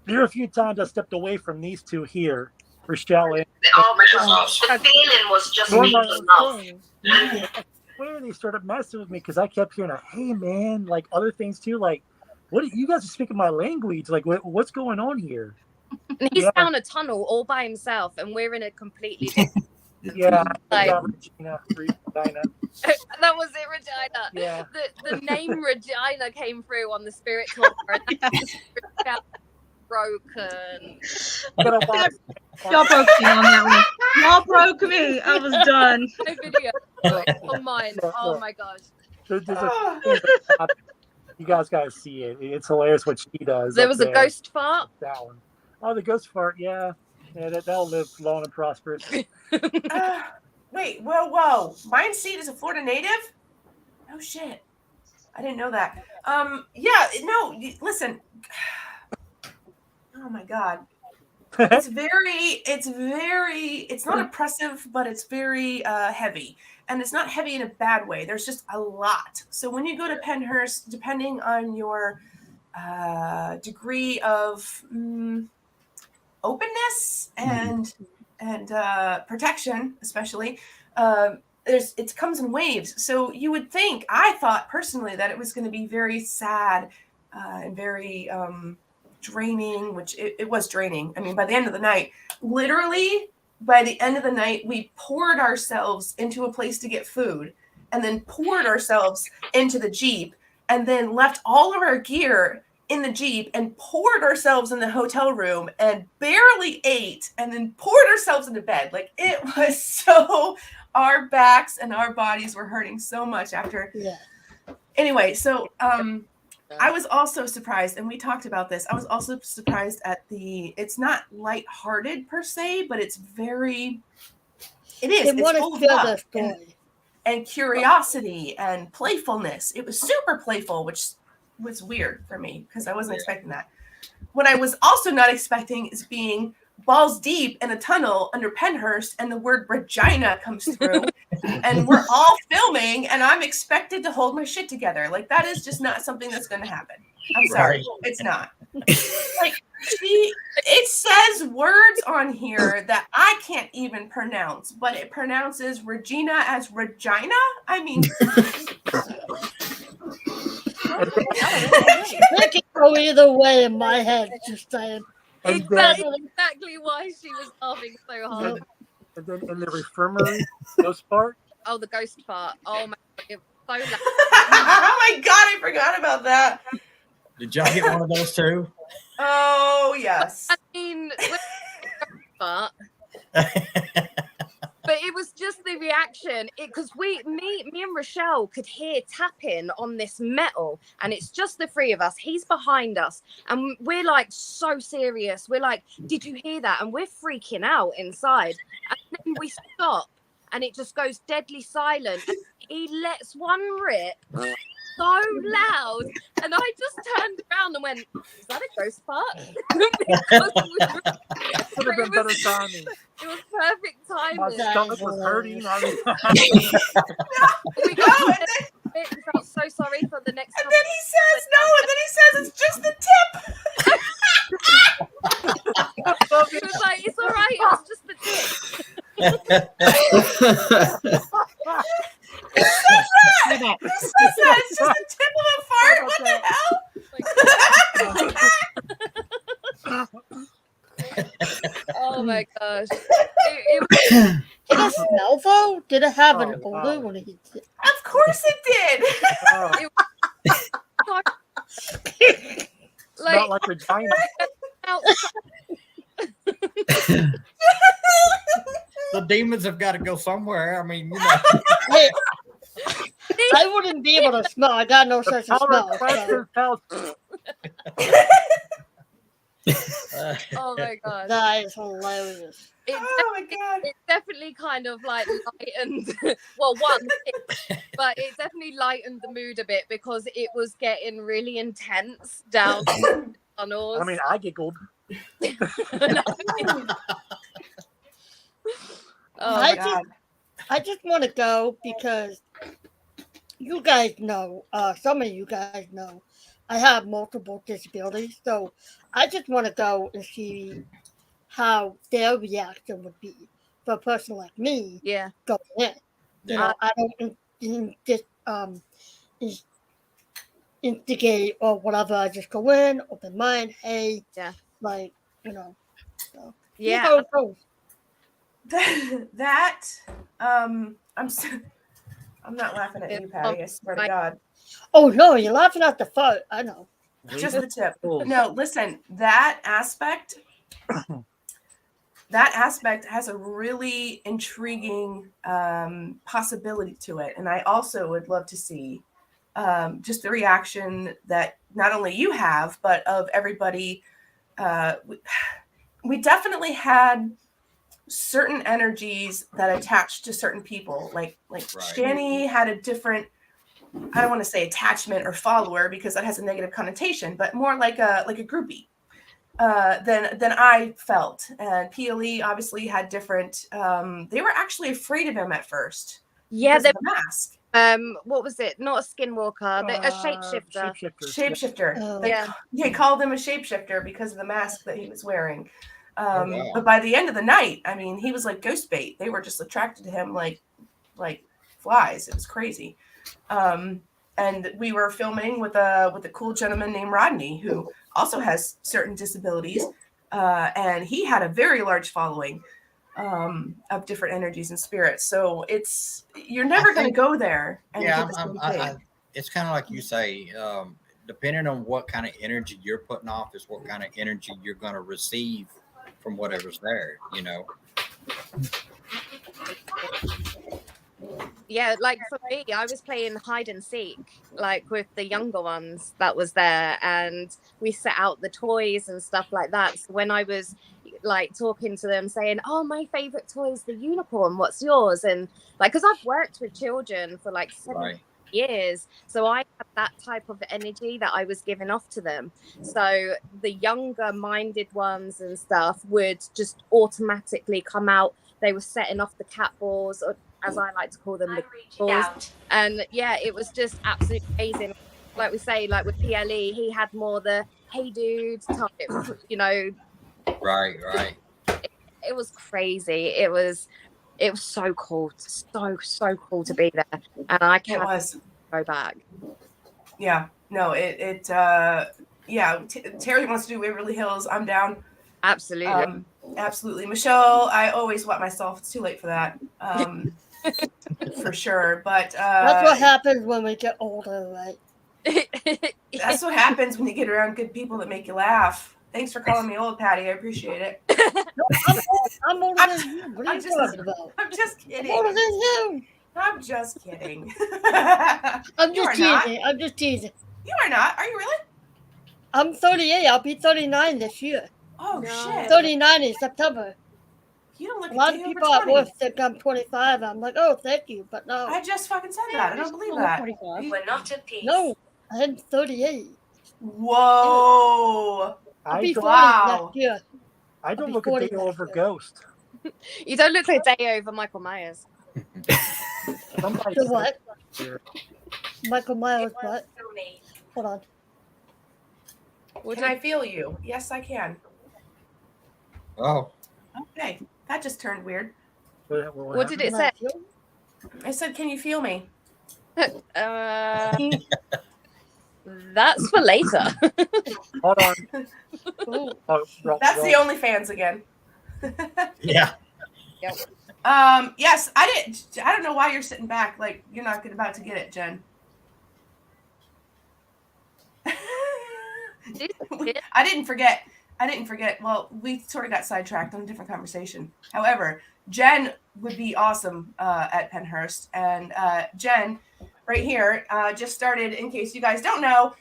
there are a few times I stepped away from these two here, Richelle and The feeling was just where they started messing with me because I kept hearing, "Hey man," like other things too, like, "What you guys are speaking my language? Like, what's going on here?" And he's down a tunnel all by himself, and we're in a completely different. Regina. That was it, Regina. Yeah. The name Regina came through on the spirit tour. Broken. Y'all broke me on that one. Y'all broke me. I was done. No video on mine. Oh my gosh. You guys gotta see it. It's hilarious what she does. There was a ghost fart. That one. Oh, the ghost fart. Yeah. That'll live long and prosperous. Wait, whoa. Mine Seed is a Florida native? Oh shit. I didn't know that. Listen. Oh my God. It's not oppressive, but it's very heavy. And it's not heavy in a bad way. There's just a lot. So when you go to Pennhurst, depending on your degree of openness and protection, especially, it comes in waves. So you would think, I thought personally that it was going to be very sad and very draining, which it was draining. I mean, by the end of the night, we poured ourselves into a place to get food and then poured ourselves into the Jeep and then left all of our gear in the Jeep and poured ourselves in the hotel room and barely ate and then poured ourselves into bed. Like, it was so, our backs and our bodies were hurting so much after. Yeah. Anyway, so I was also surprised, and we talked about this. I was also surprised at it's not lighthearted per se, but it's it's full of love and curiosity and playfulness. It was super playful, which was weird for me because I wasn't expecting that. What I was also not expecting is being balls deep in a tunnel under Pennhurst and the word Regina comes through and we're all filming and I'm expected to hold my shit together. Like, that is just not something that's going to happen. I'm sorry. It's not. Like, it says words on here that I can't even pronounce, but it pronounces Regina as Regina. I mean, it can go either way in my head, just saying. Exactly why she was laughing so hard. And then in the infirmary, ghost part. Oh, the ghost part. Oh my God, it was so loud. Oh my God, I forgot about that. Did y'all get one of those too? Oh yes. I mean, but it was just the reaction. Because me and Richelle could hear tapping on this metal, and it's just the three of us. He's behind us, and we're like so serious. We're like, "Did you hear that?" And we're freaking out inside. And then we stop, and it just goes deadly silent. And he lets one rip so loud, and I just turned around and went, "Is that a ghost fart?" Could have been better timing. It was perfect timing. My stomach was hurting. We felt so sorry for the next. And then he says no, and then he says it's just the tip. He was like, "It's all right, it's just the tip." Who says that? It's just the tip of a fart. What the hell? Oh my gosh. Did it smell though? Did it have an odor when he did? Of course it did. Not like Regina. The demons have got to go somewhere. I mean, you know. Hey, I wouldn't be able to smell. I got no sense of smell. Oh my god. That is hilarious. It definitely kind of like lightened, but it definitely lightened the mood a bit because it was getting really intense down the tunnels. I mean, I giggled. I just want to go because you guys know, some of you guys know, I have multiple disabilities, so I just want to go and see how their reaction would be for a person like me. Yeah. Going in. You know, I don't just instigate or whatever. I just go in, open mind. Hey, like you know, so yeah. how it goes. I'm not laughing at you, Patty. I swear to God. Oh no, you're laughing at the fart. I know. Just the tip. No, listen, that aspect has a really intriguing possibility to it. And I also would love to see just the reaction that not only you have, but of everybody. We definitely had certain energies that attached to certain people. Like Channy had a different, I don't want to say attachment or follower because that has a negative connotation, but more like a groupie than I felt. And PLE obviously had different. They were actually afraid of him at first. Yeah, the mask. What was it? Not a skinwalker, a shapeshifter. Shapeshifter. They called him a shapeshifter because of the mask that he was wearing. But by the end of the night, I mean, he was like ghost bait. They were just attracted to him like flies. It was crazy. And we were filming with a cool gentleman named Rodney who also has certain disabilities, and he had a very large following of different energies and spirits. So you're never going to go there. And it's kind of like you say, depending on what kind of energy you're putting off is what kind of energy you're going to receive from whatever's there, you know. Yeah, like for me, I was playing hide and seek, like with the younger ones that was there, and we set out the toys and stuff like that. So when I was like talking to them saying, oh, my favorite toy is the unicorn, what's yours? And like, because I've worked with children for like 7 years, so I had that type of energy that I was giving off to them. So the younger minded ones and stuff would just automatically come out. They were setting off the cat balls, or as I like to call them, the balls. And yeah, it was just absolutely amazing. Like we say, like with PLE, he had more the hey dude type, you know. Right. It was crazy. It was so cool, so cool to be there, and I can't go back. Yeah, no, Terry wants to do Waverly Hills. I'm down. Absolutely. Absolutely. Michelle, I always wet myself. It's too late for that. For sure. But that's what happens when we get older, right? That's what happens when you get around good people that make you laugh. Thanks for calling me old, Patty. I appreciate it. No, I'm older than you. What are you talking about? I'm just kidding. I'm older than you. I'm just kidding. I'm just teasing. I'm just teasing. You are not. Are you really? I'm 38. I'll be 39 this year. Oh, shit. 39 in September. You don't look a lot of people at work think I'm 25. I'm like, oh, thank you, but no. I just fucking said that. I don't believe that. We're not at peace. No, I'm 38. Whoa. I'll be 40 next year. I don't look a day over Ghost. You don't look a day over Michael Myers. The what? Michael Myers what? Hold on. Can I feel you? Yes, I can. Oh. Okay. That just turned weird. What did it say? I said, can you feel me? That's for later. Hold on. That's the OnlyFans again. Yeah. Yep. Yes, I don't know why you're sitting back like you're not about to get it, Jen. I didn't forget. Well, we sort of got sidetracked on a different conversation. However, Jen would be awesome at Pennhurst. And Jen, right here, just started, in case you guys don't know,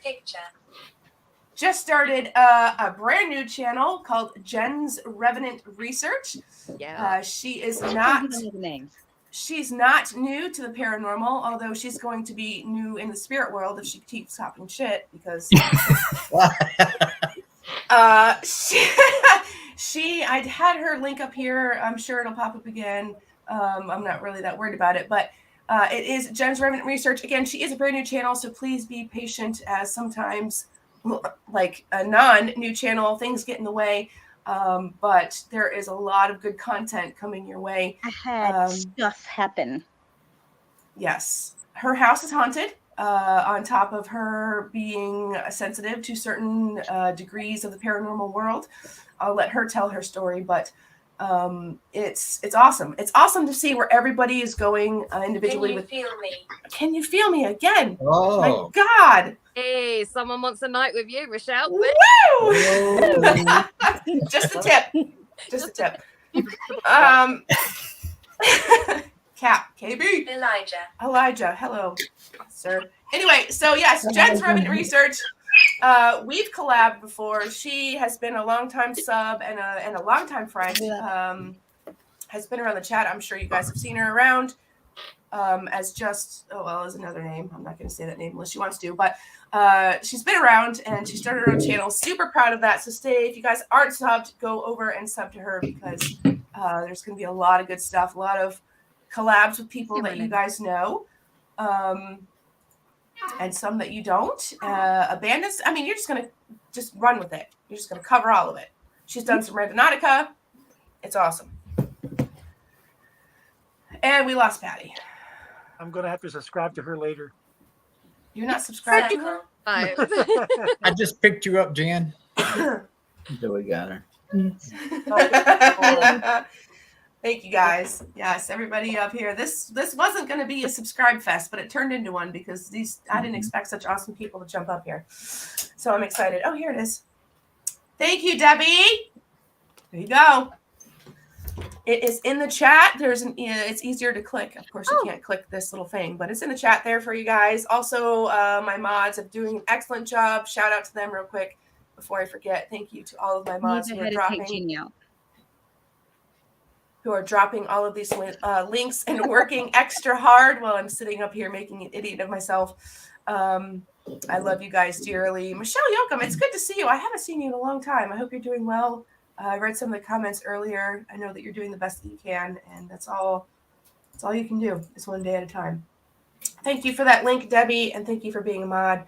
just started a brand new channel called Jen's Revenant Research. Yeah. She's not new to the paranormal, although she's going to be new in the spirit world if she keeps talking shit, because I'd had her link up here. I'm sure it'll pop up again. I'm not really that worried about it, but It is Jen's Revenant Research. Again, she is a brand new channel, so please be patient, as sometimes, like a non-new channel, things get in the way. But there is a lot of good content coming your way. I had stuff happen. Yes. Her house is haunted, on top of her being sensitive to certain degrees of the paranormal world. I'll let her tell her story, but it's awesome. It's awesome to see where everybody is going individually. Can you feel me? Can you feel me again? Oh. My God. Hey, someone wants a night with you, Richelle. Woo! Just a tip. Just a tip. Cap, KB. Elijah. Hello, sir. Anyway, so yes, Jen's Revenant Research. We've collabed before. She has been a longtime sub and a longtime friend. Has been around the chat. I'm sure you guys have seen her around. As just is another name. I'm not going to say that name unless she wants to, but she's been around and she started her own channel. Super proud of that. So stay. If you guys aren't subbed, go over and sub to her, because there's going to be a lot of good stuff, a lot of collabs with people that you guys know, and some that you don't. Abandons. I mean, you're just going to just run with it. You're just going to cover all of it. She's done some Randonautica. It's awesome. And we lost Patty. I'm going to have to subscribe to her later. You're not subscribed to her? I just picked you up, Jen. So we got her. Thank you, guys. Yes, everybody up here. This wasn't going to be a subscribe fest, but it turned into one because I didn't expect such awesome people to jump up here. So I'm excited. Oh, here it is. Thank you, Debbie. There you go. It is in the chat. It's easier to click. Of course, you can't click this little thing, but it's in the chat there for you guys. Also, my mods are doing an excellent job. Shout out to them real quick before I forget. Thank you to all of my mods who are dropping all of these links and working extra hard while I'm sitting up here making an idiot of myself. I love you guys dearly. Michelle Yoakum, it's good to see you. I haven't seen you in a long time. I hope you're doing well. I read some of the comments earlier. I know that you're doing the best that you can, and that's all you can do. It's one day at a time. Thank you for that link, Debbie, and thank you for being a mod.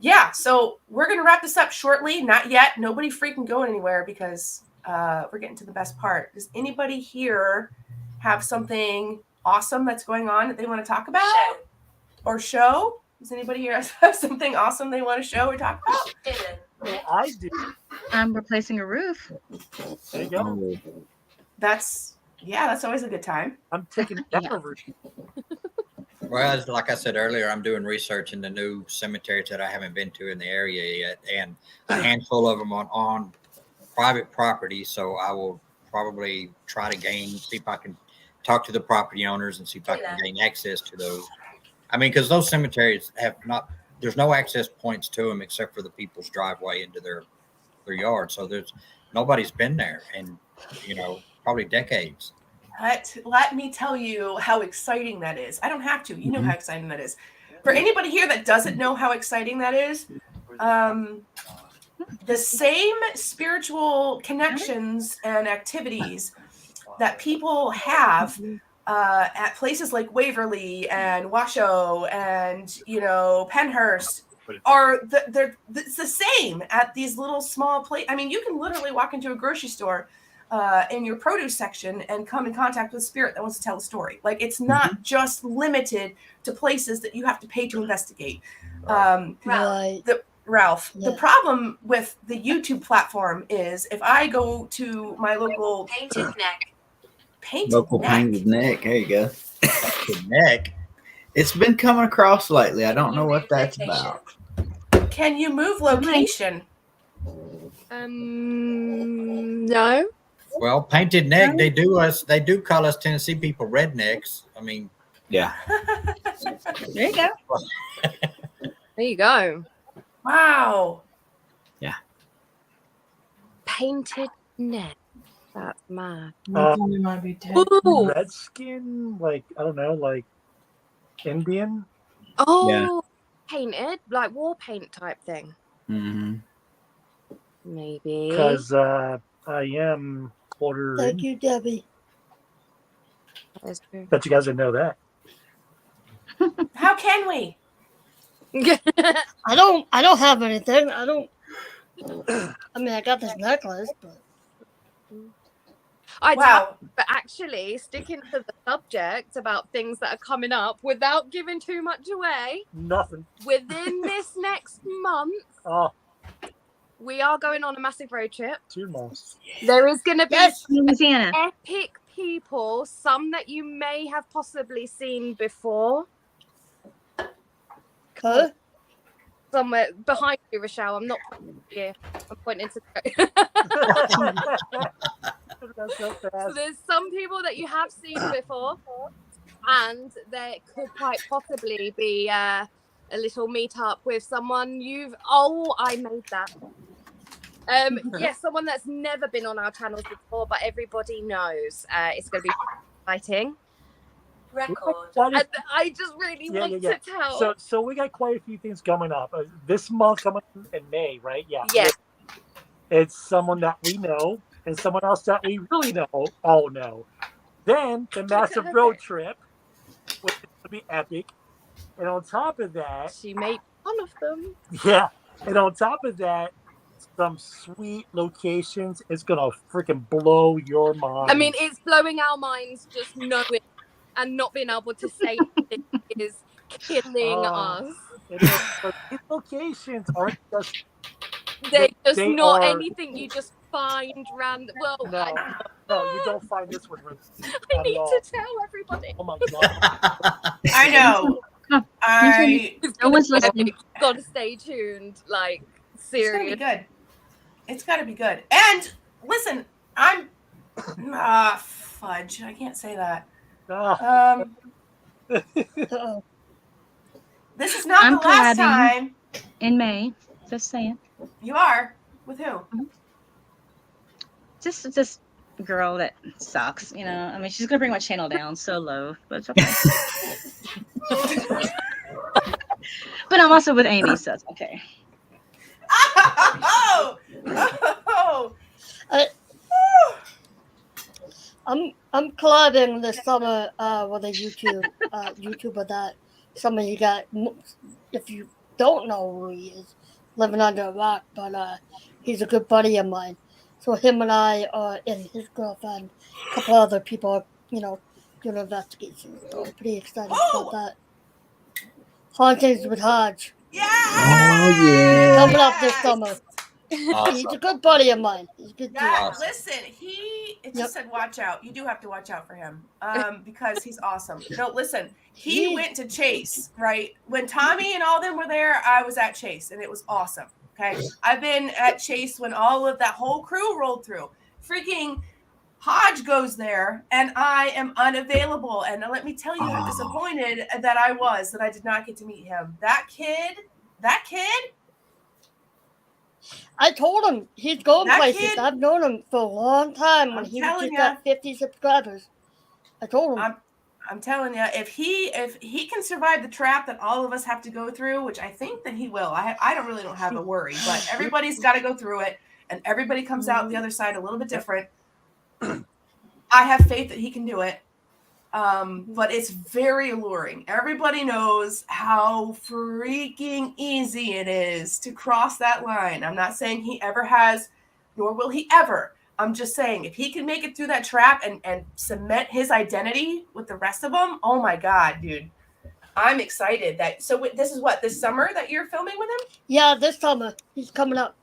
Yeah, so we're going to wrap this up shortly. Not yet. Nobody freaking going anywhere, because we're getting to the best part. Does anybody here have something awesome that's going on that they want to talk about? Or show? Does anybody here have something awesome they want to show or talk about? Well, I do. I'm replacing a roof. There you go. That's always a good time. I'm taking that over. Well, like I said earlier, I'm doing research in the new cemeteries that I haven't been to in the area yet, and a handful of them on private property. So I will probably try to see if I can talk to the property owners and see if I can gain access to those. I mean, because those cemeteries there's no access points to them except for the people's driveway into their yard. So nobody's been there in, probably decades. Let me tell you how exciting that is. I don't have to. You know how exciting that is. For anybody here that doesn't know how exciting that is, the same spiritual connections and activities that people have at places like Waverly and Washoe and Penhurst it's the same at these little small places. I mean, you can literally walk into a grocery store in your produce section and come in contact with a spirit that wants to tell a story. Like, it's not just limited to places that you have to pay to investigate. Ralph, the problem with the YouTube platform is if I go to my local Painted neck. There you go. Painted neck. It's been coming across lately. I don't know what that's about. Can you move location? No. Well, painted neck. They do call us Tennessee people rednecks. I mean, yeah. There you go. There you go. Wow. Yeah. Painted neck. That's mad. Might be Redskin, I don't know, like Indian. Oh, yeah. Painted, like war paint type thing. Mm-hmm. Maybe. Because I am quarter. Thank you, Debbie. That's true. Bet you guys didn't know that. How can we? I don't have anything. I don't. I mean, I got this necklace, but. Wow. But actually, sticking to the subject about things that are coming up without giving too much away. Nothing. Within this next month, we are going on a massive road trip. 2 months. There is going to be Louisiana. epic people, some that you may have possibly seen before. Huh? Somewhere behind you, Richelle. I'm not pointing to you. I'm pointing to So there's some people that you have seen before, and there could quite possibly be a little meetup with someone I made that. Yes, someone that's never been on our channels before, but everybody knows it's going to be exciting. Record. I just really want to tell. So we got quite a few things coming up. This month coming in May, right? Yeah. Yes. It's someone that we know and someone else that we really all know. Then the massive road trip, which is going to be epic. And on top of that... She made fun of them. Yeah. And on top of that, some sweet locations. It's going to freaking blow your mind. I mean, it's blowing our minds just knowing and not being able to say it is killing us. It is, but these locations aren't just... They're just not anything you just find random. Well, no, you don't find this one. I need to tell everybody. Oh my god! I know. No one's listening. Got to stay tuned. Like, seriously. It's gonna be good. It's gotta be good. And listen, I'm fudge. I can't say that. This is not the last time. In May. Just saying. You are? With who? Just this girl that sucks, you know. I mean, she's gonna bring my channel down so low, but it's okay. But I'm also with Amy, so it's okay. I'm collabing this summer with a YouTuber that some of you got. If you don't know who he is, living under a rock, but he's a good buddy of mine. So him and I and his girlfriend, a couple other people are, doing investigations. So I'm pretty excited about that. Hauntings with Hodge. Yeah! Oh, yeah. Coming up this summer. Awesome. He's a good buddy of mine. He's a good dude. Awesome. Listen, it just said watch out. You do have to watch out for him because he's awesome. No, listen, he went to Chase, right? When Tommy and all them were there, I was at Chase, and it was awesome, okay? I've been at Chase when all of that whole crew rolled through. Freaking Hodge goes there, and I am unavailable. And let me tell you how disappointed that I was that I did not get to meet him. That kid... I told him he's going places. I've known him for a long time when he just got 50 subscribers. I told him. I'm telling you, if he can survive the trap that all of us have to go through, which I think that he will. I don't have a worry, but everybody's got to go through it, and everybody comes out the other side a little bit different. I have faith that he can do it. But it's very alluring. Everybody knows how freaking easy it is to cross that line. I'm not saying he ever has, nor will he ever. I'm just saying if he can make it through that trap and cement his identity with the rest of them, oh my God, dude. I'm excited so this is this summer that you're filming with him? Yeah, this summer. He's coming up.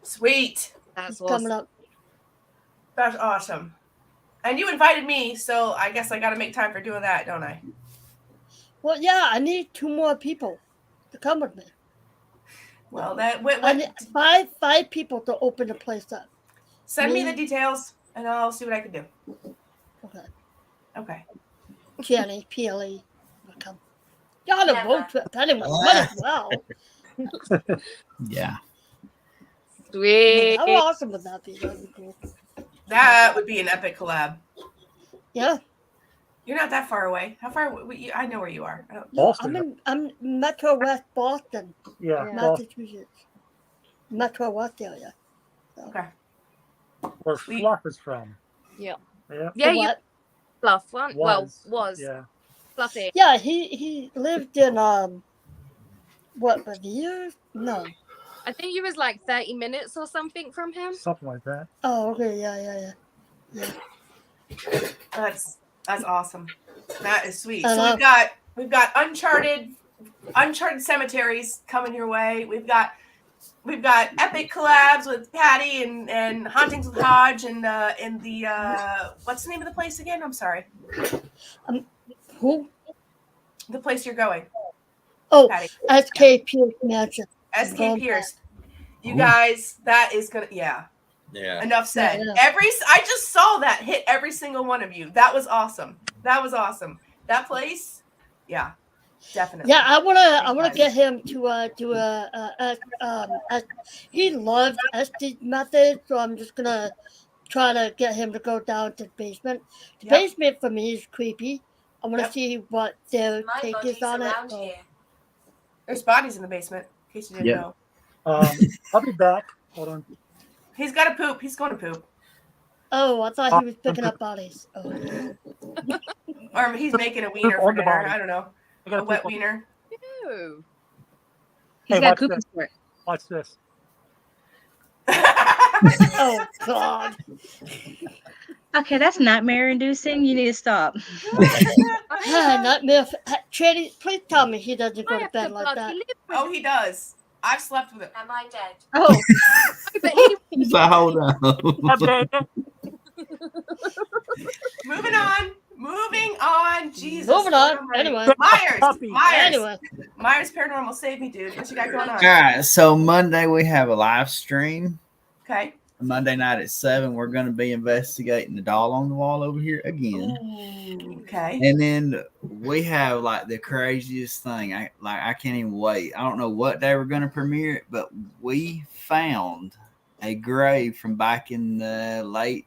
Sweet. That's awesome. Coming up. That's awesome. And you invited me, so I guess I got to make time for doing that, don't I? Well, yeah, I need 2 more people to come with me. Well, I need 5 people to open the place up. Send me the details, and I'll see what I can do. Okay. Channy, PLE, will come. Y'all on a road trip anyway. Might as well. Yeah. Sweet. How awesome would that be? That would be cool. That would be an epic collab. Yeah. You're not that far away. How far? I know where you are. Boston. I'm Metro West Boston. Yeah. Massachusetts. Metro West area. So. Okay. Where Fluff is from. Yeah. Yeah. Fluff one. Was. Yeah. Fluffy. Yeah, he lived in what, Revere? No. I think he was like 30 minutes or something from him. Something like that. Oh, okay, yeah. That's awesome. That is sweet. So we've got uncharted cemeteries coming your way. We've got epic collabs with Patty and Hauntings with Hodge and the what's the name of the place again? I'm sorry. Who? The place you're going. Oh, Patty. SK Pierce Mansion. SK Pierce. You guys, that is gonna Yeah. Enough said. Yeah. I just saw that hit every single one of you. That was awesome. That place, yeah, definitely. Yeah, I wanna get him to do he loved SD method, so I'm just gonna try to get him to go down to the basement. The basement for me is creepy. I want to see what their take is on it. There's bodies in the basement, in case you didn't know. I'll be back. Hold on. He's got to poop. He's going to poop. Oh, I thought he was picking up bodies. Oh. Or he's making a wiener for dinner. I don't know. A wet wiener. Ew. He's got poop in sport. Watch this. Oh, God. Okay, that's nightmare inducing. You need to stop. Nightmare. Channy, please tell me he doesn't go to bed like that. Oh, he does. I've slept with him. Am I dead? Oh. So hold on. Moving on. Jesus. Moving on. Anyway. Myers Paranormal, save me, dude. What you got going on? All right. So Monday we have a live stream. Okay. Monday night at 7, we're going to be investigating the doll on the wall over here again. Ooh, okay. And then we have like the craziest thing. I can't even wait. I don't know what day we're going to premiere it, but we found a grave from back in the late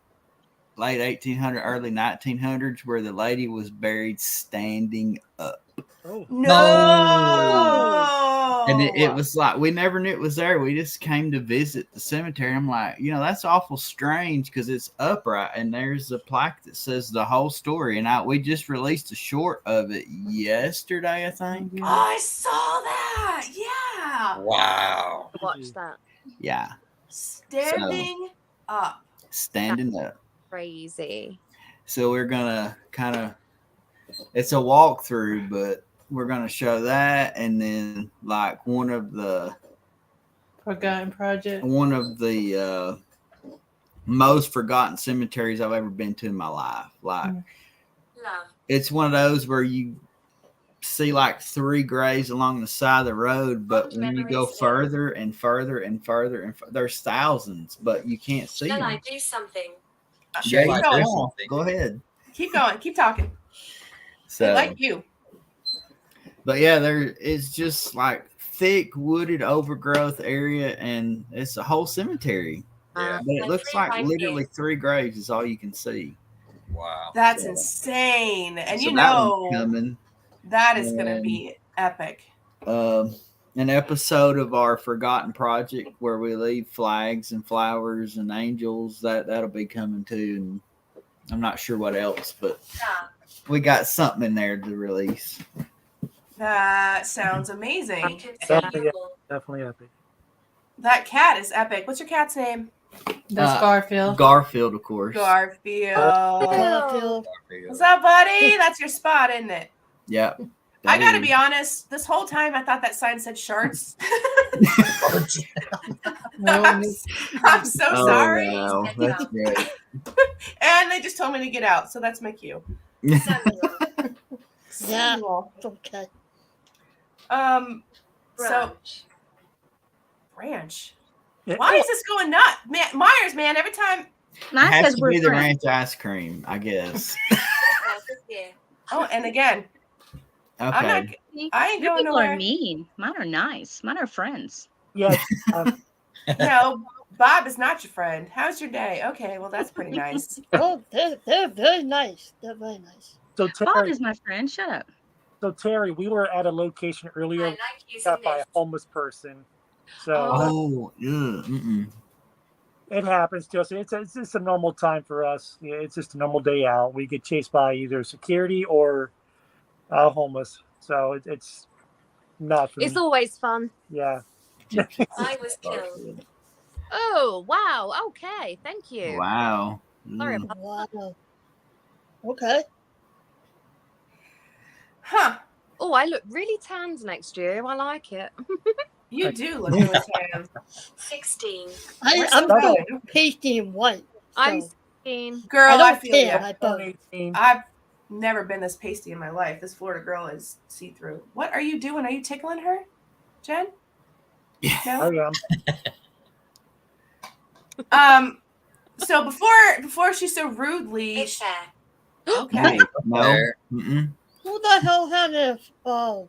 1800s, early 1900s, where the lady was buried standing up. Oh. No. And it was like, we never knew it was there. We just came to visit the cemetery. I'm like, that's awful strange because it's upright and there's a plaque that says the whole story. And we just released a short of it yesterday, I think. Oh, I saw that. Yeah. Wow. Watch that. Yeah. Standing up. Crazy. So we're going to kind of, it's a walkthrough, but we're going to show that. And then like one of the most forgotten cemeteries I've ever been to in my life. Like it's one of those where you see like 3 graves along the side of the road, but when you go further and further and further and there's thousands, but you can't see them. Shall I do something? Go ahead. Keep going. Keep talking. So, like you. But yeah, there is just like thick wooded overgrowth area, and it's a whole cemetery. Yeah. But it looks like literally 3 graves is all you can see. Wow. That's insane. And so that is going to be epic. An episode of our Forgotten Project where we leave flags and flowers and angels, that'll be coming too. And I'm not sure what else, but we got something in there to release. That sounds amazing. Definitely epic. That cat is epic. What's your cat's name? That's Garfield. Garfield, of course. Garfield. What's up, buddy? That's your spot, isn't it? Yep. I gotta be honest, this whole time I thought that sign said sharks. I'm so sorry. Wow. That's great. And they just told me to get out, so that's my cue. Yeah, okay. Ranch. Why is this going nuts? Myers, man, every time. It has to be the ranch ice cream, I guess. Oh, and again. Okay. I ain't going People nowhere. are mean. Mine are nice. Mine are friends. Yeah. No, Bob is not your friend. How's your day? Okay, well, that's pretty nice. Oh, they're very nice. They're very nice. So Bob is my friend. Shut up. So Terry, we were at a location earlier got by a homeless person. So It happens to us. It's just a normal time for us. Yeah, it's just a normal day out. We get chased by either security or homeless. So it's not for It's me. always fun. Yeah. I was killed. Oh, wow. Okay. Thank you. Wow. Sorry Mm. about Wow. Okay. Huh. Oh, I look really tanned next year. I like it. You do look really tan. 16. I'm still pasty and white. I'm So 16. Girl, I feel tan. ya. I don't. I've never been this pasty in my life. This Florida girl is see-through. What are you doing? Are you tickling her, Jen? No? I am. So before she so rudely. It's fair. Okay. No. Mm-mm. Who the hell had it? Oh.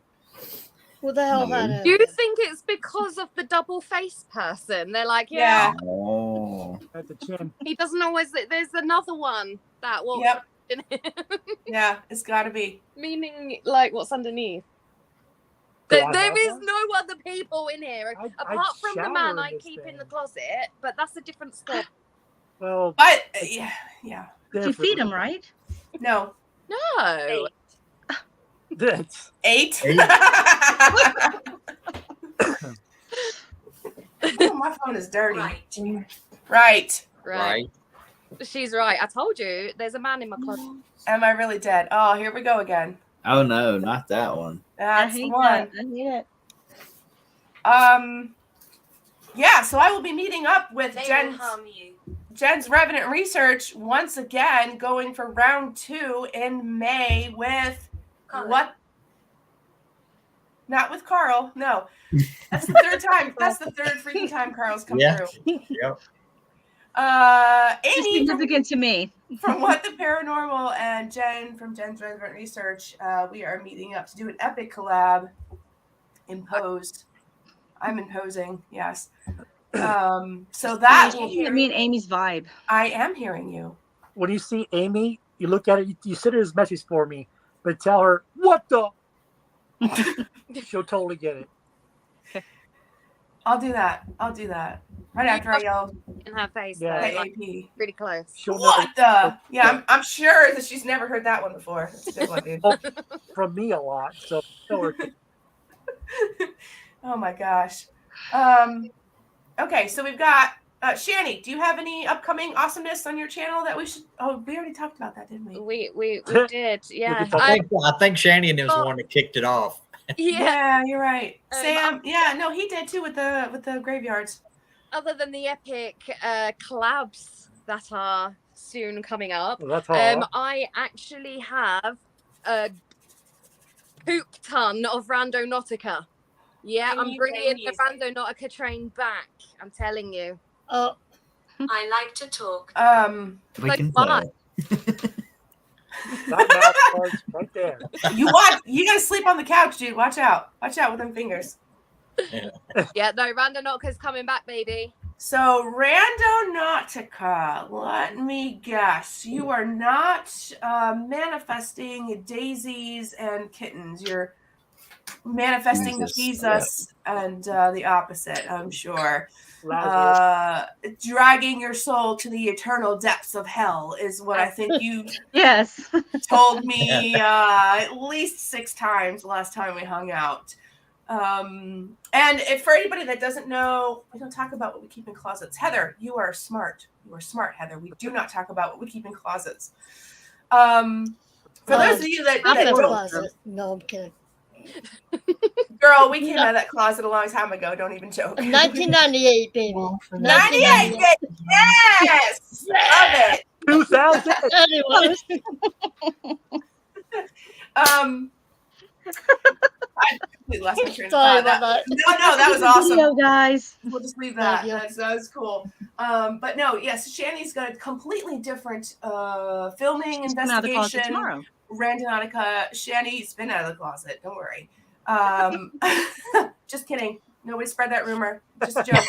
Who the hell had it? Do you think it's because of the double face person? They're like, Yeah. Oh. At the chin. He doesn't always. There's another one that walks. Yep. In Yeah, it's got to be. Meaning, like, what's underneath? Do There I have is one? no other people in here apart from the man I keep in the closet, but that's a different story. Well, But yeah. You feed him, right? No. No. That's 8. Oh, my phone is dirty. Right. She's right. I told you, there's a man in my closet. Am I really dead? Oh, here we go again. Oh no, not that one. That's the one. I hate it. Yeah, so I will be meeting up with They will Jen's harm you. Revenant research once again, going for round 2 in May with Colin. what? Not with Carl. No, that's the third time. That's the third freaking time Carl's come through. Yep. It's Amy significant to me. from What the Paranormal and Jen from Jen's Revenant Research. We are meeting up to do an epic collab. Imposed. I'm imposing. Yes. So that will I mean Amy's vibe. I am hearing you. when you see Amy, you look at it, you send her this message for me, but tell her, what the? She'll totally get it. I'll do that. Right after I yell In her face, Yeah. though, hey, like, AP. pretty close. She'll What know. the? Yeah, I'm sure that she's never heard that one before. That's a good one, dude. From me a lot, so tell her. Oh my gosh. Okay, so we've got Channy. Do you have any upcoming awesomeness on your channel that we should? Oh, we already talked about that, didn't we? We did, yeah. I think Shannon was the one that kicked it off. Yeah, you're right. Sam, yeah, no, he did too with the graveyards. Other than the epic collabs that are soon coming up, That's all. I actually have a poop ton of Randonautica. Yeah, Can I'm you bringing name the music? Randonautica train back. I'm telling you. I like to talk. We can fun. tell. That mouth part's right there. You gotta sleep on the couch, dude. Watch out with them fingers. Yeah, no, Randonautica's coming back, baby. So Randonautica, let me guess. You are not manifesting daisies and kittens. You're manifesting Jesus and the opposite, I'm sure. Dragging your soul to the eternal depths of hell is what I think you Yes. told me at least 6 times last time we hung out. And if for anybody that doesn't know, we don't talk about what we keep in closets. Heather, you are smart. You are smart, Heather. We do not talk about what we keep in closets. For those of you that don't, closet. No, I'm kidding. girl, we came out of that closet a long time ago. Don't even joke. 1998, baby. 98, baby. Yes, love it. 2000. Anyways. I completely lost my train of Sorry thought. about that. No, that was awesome. Video, guys. We'll just leave that. That's cool. But no, yes, Shanny's got a completely different filming investigation. Tomorrow. Randonautica. Shanny's been out of the closet. Don't worry. Just kidding. Nobody spread that rumor. Just a joke.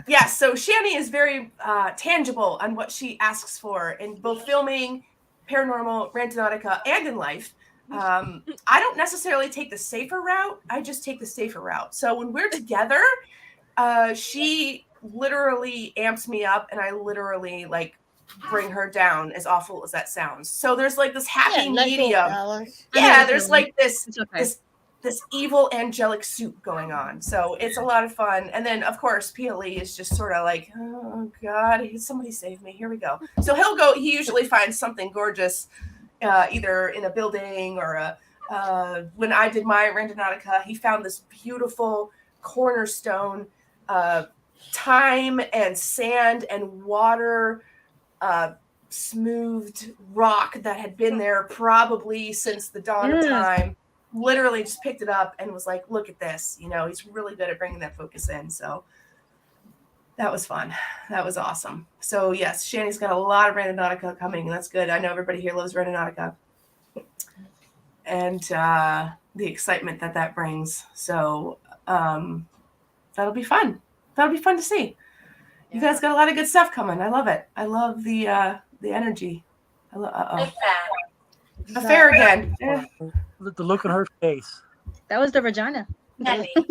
Yeah, so Channy is very tangible on what she asks for in both filming, paranormal, Randonautica, and in life. I don't necessarily take the safer route. I just take the safer route. So when we're together, She literally amps me up, and I literally like bring her down, as awful as that sounds. So there's like this happy medium. Yeah, there's like this this evil angelic soup going on. So it's a lot of fun. And then of course PLE is just sort of like, oh God, somebody save me. Here we go. So he usually finds something gorgeous, either in a building or when I did my Randonautica, he found this beautiful cornerstone, thyme and sand and water, smoothed rock that had been there probably since the dawn of time. Literally just picked it up and was like, look at this. You know, he's really good at bringing that focus in. So that was fun. That was awesome. So yes, Channy's got a lot of Randonautica coming. That's good. I know everybody here loves Randonautica. And the excitement that brings. So that'll be fun. That'll be fun to see. You guys got a lot of good stuff coming. I love it. I love the energy. Affair again. The look on her face. That was the vagina. Nelly. I'm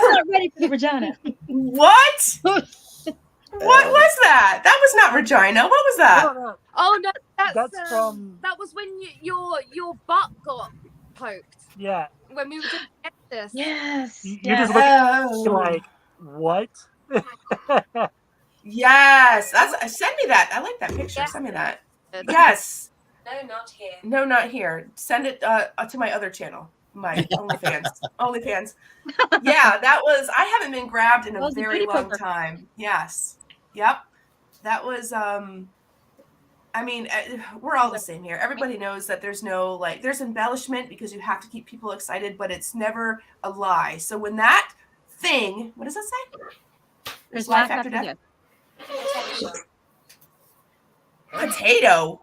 not ready for the vagina. What? What was that? That was not Regina. What was that? Oh no, that's from. That was when your butt got poked. Yeah. When we were doing this. Yes. You just look like what? Yes. Send me that. I like that picture. Yeah. Send me that. Yes. No, not here. No, not here. Send it to my other channel. My OnlyFans. OnlyFans. Yeah, that was. I haven't been grabbed in a very long time. Yes. Yep. That was. I mean, we're all the same here. Everybody knows that there's no there's embellishment because you have to keep people excited, but it's never a lie. So when that thing, what does that say? There's life after death. Potato.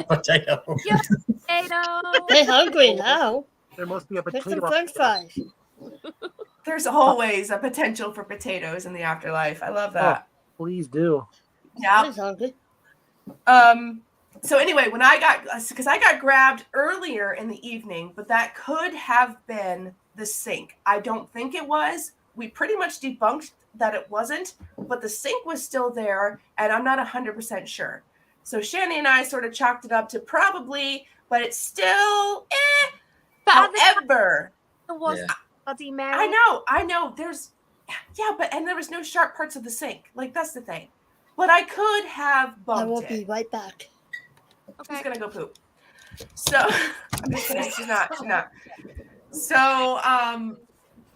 Potato. Yes, potato. They're hungry now. There must be a Pick potato. some French fries. There's always a potential for potatoes in the afterlife. I love that. Oh, please do. Yeah. So anyway, when I got grabbed earlier in the evening, but that could have been the sink. I don't think it was. We pretty much debunked that it wasn't, but the sink was still there, and I'm not 100% sure. So Channy and I sort of chalked it up to probably, but it's still However, it was Bloody Mary. I know. And there was no sharp parts of the sink. Like, that's the thing. But I could have bumped it. I will be right back. Okay. She's gonna go poop. So I'm just kidding. She's not. So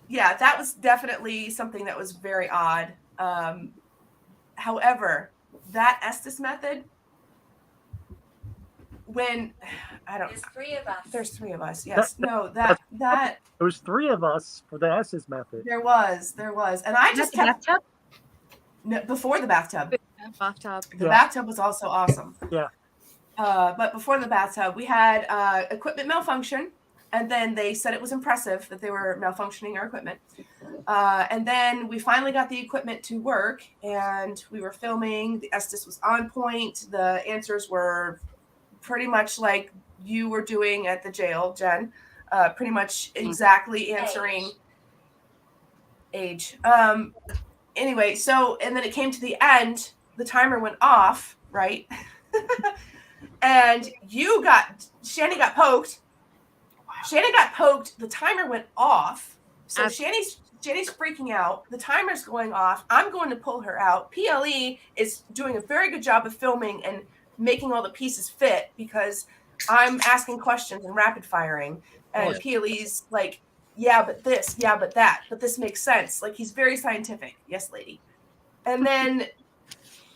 yeah, that was definitely something that was very odd. However, that Estes method, when There's three of us. There's three of us. Yes. That there was three of us for the Estes method. There was, and I just kept before the bathtub. The bathtub was also awesome. Yeah. But before the bathtub, we had equipment malfunction, and then they said it was impressive that they were malfunctioning our equipment. And then we finally got the equipment to work, and we were filming. The Estes was on point. The answers were pretty much like you were doing at the jail, Jen. Pretty much exactly answering age. Anyway, so, and then it came to the end, the timer went off, right? And Channy got poked. Channy got poked, the timer went off. So Channy's freaking out. The timer's going off. I'm going to pull her out. PLE is doing a very good job of filming and making all the pieces fit because I'm asking questions and rapid firing. And PLE's like, yeah, but this, yeah, but that, but this makes sense. Like, he's very scientific. Yes, lady. And then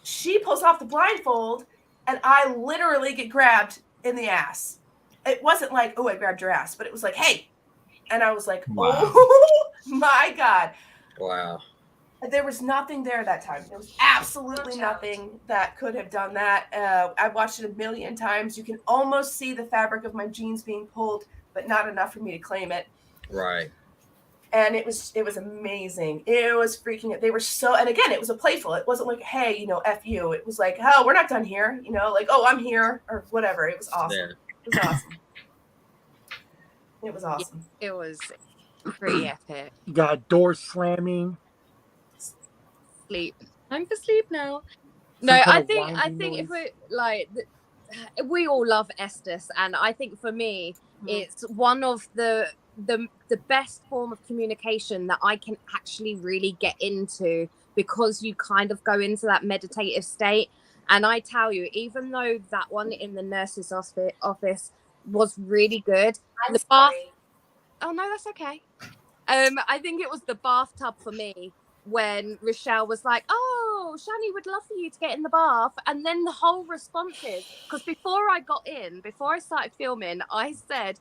she pulls off the blindfold, and I literally get grabbed in the ass. It wasn't like, oh, I grabbed your ass, but it was like, hey. And I was like, oh my God. Wow. There was nothing there that time. There was absolutely nothing that could have done that. I watched it a million times. You can almost see the fabric of my jeans being pulled, but not enough for me to claim it. Right. And it was amazing. It was freaking. They were so, and again, it was a playful. It wasn't like, hey, F you. It was like, oh, we're not done here. Like, oh, I'm here or whatever. It was awesome. Yeah. It was awesome. It was awesome. It was pretty epic. Got door slamming. Sleep. Time for sleep now. No, I think if we like, we all love Estes, and I think for me, it's one of the best form of communication that I can actually really get into, because you kind of go into that meditative state. And I tell you, even though that one in the nurse's office was really good, the bath. Oh no, that's okay. I think it was the bathtub for me, when Richelle was like, "Oh, Channy would love for you to get in the bath," and then the whole response is, because before I started filming, I said,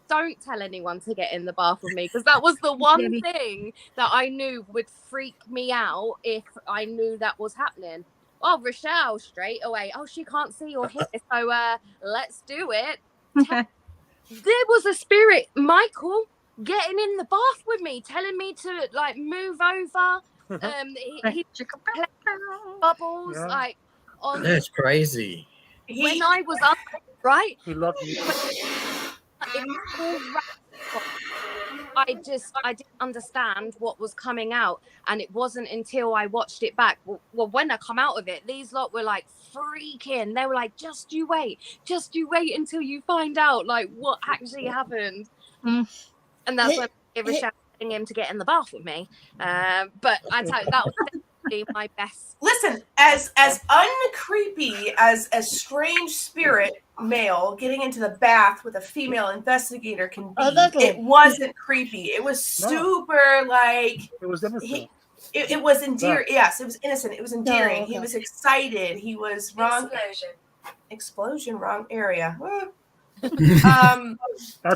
"Don't tell anyone to get in the bath with me," because that was the one thing that I knew would freak me out if I knew that was happening. Oh, Richelle straight away. Oh, she can't see or hear, so let's do it. There was a spirit, Michael, getting in the bath with me, telling me to like move over. He bubbles like on. That's crazy. When I was up, right? He loved you. I didn't understand what was coming out, and it wasn't until I watched it back. Well, when I come out of it, these lot were like freaking. They were like, "Just you wait until you find out like what actually happened." And that's when I was telling him to get in the bath with me. But I tell you, that was definitely my best. Listen, as uncreepy as a strange spirit male getting into the bath with a female investigator can be, it wasn't creepy. It was super like it was innocent. It was endearing. Yes, it was innocent. It was endearing. He was excited. He was wrong. Explosion, wrong area.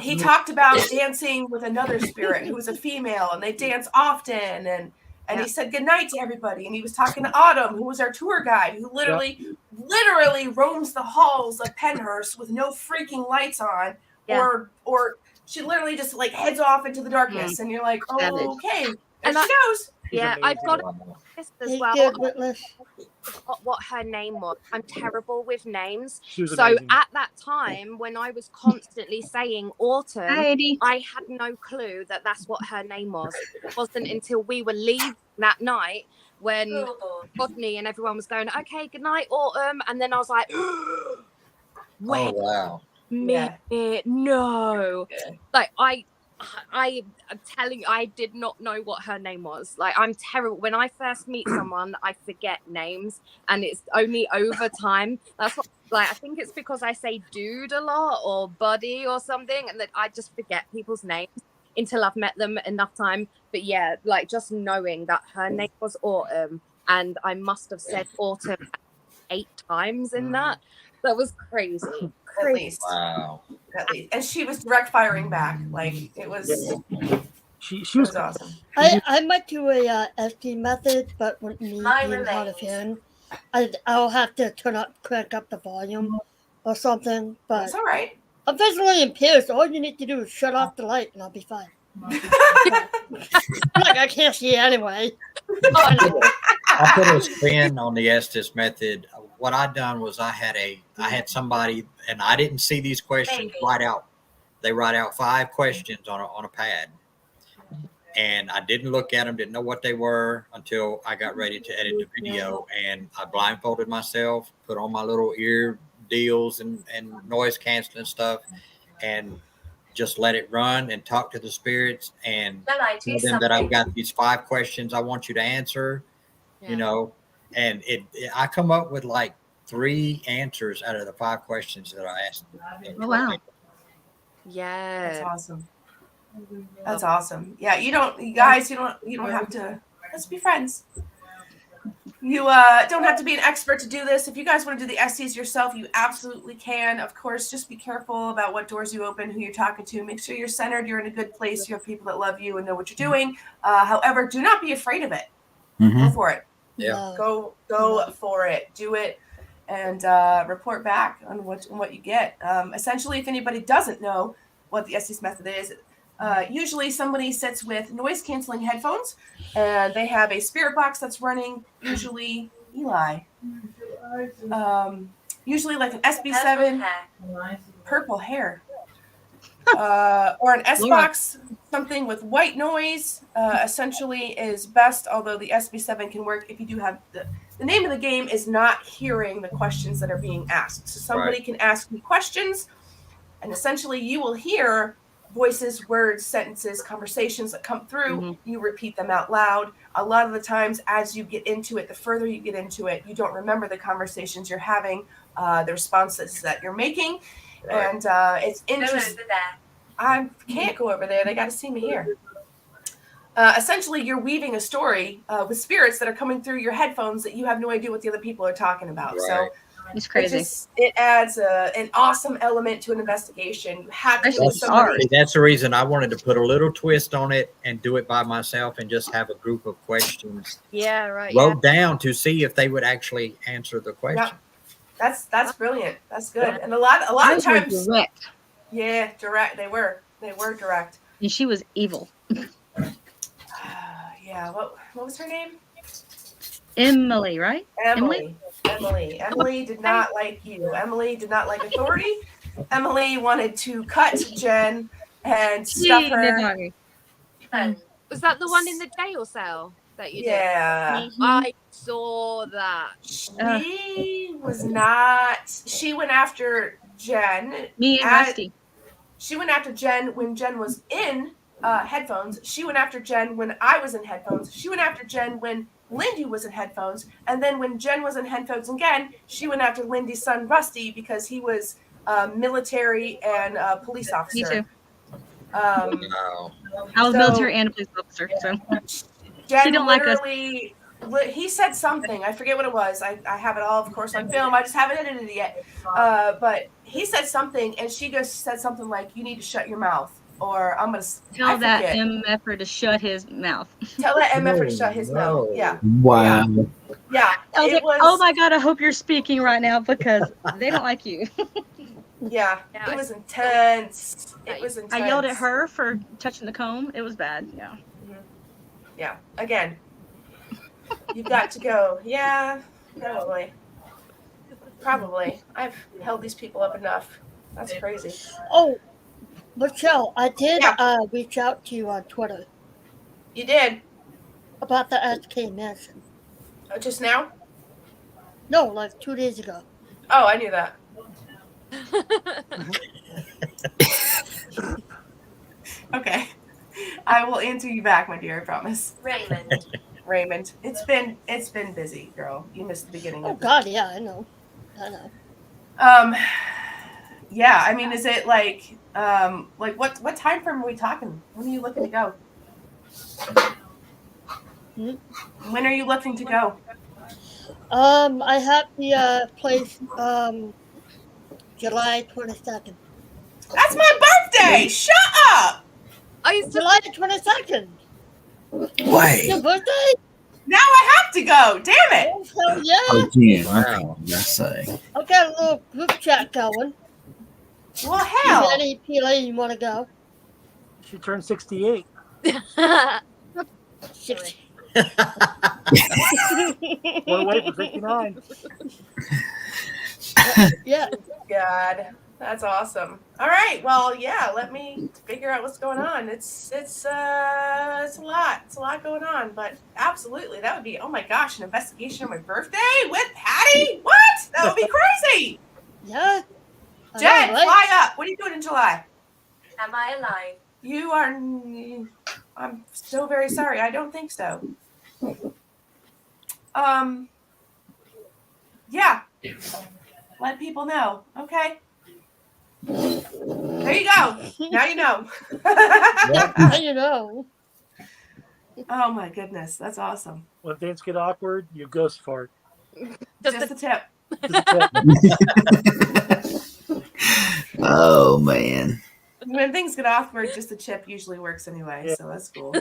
He talked about dancing with another spirit who was a female, and they dance often, and he said goodnight to everybody, and he was talking to Autumn, who was our tour guide, who literally roams the halls of Penhurst with no freaking lights on, or she literally just like heads off into the darkness, and you're like, oh, okay, there she goes. Yeah, I've got this as well. What her name was. I'm terrible with names. So amazing. At that time, when I was constantly saying Autumn, I had no clue that that's what her name was. It wasn't until we were leaving that night when Rodney and everyone was going, "Okay, good night, Autumn," and then I was like, "Wait, oh wow, no!" Like I'm telling you, I did not know what her name was. Like, I'm terrible. When I first meet someone, I forget names, and it's only over time. That's what, like, I think it's because I say dude a lot or buddy or something, and that I just forget people's names until I've met them enough time. But yeah, like, just knowing that her name was Autumn, and I must have said Autumn 8 times in that. That was crazy. At least. Wow. At least. And she was direct firing back. Like, it was she was awesome. I might do a SD method, but with me being hard of hearing, I'll have to crank up the volume or something. But that's all right. I'm visually impaired, so all you need to do is shut off the light and I'll be fine. Like, I can't see anyway. I put a spin on the Estes method. What I done was I had somebody, and I didn't see these questions write out. They write out 5 questions on a pad, and I didn't look at them, didn't know what they were until I got ready to edit the video, and I blindfolded myself, put on my little ear deals and noise canceling stuff, and just let it run and talk to the spirits and tell them that I've got these 5 questions I want you to answer, you know, and I come up with like 3 answers out of the 5 questions that I asked. Oh, wow. Yeah. That's awesome. That's awesome. Yeah, you don't have to, let's be friends. You don't have to be an expert to do this. If you guys want to do the STs yourself, you absolutely can. Of course, just be careful about what doors you open, who you're talking to. Make sure you're centered, you're in a good place, you have people that love you and know what you're doing. However, do not be afraid of it. Go for it. Yeah. Go for it. Do it and report back on what you get. Essentially, if anybody doesn't know what the STs method is, usually somebody sits with noise canceling headphones and they have a spirit box that's running, usually Eli. Usually like an SB7 purple hair. or an S-Box, something with white noise, essentially is best, although the SB7 can work if you do have the name of the game is not hearing the questions that are being asked. So somebody can ask me questions, and essentially you will hear voices, words, sentences, conversations that come through. You repeat them out loud. A lot of the times as you get into it, the further you get into it, you don't remember the conversations you're having, the responses that you're making. And it's interesting. I can't go over there. They got to see me here. Essentially, you're weaving a story with spirits that are coming through your headphones that you have no idea what the other people are talking about. So it's crazy. It adds an awesome element to an investigation. You have to do it with somebody. That's the reason I wanted to put a little twist on it and do it by myself and just have a group of questions. Wrote down to see if they would actually answer the question. Yeah. That's brilliant. That's good. And a lot of times, direct. Yeah, direct. They were direct. And she was evil. Yeah. What was her name? Emily, right? Emily did not like you. Emily did not like authority. Emily wanted to cut Jen and stuff her. Was that the one in the jail cell that you did? Yeah. I saw that. She was not. She went after Jen. Me and Rusty. She went after Jen when Jen was in headphones. She went after Jen when I was in headphones. She went after Jen when Lindy was in headphones. And then when Jen was in headphones again, she went after Lindy's son, Rusty, because he was military and police officer. Me too. I was military and a police officer. So Jen she don't like us. He said something. I forget what it was. I have it all, of course, on film. I just haven't edited it yet. But he said something, and she just said something like, "You need to shut your mouth," or "I'm gonna tell that MFer to shut his mouth." Tell that MFer to shut his mouth. Yeah. Wow. Yeah. I was like, oh my God, I hope you're speaking right now because they don't like you. Yeah. It was intense. It was intense. I yelled at her for touching the comb. It was bad. Yeah. Yeah. Again. You've got to go. Yeah, probably. I've held these people up enough. That's crazy. Oh, Richelle, I did reach out to you on Twitter. You did? About the SK Mansion. Just now? No, like 2 days ago. Oh, I knew that. Okay. I will answer you back, my dear, I promise. Raymond. It's been busy, girl. You missed the beginning of it. God, yeah, I know. Yeah, I mean, is it like what time frame are we talking? When are you looking to go? When are you looking to go? I have the place July 22nd. That's my birthday! Shut up! Oh, it's July 22nd. Wait. Your birthday? Now I have to go. Damn it! Oh, hell yeah! Again, wow. Let's say. I've got a little group chat going. Well, hell. Is there any PLA you want to go? She turned 68. 60. We're waiting for 69. Yeah. God, that's awesome. All right, well, yeah. Let me figure out what's going on. It's a lot. It's a lot going on, but absolutely, that would be. Oh my gosh, an investigation on my birthday with Patty. What? That would be crazy. Yeah. Jen, fly up. What are you doing in July? Am I alive? You are. I'm so very sorry. I don't think so. Yeah. Let people know. Okay. There you go. Now you know. Now you know. Oh my goodness, that's awesome. When things get awkward, you ghost fart. Just a tip. Oh man. When things get awkward, just a chip usually works anyway, so that's cool.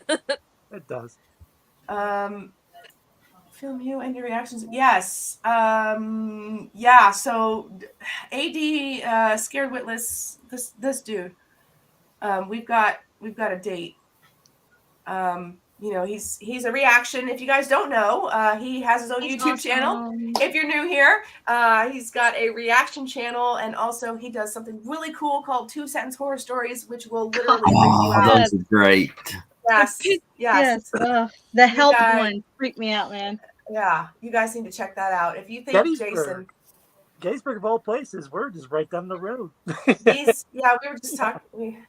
It does. Film you and your reactions. Yes. Yeah. So, AD scared witless. This dude. We've got a date. you know, he's a reaction. If you guys don't know, he has his own YouTube channel. If you're new here, he's got a reaction channel, and also he does something really cool called 2 Sentence Horror Stories, which will literally freak you out. Those are great. Yes. The help one freaked me out, man. Yeah, you guys need to check that out. If you think Gettysburg of all places, we're just right down the road. we were just talking.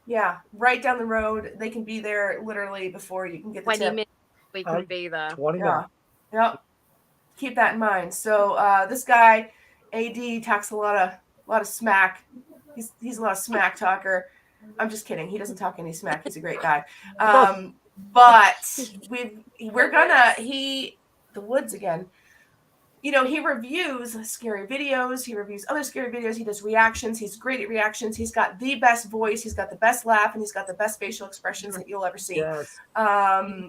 Right down the road. They can be there literally before you can get the 20 tip. minutes. We can be there. 20 minutes. Yep. Keep that in mind. So this guy, AD, talks a lot of smack. He's a lot of smack talker. I'm just kidding. He doesn't talk any smack. He's a great guy. But the woods again. You know, he reviews scary videos. He reviews other scary videos. He does reactions. He's great at reactions. He's got the best voice. He's got the best laugh, and he's got the best facial expressions that you'll ever see. Yes.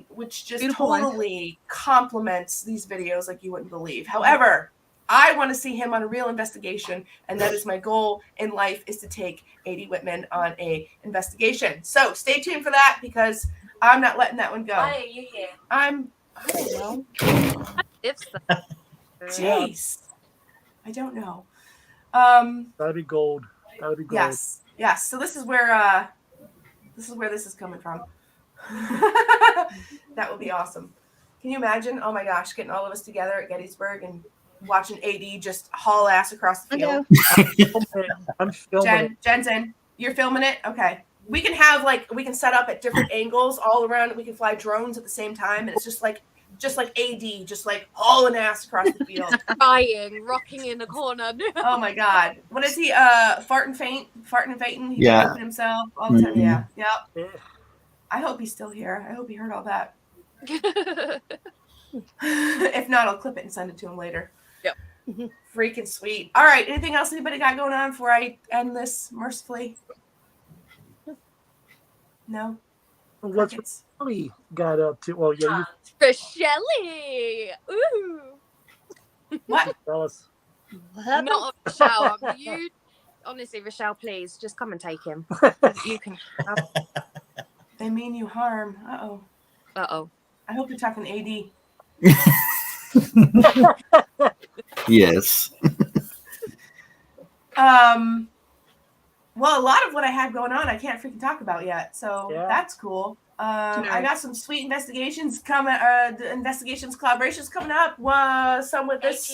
Which just totally complements these videos like you wouldn't believe. However, I want to see him on a real investigation, and that is my goal in life, is to take A.D. Whitman on a investigation. So stay tuned for that, because I'm not letting that one go. Why are you here? I don't know. If so. Jeez. I don't know. That'd be gold. That would be gold. Yes. So this is where this is coming from. That would be awesome. Can you imagine? Oh my gosh, getting all of us together at Gettysburg and watching AD just haul ass across the field. I'm filming Jen's in. You're filming it? Okay. We can set up at different angles all around. We can fly drones at the same time, and it's just like AD, just like hauling ass across the field. Crying, rocking in the corner. Oh my God. What is he? Farting and fainting. He's ripping himself all the time. Yeah. Yep. I hope he's still here. I hope he heard all that. If not, I'll clip it and send it to him later. Yep. Freaking sweet. All right. Anything else anybody got going on before I end this mercifully? No? What's Richelle got up to? Well, yeah. Richelle! Ooh! What? Tell us. Not Richelle. You, honestly, Richelle, please, just come and take him. You can have... They mean you harm. Uh-oh. Uh-oh. I hope you're talking AD. Yes. Well, a lot of what I had going on, I can't freaking talk about yet. So that's cool. I got some sweet investigations collaborations coming up. Some with this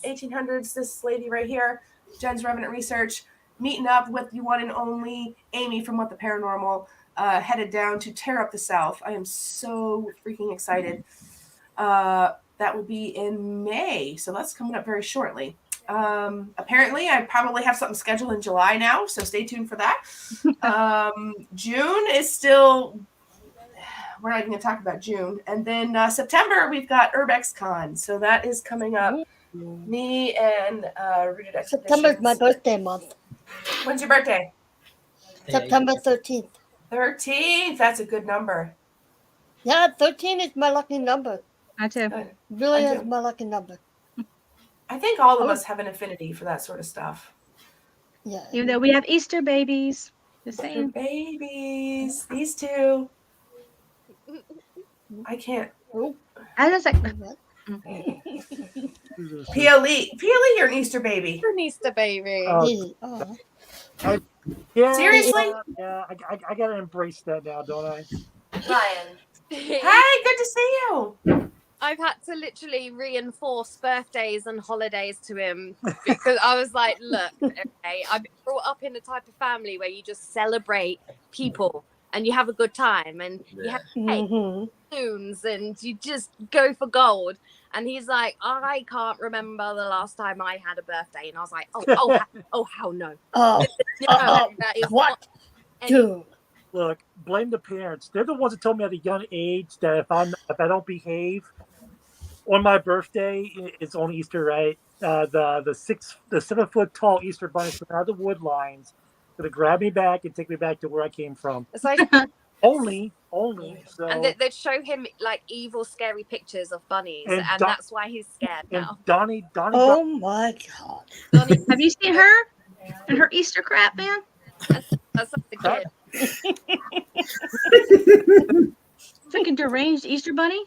1800s. This lady right here, Jen's Revenant Research, meeting up with the one and only Amy from What the Paranormal, headed down to tear up the South. I am so freaking excited. That will be in May, so that's coming up very shortly. Apparently I probably have something scheduled in July now, so stay tuned for that. June is still, we're not even going to talk about June. And then September, we've got Urbex Con, so that is coming up. Me and Rooted Expeditions. September is my birthday month. When's your birthday? September 13th. 13th, that's a good number. Yeah, 13 is my lucky number. I too. Really is my lucky number. I think all of us have an affinity for that sort of stuff. Yeah. Even though we have Easter babies. The Easter same. babies. These two. I can't. I was like, PLE, you're an Easter baby. You're an Easter baby. Seriously? Yeah, I gotta embrace that now, don't I? Ryan. Hey, good to see you. I've had to literally reinforce birthdays and holidays to him because I was like, look, okay, I've been brought up in the type of family where you just celebrate people and you have a good time and you have balloons and you just go for gold. And he's like, I can't remember the last time I had a birthday. And I was like, how no? That is what? Dude. Look, blame the parents. They're the ones that told me at a young age that if I don't behave on my birthday, it's on Easter, right? The 7 foot tall Easter bunny from out of the wood lines gonna grab me back and take me back to where I came from. It's like only. So. And they'd show him like evil, scary pictures of bunnies, and that's why he's scared now. Donnie. Oh my God! Donnie, have you seen her and her Easter crap, man? That's like the kid. Freaking deranged. deranged Easter bunny?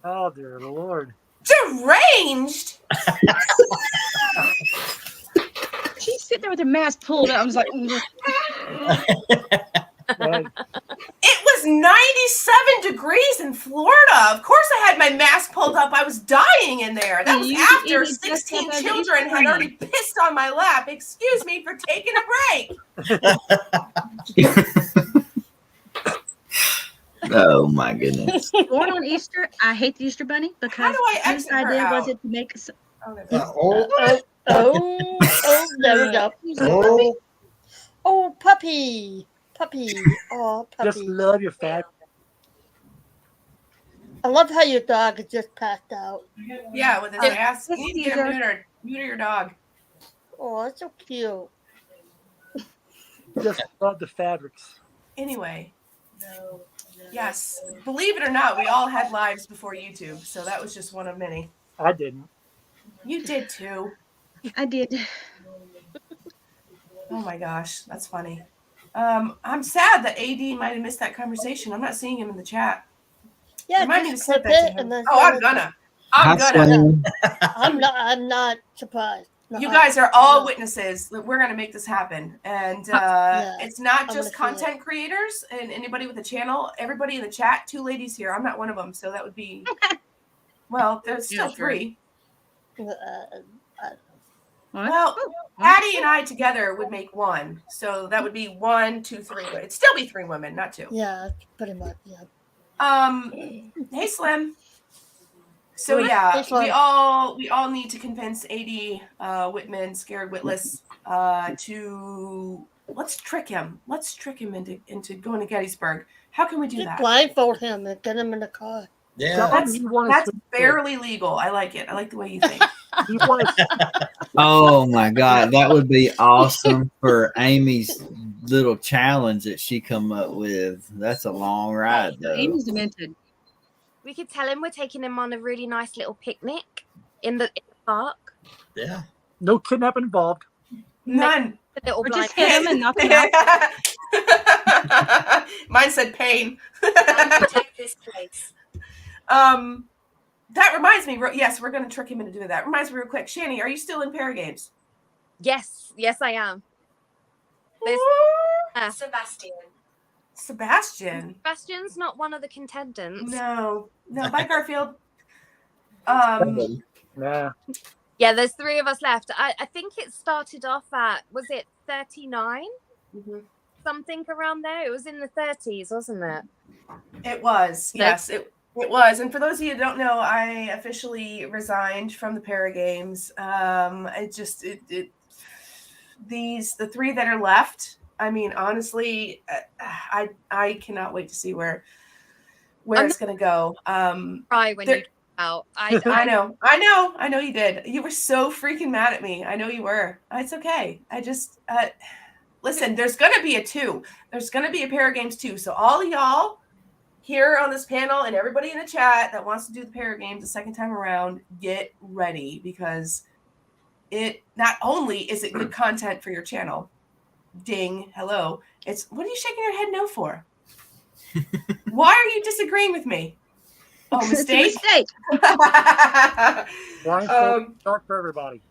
Oh dear Lord. Deranged? She's sitting there with her mask pulled up. I was like, It was 97 degrees in Florida. Of course I had my mask pulled up. I was dying in there. That was after 16 children had already pissed on my lap. Excuse me for taking a break. Oh my goodness. Born on Easter, I hate the Easter bunny because his idea was it to make us. There we go. Oh, puppy. Oh, puppy. Just love your fat. I love how your dog is just passed out. Yeah, with his ass. You need to get him neuter your dog. Oh, that's so cute. Just love the fabrics. Anyway. Yes. Believe it or not, we all had lives before YouTube, so that was just one of many. I didn't. You did too. I did. Oh my gosh, that's funny. I'm sad that AD might have missed that conversation. I'm not seeing him in the chat. Yeah, remind me to just send clip that to it him. and then. Oh, I'm gonna. I'm not surprised. No, you guys are all witnesses that we're gonna make this happen, and it's not just content creators and anybody with a channel. Everybody in the chat. 2 ladies here. I'm not one of them, so that would be. Well, there's still 3. Well, Patty and I together would make 1, so that would be 1, 2, 3. But it'd still be 3 women, not 2. Yeah, pretty much. Yeah. Hey Slim. So yeah, we all need to convince AD Whitman, Scared Witless, to let's trick him. Let's trick him into going to Gettysburg. How can we do that? Blindfold him and get him in the car. Yeah, that's barely legal. I like it. I like the way you think. Oh my God, that would be awesome for Amy's little challenge that she come up with. That's a long ride though. Amy's demented. We could tell him we're taking him on a really nice little picnic in the park. Yeah. No kidnapping involved. None. Or just hit him and knock him out. Mine said pain. Protect this place. That reminds me. Yes, we're going to trick him into doing that. Reminds me real quick. Channy, are you still in Paragames? Yes, I am. Sebastian's not one of the contendants. No. Bye, Garfield. Nah. Yeah, there's 3 of us left. I think it started off at, was it 39? Mm-hmm. Something around there. It was in the 30s, wasn't it? It was. Yes, it was. And for those of you who don't know, I officially resigned from the Paragames. The 3 that are left. I mean, honestly, I cannot wait to see where it's going to go. Cry when you out. I know you did. You were so freaking mad at me. I know you were. It's okay. I just listen. There's going to be a 2. There's going to be a Paragames 2. So all of y'all here on this panel and everybody in the chat that wants to do the Paragames the second time around, get ready, because it not only is it good content for your channel. Ding, hello. What are you shaking your head no for? Why are you disagreeing with me? Oh, mistake. Start for everybody.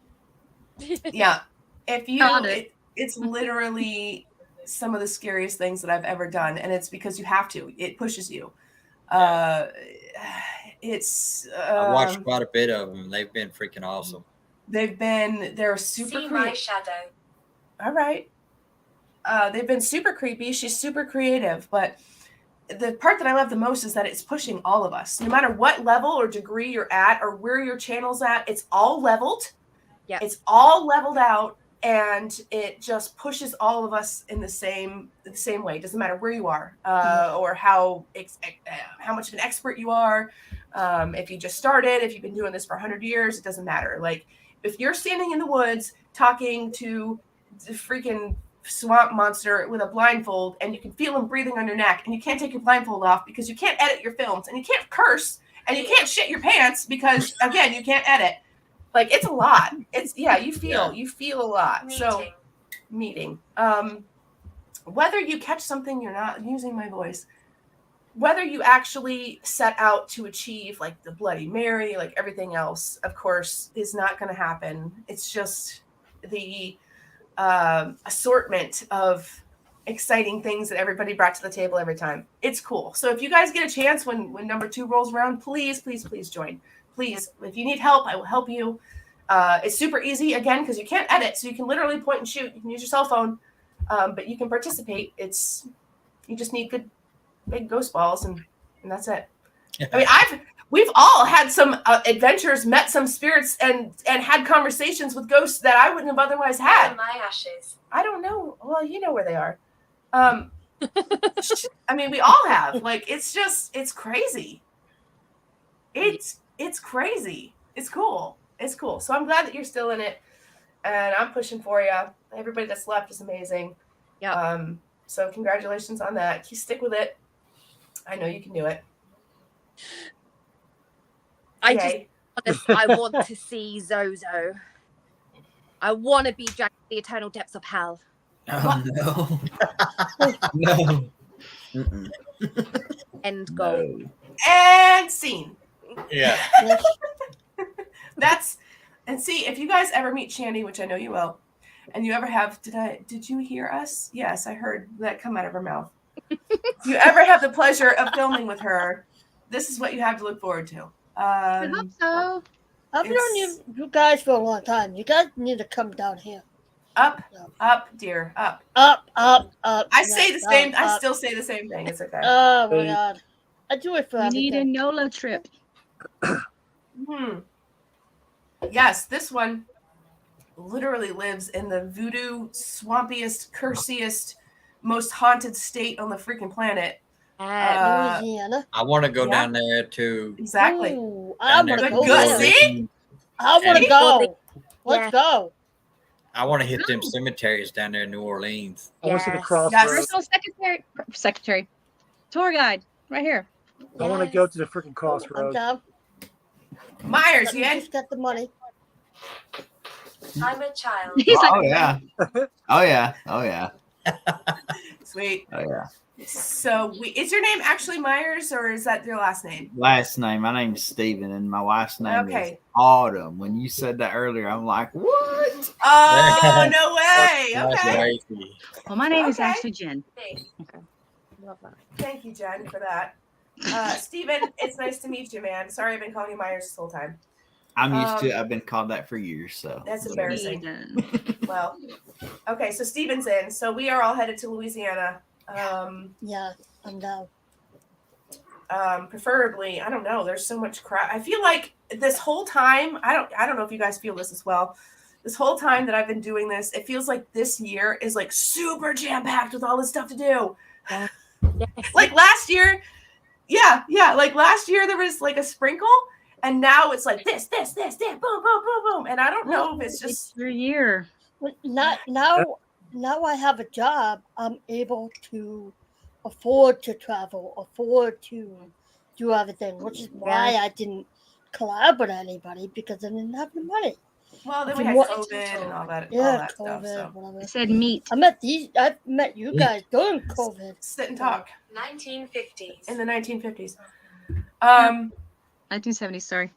Yeah. If you it's literally some of the scariest things that I've ever done, and it's because you have to. It pushes you. I watched quite a bit of them. They've been freaking awesome. They're super See my shadow. All right. They've been super creepy. She's super creative, but the part that I love the most is that it's pushing all of us. No matter what level or degree you're at or where your channel's at, it's all leveled. Yeah. It's all leveled out, and it just pushes all of us in the same way. It doesn't matter where you are or how much of an expert you are. If you just started, if you've been doing this for 100 years, it doesn't matter. Like, if you're standing in the woods talking to the freaking swamp monster with a blindfold and you can feel him breathing on your neck and you can't take your blindfold off because you can't edit your films and you can't curse and you can't shit your pants because, again, you can't edit. Like, it's a lot. You feel a lot. Meeting. Whether you catch something, you're not using my voice. whether you actually set out to achieve like the Bloody Mary, like everything else, of course, is not going to happen. It's just the assortment of exciting things that everybody brought to the table every time. It's cool. So if you guys get a chance when number 2 rolls around, please join. Please, if you need help, I will help you. It's super easy, again, because you can't edit, so you can literally point and shoot. You can use your cell phone, but you can participate. You just need good big ghost balls, and that's it. I mean, we've all had some adventures, met some spirits, and had conversations with ghosts that I wouldn't have otherwise had. My ashes. I don't know. Well, you know where they are. I mean, we all have. Like, it's crazy. It's crazy. It's cool. It's cool. So I'm glad that you're still in it, and I'm pushing for you. Everybody that's left is amazing. Yeah. So congratulations on that. You stick with it. I know you can do it. I want to see Zozo. I want to be dragged to the eternal depths of hell. Oh, no. No. Mm-mm. End goal. No. And scene. Yeah. And see, if you guys ever meet Channy, which I know you will, and you ever have, did you hear us? Yes, I heard that come out of her mouth. If you ever have the pleasure of filming with her, this is what you have to look forward to. I hope so. I've known you guys for a long time. You guys need to come down here. Up, dear, up. Up. I say the same. I still say the same thing. It's okay. Oh my God, I do it for We need a everything. NOLA trip. Yes, this one literally lives in the voodoo, swampiest, cursiest, most haunted state on the freaking planet. Louisiana. I want to go down there too. Exactly. Ooh, I want to go Good. there. See? I want to go. Let's go. I want to hit them cemeteries down there in New Orleans. I want to see the Yes. crossroads. Personal secretary, tour guide, right here. I want to go to the freaking I'm crossroads. down. Myers, Let you me in? just get the money. I'm a child. He's like, Oh yeah. Oh yeah. Oh yeah. Sweet. Oh yeah. So, is your name actually Myers, or is that your last name? Last name. My name's Steven, and my wife's name is Okay. Autumn. When you said that earlier, I'm like, what? Oh, no way. That's Okay. crazy. well, my name is Okay. actually Jen. Okay. Love that. Thank you, Jen, for that. Steven, it's nice to meet you, man. Sorry I've been calling you Myers this whole time. I'm used to it. I've been called that for years. So That's embarrassing. Eden. Well, okay, so Steven's in. So we are all headed to Louisiana. Yeah, I'm down. Preferably, I don't know. There's so much crap. I feel like this whole time, I don't know if you guys feel this as well. This whole time that I've been doing this, it feels like this year is like super jam-packed with all this stuff to do. Yeah. Like last year, yeah. Like last year there was like a sprinkle, and now it's like this, boom, boom, boom, boom. And I don't know if it's just your year. But now I have a job. I'm able to afford to travel, afford to do everything, which is why I didn't collab with anybody, because I didn't have the money. Well, then we had COVID and all that, Yeah, all that COVID, stuff. So whatever. It said meat. I met you guys during COVID. sit and talk 1950s. in the 1950s. 1970s, sorry.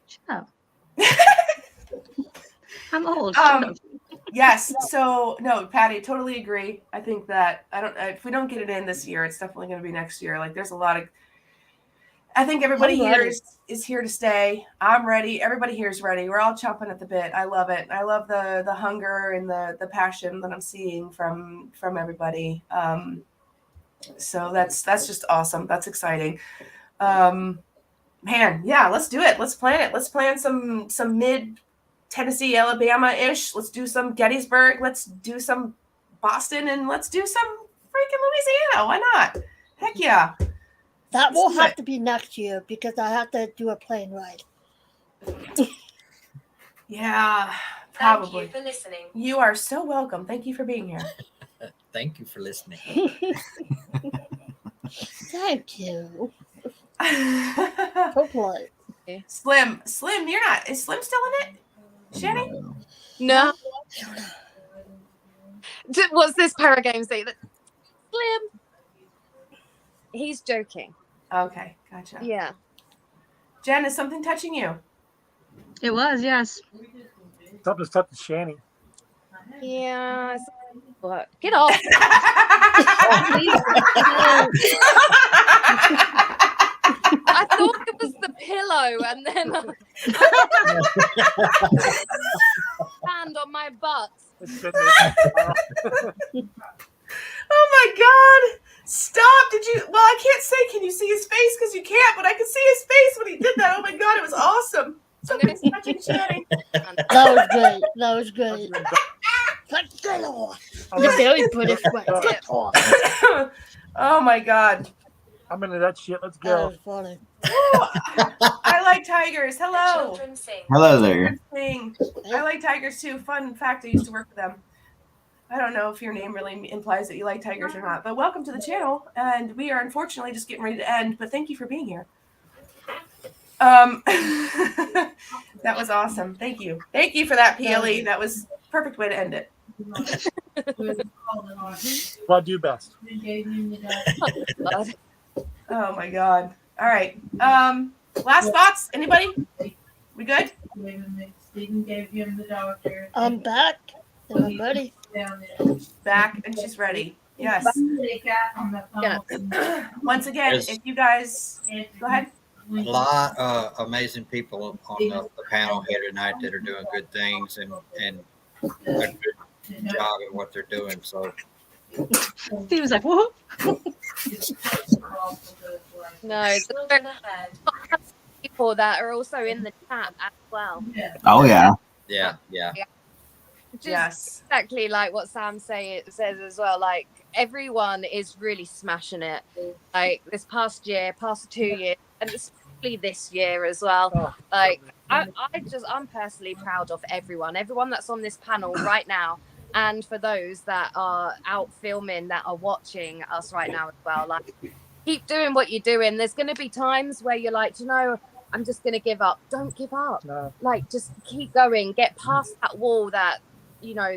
Shut up. I'm old. Shut up. Yes. So no, Patty, totally agree. I think that if we don't get it in this year, it's definitely going to be next year. Like there's a lot of, I think everybody here is here to stay. I'm ready. Everybody here is ready. We're all chomping at the bit. I love it. I love the hunger and the passion that I'm seeing from everybody. So that's just awesome. That's exciting. Man, yeah, let's do it. Let's plan it. Let's plan some mid Tennessee, Alabama-ish. Let's do some Gettysburg. Let's do some Boston, and let's do some freaking Louisiana. Why not? Heck yeah. That will have to be next year because I have to do a plane ride. Yeah, probably. Thank you for listening. You are so welcome. Thank you for being here. Thank you for listening. Thank you. So polite. Slim, you're not. Is Slim still in it? Channy? No. What's this para game say? Slim, him. He's joking. Okay, gotcha. Yeah. Jen, is something touching you? It was, yes. Something's touching Channy. Yeah. What? Get off. I thought it was the pillow, and then hand on my butt. Oh my God! Stop! Did you? Well, I can't say. Can you see his face? Because you can't. But I could see his face when he did that. Oh my God! It was awesome. Something's touching Channy. That was great. That was great. Get off. The very British way. Get off. Oh my God. I'm into that shit. Let's That go. was funny. I like tigers. Hello. Children sing. Hello there. I like tigers too. Fun fact, I used to work with them. I don't know if your name really implies that you like tigers or not, but welcome to the channel. And we are unfortunately just getting ready to end, but thank you for being here. That was awesome. Thank you. Thank you for that, PLE. That was a perfect way to end it. What I do best. Oh my God. All right. Last thoughts? Anybody? We good? I'm back. And I'm ready. Back and she's ready. Yes. Once again, if you guys go ahead. A lot of amazing people on the panel here tonight that are doing good things and a good job at what they're doing. So He was like, whoa. No, people that are also in the chat as well. Oh yeah. yeah. Just exactly like what Sam says as well. Like everyone is really smashing it. Like this past year, past 2 years, and especially this year as well. Like I'm personally proud of everyone that's on this panel right now, and for those that are out filming, that are watching us right now as well. Like keep doing what you're doing. There's going to be times where you're like, I'm just going to give up. Don't give up. No. Like just keep going. Get past that wall that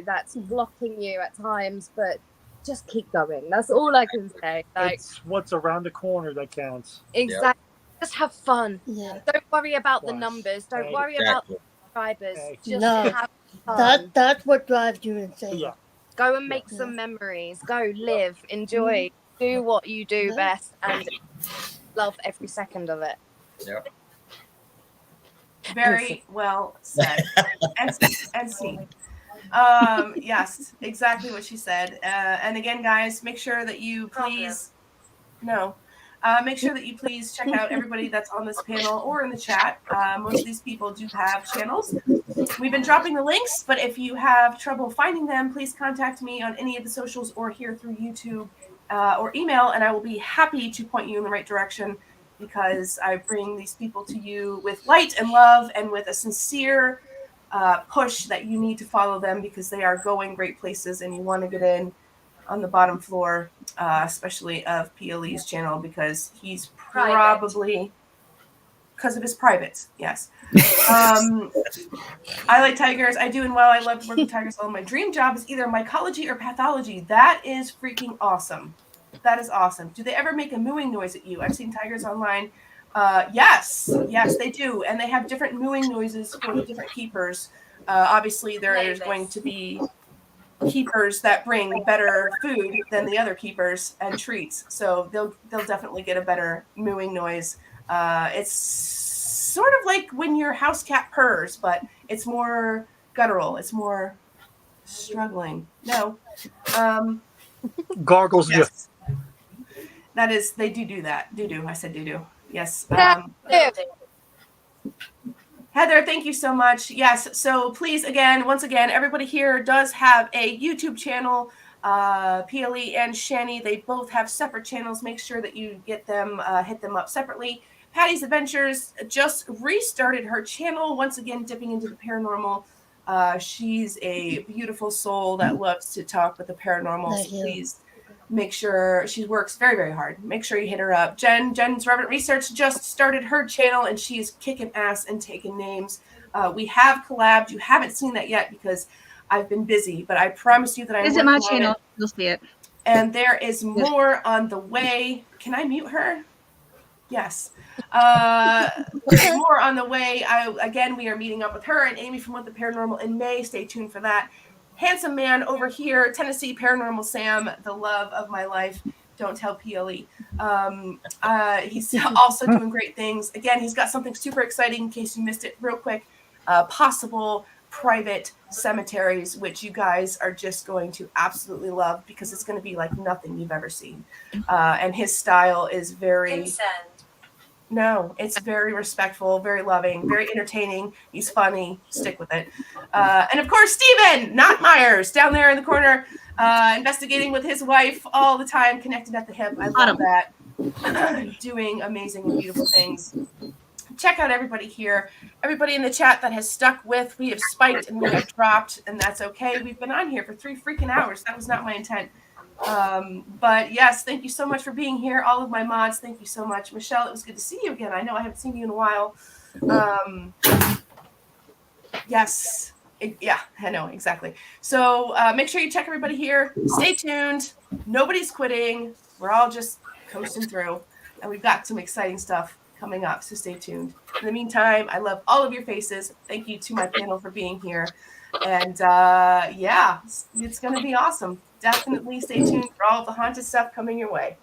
that's blocking you at times, but just keep going. That's all I can say. Like it's what's around the corner that counts. Exactly. Yep. Just have fun. Yeah. Don't worry about the numbers. Don't worry about the subscribers. Just have fun. That's what drives you insane. Yeah. Go and make some memories. Go live, enjoy, do what you do best, and love every second of it. Yep. Very well said. and seen. Yes, exactly what she said. And again, guys, make sure that you please make sure that you please check out everybody that's on this panel or in the chat. Most of these people do have channels. We've been dropping the links, but if you have trouble finding them, please contact me on any of the socials or here through YouTube or email, and I will be happy to point you in the right direction, because I bring these people to you with light and love and with a sincere push that you need to follow them, because they are going great places and you want to get in on the bottom floor, especially of PLE's channel, because he's probably, because of his privates, yes. I like tigers. I do, and while I love to work with tigers, my dream job is either mycology or pathology. That is freaking awesome. That is awesome. Do they ever make a mooing noise at you? I've seen tigers online. Yes, they do. And they have different mooing noises for the different keepers. Obviously, there is going to be keepers that bring better food than the other keepers and treats. So they'll definitely get a better mooing noise. It's sort of like when your house cat purrs, but it's more guttural. It's more struggling. No. Gargles. Yes. That is, they do that. Do. I said do. Yes. Heather, thank you so much. Yes. So please, once again, everybody here does have a YouTube channel. PLE and Channy, they both have separate channels. Make sure that you get them, hit them up separately. Patty's Adventures just restarted her channel, once again, dipping into the paranormal. She's a beautiful soul that loves to talk with the paranormal. So please make sure, she works very, very hard. Make sure you hit her up. Jen's Revenant Research just started her channel, and she is kicking ass and taking names. We have collabed. You haven't seen that yet because I've been busy, but I promise you that I visit my channel. You'll see it. And there is more on the way. Can I mute her? Yes. More on the way. Again, we are meeting up with her and Amy from What the Paranormal in May. Stay tuned for that. Handsome man over here, Tennessee Paranormal Sam, the love of my life. Don't tell PLE. He's also doing great things. Again, he's got something super exciting in case you missed it real quick. Possible private cemeteries, which you guys are just going to absolutely love because it's going to be like nothing you've ever seen. And his style is very... No, it's very respectful, very loving, very entertaining. He's funny. Stick with it. And of course, Steven, not Myers, down there in the corner, investigating with his wife all the time, connected at the hip. I love that. Doing amazing and beautiful things. Check out everybody here. Everybody in the chat that has stuck with. We have spiked and we have dropped, and that's okay. We've been on here for 3 freaking hours. That was not my intent. But yes, thank you so much for being here. All of my mods, thank you so much. Michelle, it was good to see you again. I know I haven't seen you in a while. Yes. Yeah, I know, exactly. So make sure you check everybody here. Stay tuned. Nobody's quitting. We're all just coasting through. And we've got some exciting stuff coming up, so stay tuned. In the meantime, I love all of your faces. Thank you to my panel for being here. And yeah, it's going to be awesome. Definitely stay tuned for all of the haunted stuff coming your way.